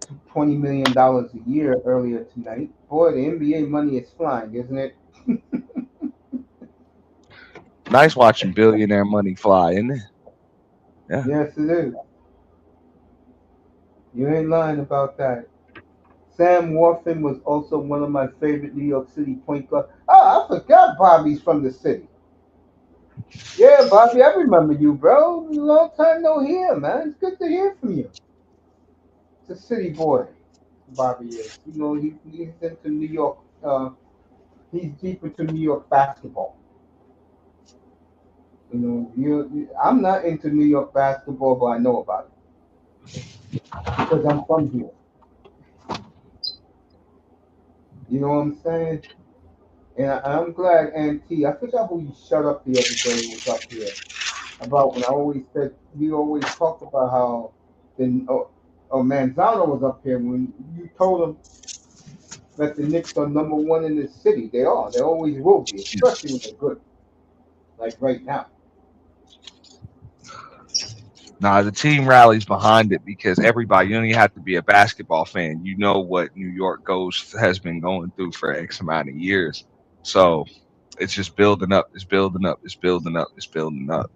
to $20 million a year earlier tonight. Boy, the NBA money is flying, isn't it? Nice watching billionaire money fly, isn't it? Yeah. Yes, it is. You ain't lying about that. Sam Warfin was also one of my favorite New York City point guards. Oh, I forgot Bobby's from the city. Yeah, Bobby, I remember you, bro. Long time no hear, man. It's good to hear from you. It's a city boy, Bobby is. He's into New York. He's deep into New York basketball. I'm not into New York basketball, but I know about it because I'm from here. You know what I'm saying? And I'm glad Auntie. I forgot who you shut up the other day was up here about when I always said we always talked about how Manzano was up here when you told him that the Knicks are number one in the city. They are. They always will be, especially when they're good, like right now. Nah, the team rallies behind it because everybody, you don't even have to be a basketball fan. You know what New York has been going through for X amount of years. So it's just building up, it's building up, it's building up, it's building up.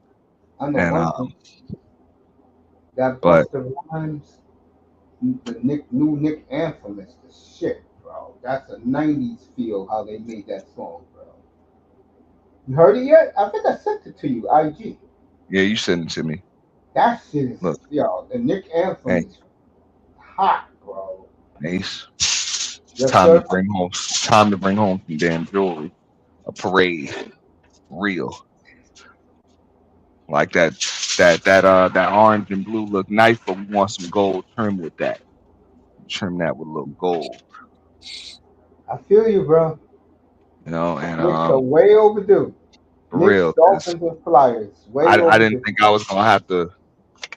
I know And one thing. That but Buster Rhymes, new Nick anthem is the shit, bro. That's a '90s feel how they made that song, bro. You heard it yet? I think I sent it to you, IG. yeah, you send it to me. That shit Look, is, the Nick anthem hey, is hot, bro. Ace, it's Yes, time to sir. bring home. It's time to bring home some damn jewelry. A parade, real like that orange and blue look nice, but we want some gold trim with that. Trim that with a little gold, I feel you, bro. and Knicks are way overdue. for Knicks, real, because Dolphins, and Flyers, way I didn't overdue. think I was gonna have to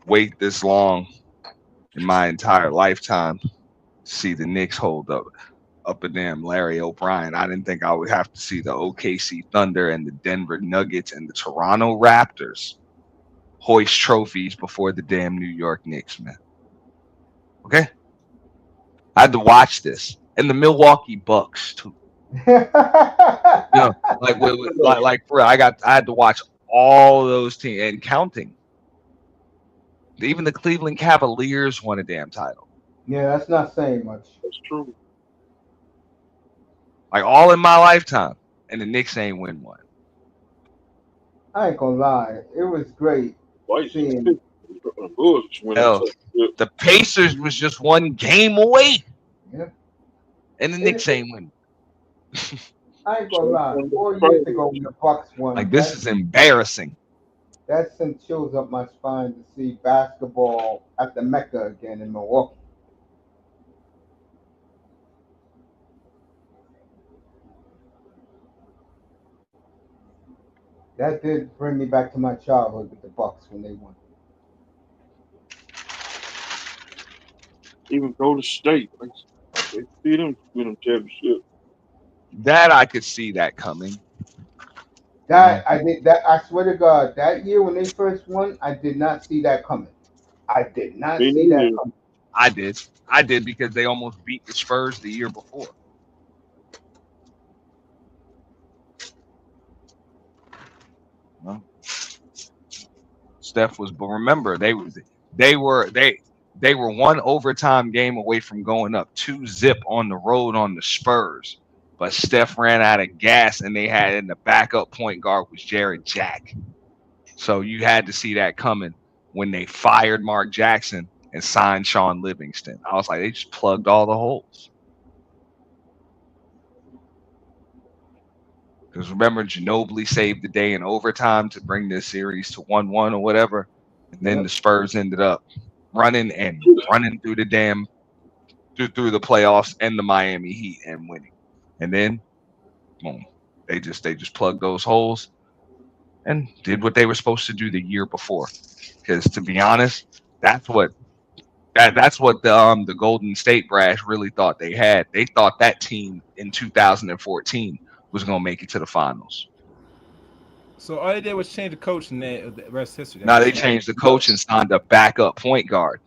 wait this long in my entire lifetime to see the Knicks hold up a damn Larry O'Brien. I didn't think I would have to see the O.K.C. Thunder and the Denver Nuggets and the Toronto Raptors hoist trophies before the damn New York Knicks, man. Okay, I had to watch this, and the Milwaukee Bucks too. Like for real, I had to watch all those teams and counting. Even the Cleveland Cavaliers won a damn title. Yeah, that's not saying much. That's true. Like all in my lifetime, and the Knicks ain't win one. I ain't gonna lie, it was great Twice. seeing Bulls just win that Hell, championship. the Pacers was just one game away, Yeah. and the It, Knicks it, ain't win. I ain't gonna So, lie. 4 years ago when the Bucks won, Like, this is embarrassing. that sent chills up my spine to see basketball at the Mecca again in Milwaukee. That did bring me back to my childhood with the Bucks when they won. even Golden State, like, they see them win them championship. That I could see that coming. You That know, I did that. I swear to God, that year when they first won, I did not see that coming. I did not Me see that neither. coming. I did. I did because they almost beat the Spurs the year before. You know? Steph was, but remember they were one overtime game away from going up 2-0 on the road on the Spurs. But Steph ran out of gas, and they had in the backup point guard was Jared Jack. So you had to see that coming when they fired Mark Jackson and signed Sean Livingston. I was like, they just plugged all the holes. Because remember, Ginobili saved the day in overtime to bring this series to 1-1 or whatever. And then the Yep. Spurs ended up running through the damn through the playoffs and the Miami Heat and winning. And then boom, they just plugged those holes and did what they were supposed to do the year before. Because to be honest, that's what the Golden State brass really thought they had. They thought that team in 2014 was gonna make it to the finals. So all they did was change the coach, and the rest history. That's Now what they you're saying. changed the coach and signed a backup point guard,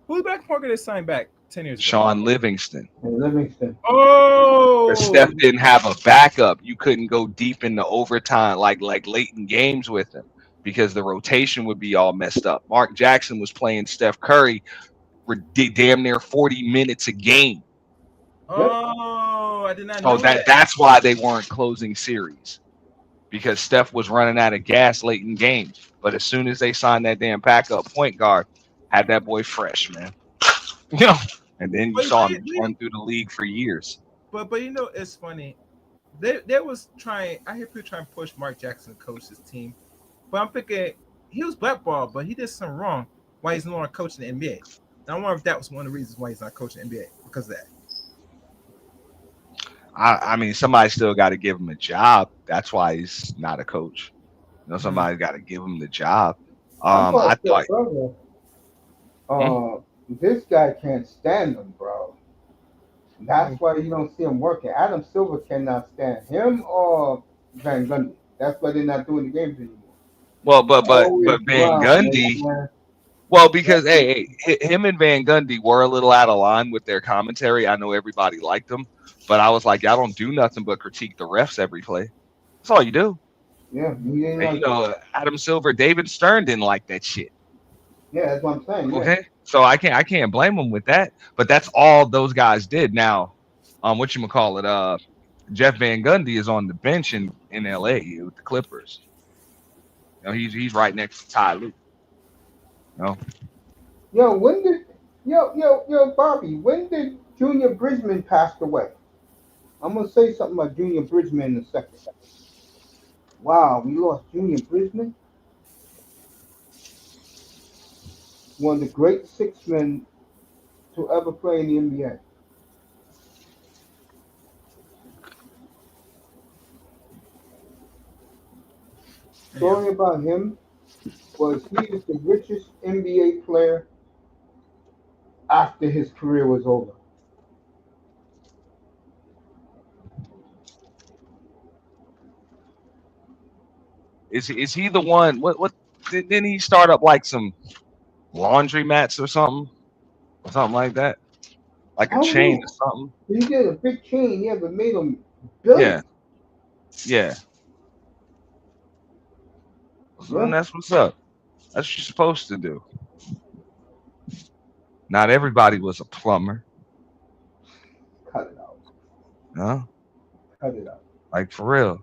Who's back Parker they signed back 10 years ago? Sean Livingston. And Livingston. Because Oh, Steph didn't have a backup, you couldn't go deep into overtime like late in games with him because the rotation would be all messed up. Mark Jackson was playing Steph Curry for damn near 40 minutes a game. Yep. oh, I did not So know that. that's why they weren't closing series because Steph was running out of gas late in games. But as soon as they signed that damn backup point guard, had that boy fresh, man. You know, and then you But, saw him run through the league for years. but you know it's funny. They was trying. I hear people trying to push Mark Jackson to coach his team, but I'm thinking he was blackballed, but he did something wrong. Why he's no longer coaching the NBA? And I wonder if that was one of the reasons why he's not coaching the NBA because of that. I mean, somebody still got to give him a job. That's why he's not a coach. You know, Mm. somebody's got to give him the job. I'm I about to thought, say, brother. hmm? This guy can't stand him, bro. That's Mm. why you don't see him working. Adam Silver cannot stand him or Van Gundy. That's why they're not doing the games anymore. Well, but Always Van Brown, Gundy. man. Well, because him and Van Gundy were a little out of line with their commentary. I know everybody liked them, but I was like, y'all don't do nothing but critique the refs every play. That's all you do. Yeah, he ain't And you like. know, Adam Silver, David Stern didn't like that shit. Yeah, that's what I'm saying. Yeah, Okay, so I can't blame them with that. But that's all those guys did. Now, what you call it? Jeff Van Gundy is on the bench in L.A. with the Clippers. You know, he's right next to Ty Lue. You know, yo, when did yo Bobby? When did Junior Bridgman passed away? I'm gonna say something about Junior Bridgman in a second. Wow, we lost Junior Bridgman, one of the great six men to ever play in the NBA. Yeah. Story about him was he is the richest NBA player after his career was over. is he the one? What didn't he start up like some laundry mats or something like that, like I a don't chain know. or something? He did a big chain, yeah, but made him Yeah, billions. yeah. So Yeah, that's what's up. That's what you're supposed to do. Not everybody was a plumber, cut it out. no, Cut it out. like for real.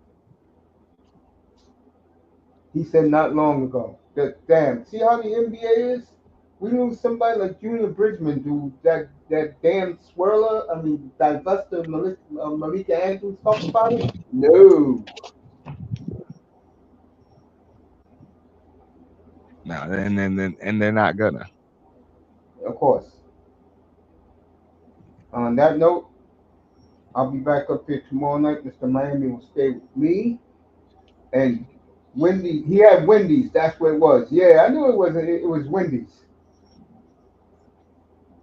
He said not long ago. Damn. See how the NBA is? We lose somebody like Junior Bridgman, dude. That damn swirler. I mean, divester Malika Andrews talk about it. No, No, and they're not gonna. of course. On that note, I'll be back up here tomorrow night. Mr. Miami will stay with me and Wendy. He had Wendy's. That's what it was. Yeah, I knew it was. It was Wendy's.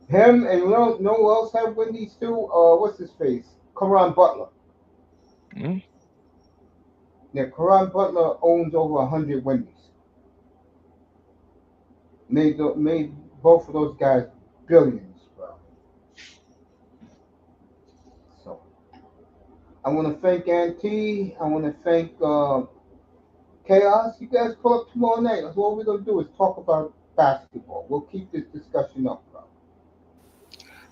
Him and no who else had Wendy's too. What's his face? Karan Butler. Mm, Yeah, Karan Butler owns over 100 Wendy's. Made both of those guys billions, bro. So I want to thank Auntie. I want to thank Chaos. You guys pull up tomorrow night. That's what we're gonna do is talk about basketball. We'll keep this discussion up, bro.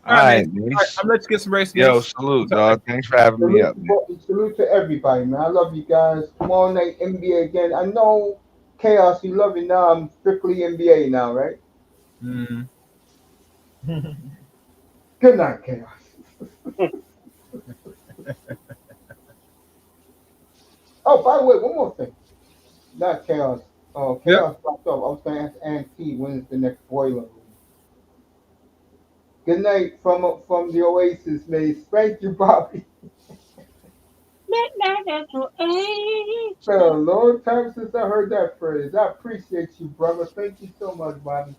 All all right, man. right, All right, Nice. I'm gonna let you get some rest, Yo, Nice. We'll salute, talk later. dog. Thanks for having me up, man. Salute to everybody, man. I love you guys. Tomorrow night NBA again. I know Chaos. You love it now. I'm strictly NBA now, right? Mm. Good night, Chaos. Oh, by the way, one more thing. Not Chaos. Oh, Yep. Chaos popped up. I was going to ask Auntie when is the next boiler room. Good night from the Oasis, mates. Thank you, Bobby. Midnight at your age. It's been a long time since I heard that phrase. I appreciate you, brother. Thank you so much, Bobby.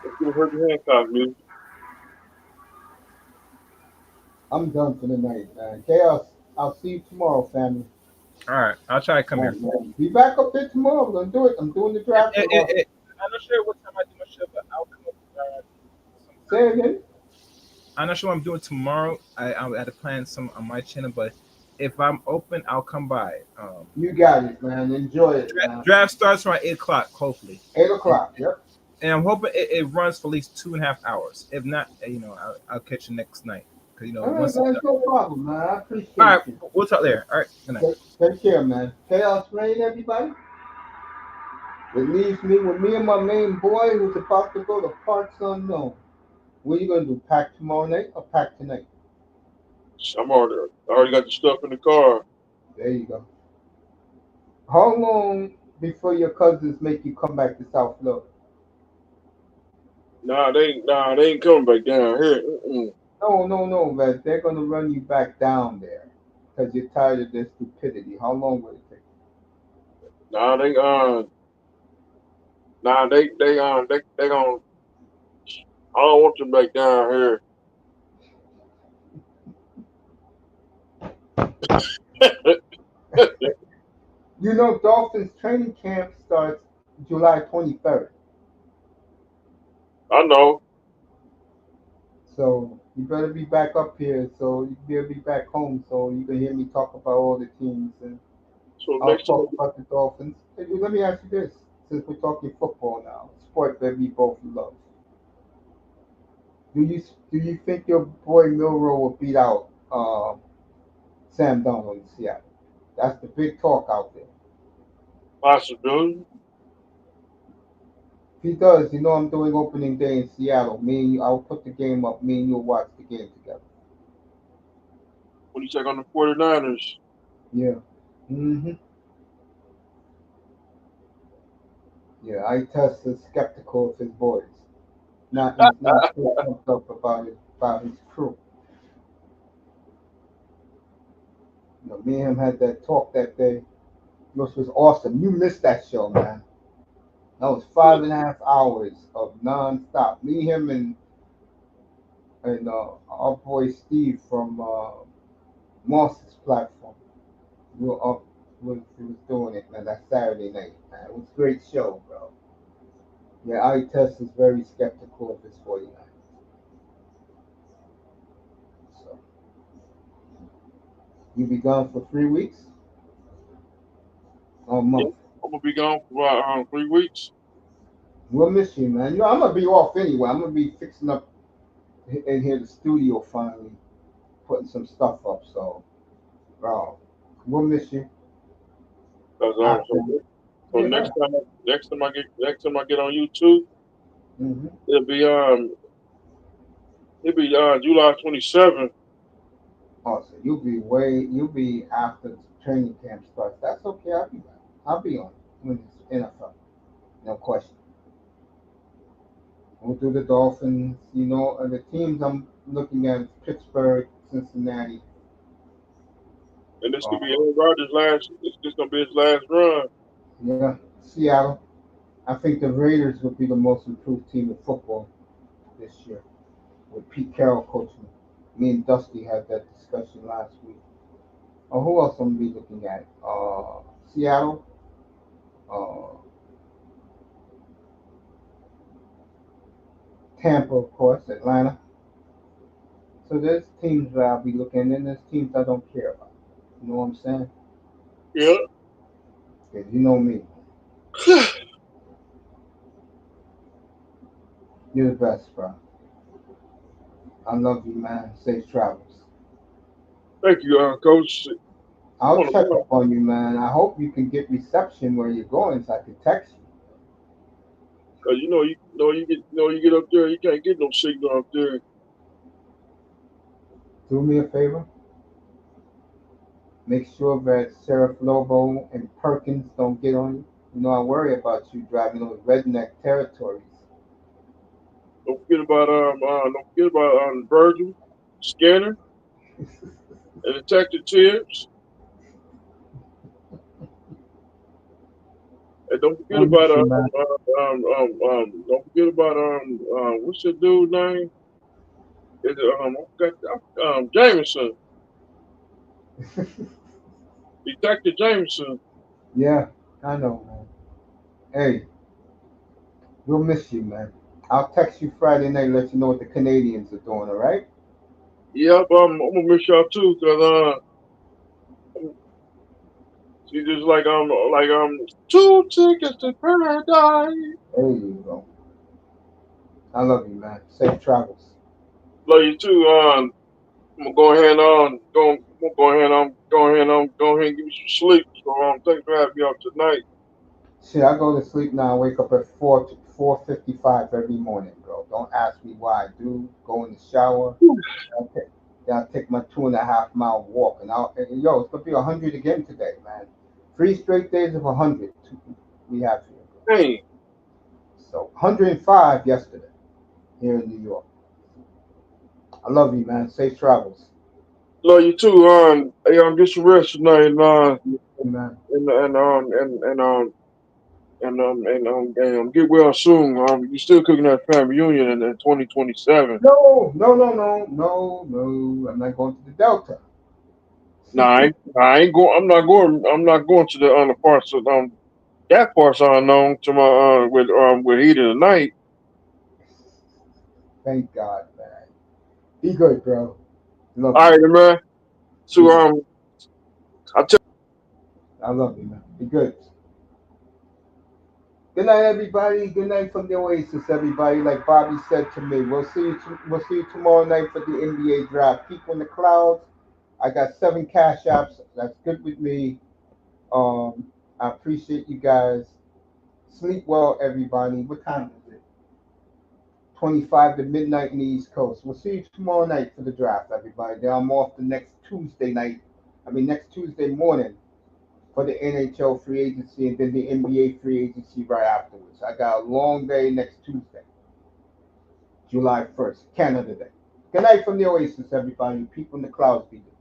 Let's do Herbie Hancock music. I'm done for the night, man. Chaos. I'll see you tomorrow, family. All right, I'll try to come All here. right, man. Be back up there tomorrow. We're gonna do it. I'm doing the draft tomorrow. I'm not sure what time I do my show, but I'll come up Say sometime. it again. I'm not sure what I'm doing tomorrow. I had to plan some on my channel, but if I'm open, I'll come by. You got it, man. Enjoy it, man. Draft starts around 8 o'clock, hopefully, 8 o'clock. Yep. and I'm hoping it runs for at least 2.5 hours. If not, I'll catch you next night. Cause All right, once it's man. done. No problem, man. I All appreciate right, you. we'll talk later. All right, good night. Take care, man. Chaos Rain, everybody. It leaves me with me and my main boy who's about to go to parts unknown. What are you gonna do? Pack tomorrow night or pack tonight? I already got the stuff in the car. There you go. How long before your cousins make you come back to South Florida? They ain't coming back down here. Mm-mm. No, no, no, man. They're gonna run you back down there because you're tired of their stupidity. How long will it take? Nah, they gonna. I don't want them back down here. You know, Dolphins training camp starts July 23rd. I know. So you better be back up here so you better be back home so you can hear me talk about all the teams and So I'll next time, talk about the Dolphins. Hey, let me ask you this, since we're talking football now, sport that we both love. Do you think your boy Milrow will beat out Sam Darnold in Seattle? That's the big talk out there. possibility. If he does, you know I'm doing opening day in Seattle. Me and you, I'll put the game up. Me and you'll watch the game together. When you take on the 49ers, Yeah. Mhm. Yeah. I test is skeptical of his boys. Not he's not so pumped up about his crew. You know, me and him had that talk that day, which was awesome. You missed that show, man. That was 5.5 hours of nonstop. Me, him, and our boy Steve from Moss's platform. We were up. We was doing it, man. That Saturday night, man. It was a great show, bro. Yeah, I test is very skeptical of his 49. So you be gone for 3 weeks or a yeah, month. I'm gonna be gone for about 3 weeks. We'll miss you, man. You know, I'm gonna be off anyway. I'm gonna be fixing up in here the studio finally, putting some stuff up. So, bro, we'll miss you. Cause I, so So Yeah. next time I get on YouTube, Hmm. it'll be July 27th. Also, you'll be after training camp starts. That's okay. I'll be back. I'll be on when it's NFL. No question. We'll do the Dolphins. The teams I'm looking at is Pittsburgh, Cincinnati. And this could be Uh, Aaron Rodgers' last. This gonna be his last run. yeah, Seattle. I think the Raiders will be the most improved team in football this year with Pete Carroll coaching. Me and Dusty had that discussion last week. Who else I'm gonna be looking at? Seattle, uh, Tampa, of course, Atlanta. So there's teams that I'll be looking, and there's teams I don't care about. You know what I'm saying? Yeah. 'Cause you know me. You're the best, bro. I love you, man. Safe travels. Thank you, Coach. I'm I'll on the check phone. up on you, man. I hope you can get reception where you're going so I can text you. Cause you get up there, you can't get no signal up there. Do me a favor. Make sure that Sheriff Lobo and Perkins don't get on you. I worry about you driving those redneck territories. Don't forget about Virgil, Scanner, and Detective Tibbs. And I miss you, man. don't forget about what's your dude name? Is it Jameson, Detective Jameson. Yeah, I know, man. Hey, we'll miss you, man. I'll text you Friday night, let you know what the Canadians are doing, all right? Yep, I'm gonna miss y'all too, cause she just two tickets to paradise. There you go. I love you, man. Safe travels. Love you too. I'm gonna go ahead on go. I'm gonna go ahead and give you some sleep. So thanks for having me up tonight. Shit, I go to sleep now. I wake up at 4:55 every morning, bro. Don't ask me why I do. Go in the shower. Okay. Then I take my 2.5 mile walk, and yo, it's gonna be 100 again today, man. 3 straight days of 100 we have here, bro. Hey, So 105 yesterday here in New York. I love you, man. Safe travels. love you too. Hey, get some rest tonight, Hey, man. and get well soon. You still cooking that family reunion in 2027. No, no, no, no, no, no. I'm not going to the Delta. Nah, I ain't going. I'm not going. I'm not going to the parts of that part's unknown to my with heat of the night. Thank God, man. Be good, bro. Love All you. right, man. Be So good. I tell. I love you, man. Be good. Good night, everybody. Good night from the Oasis, everybody. Like Bobby said to me, we'll see you tomorrow night for the NBA draft. People in the clouds. I got 7 cash apps. That's good with me. I appreciate you guys. Sleep well, everybody. What time is it? 25 to midnight in the East Coast. We'll see you tomorrow night for the draft, everybody. Then I'm off the next Tuesday night. Next Tuesday morning for the NHL free agency and then the NBA free agency right afterwards. I got a long day next Tuesday, July 1st, Canada Day. Good night from the Oasis, everybody. People in the clouds be good.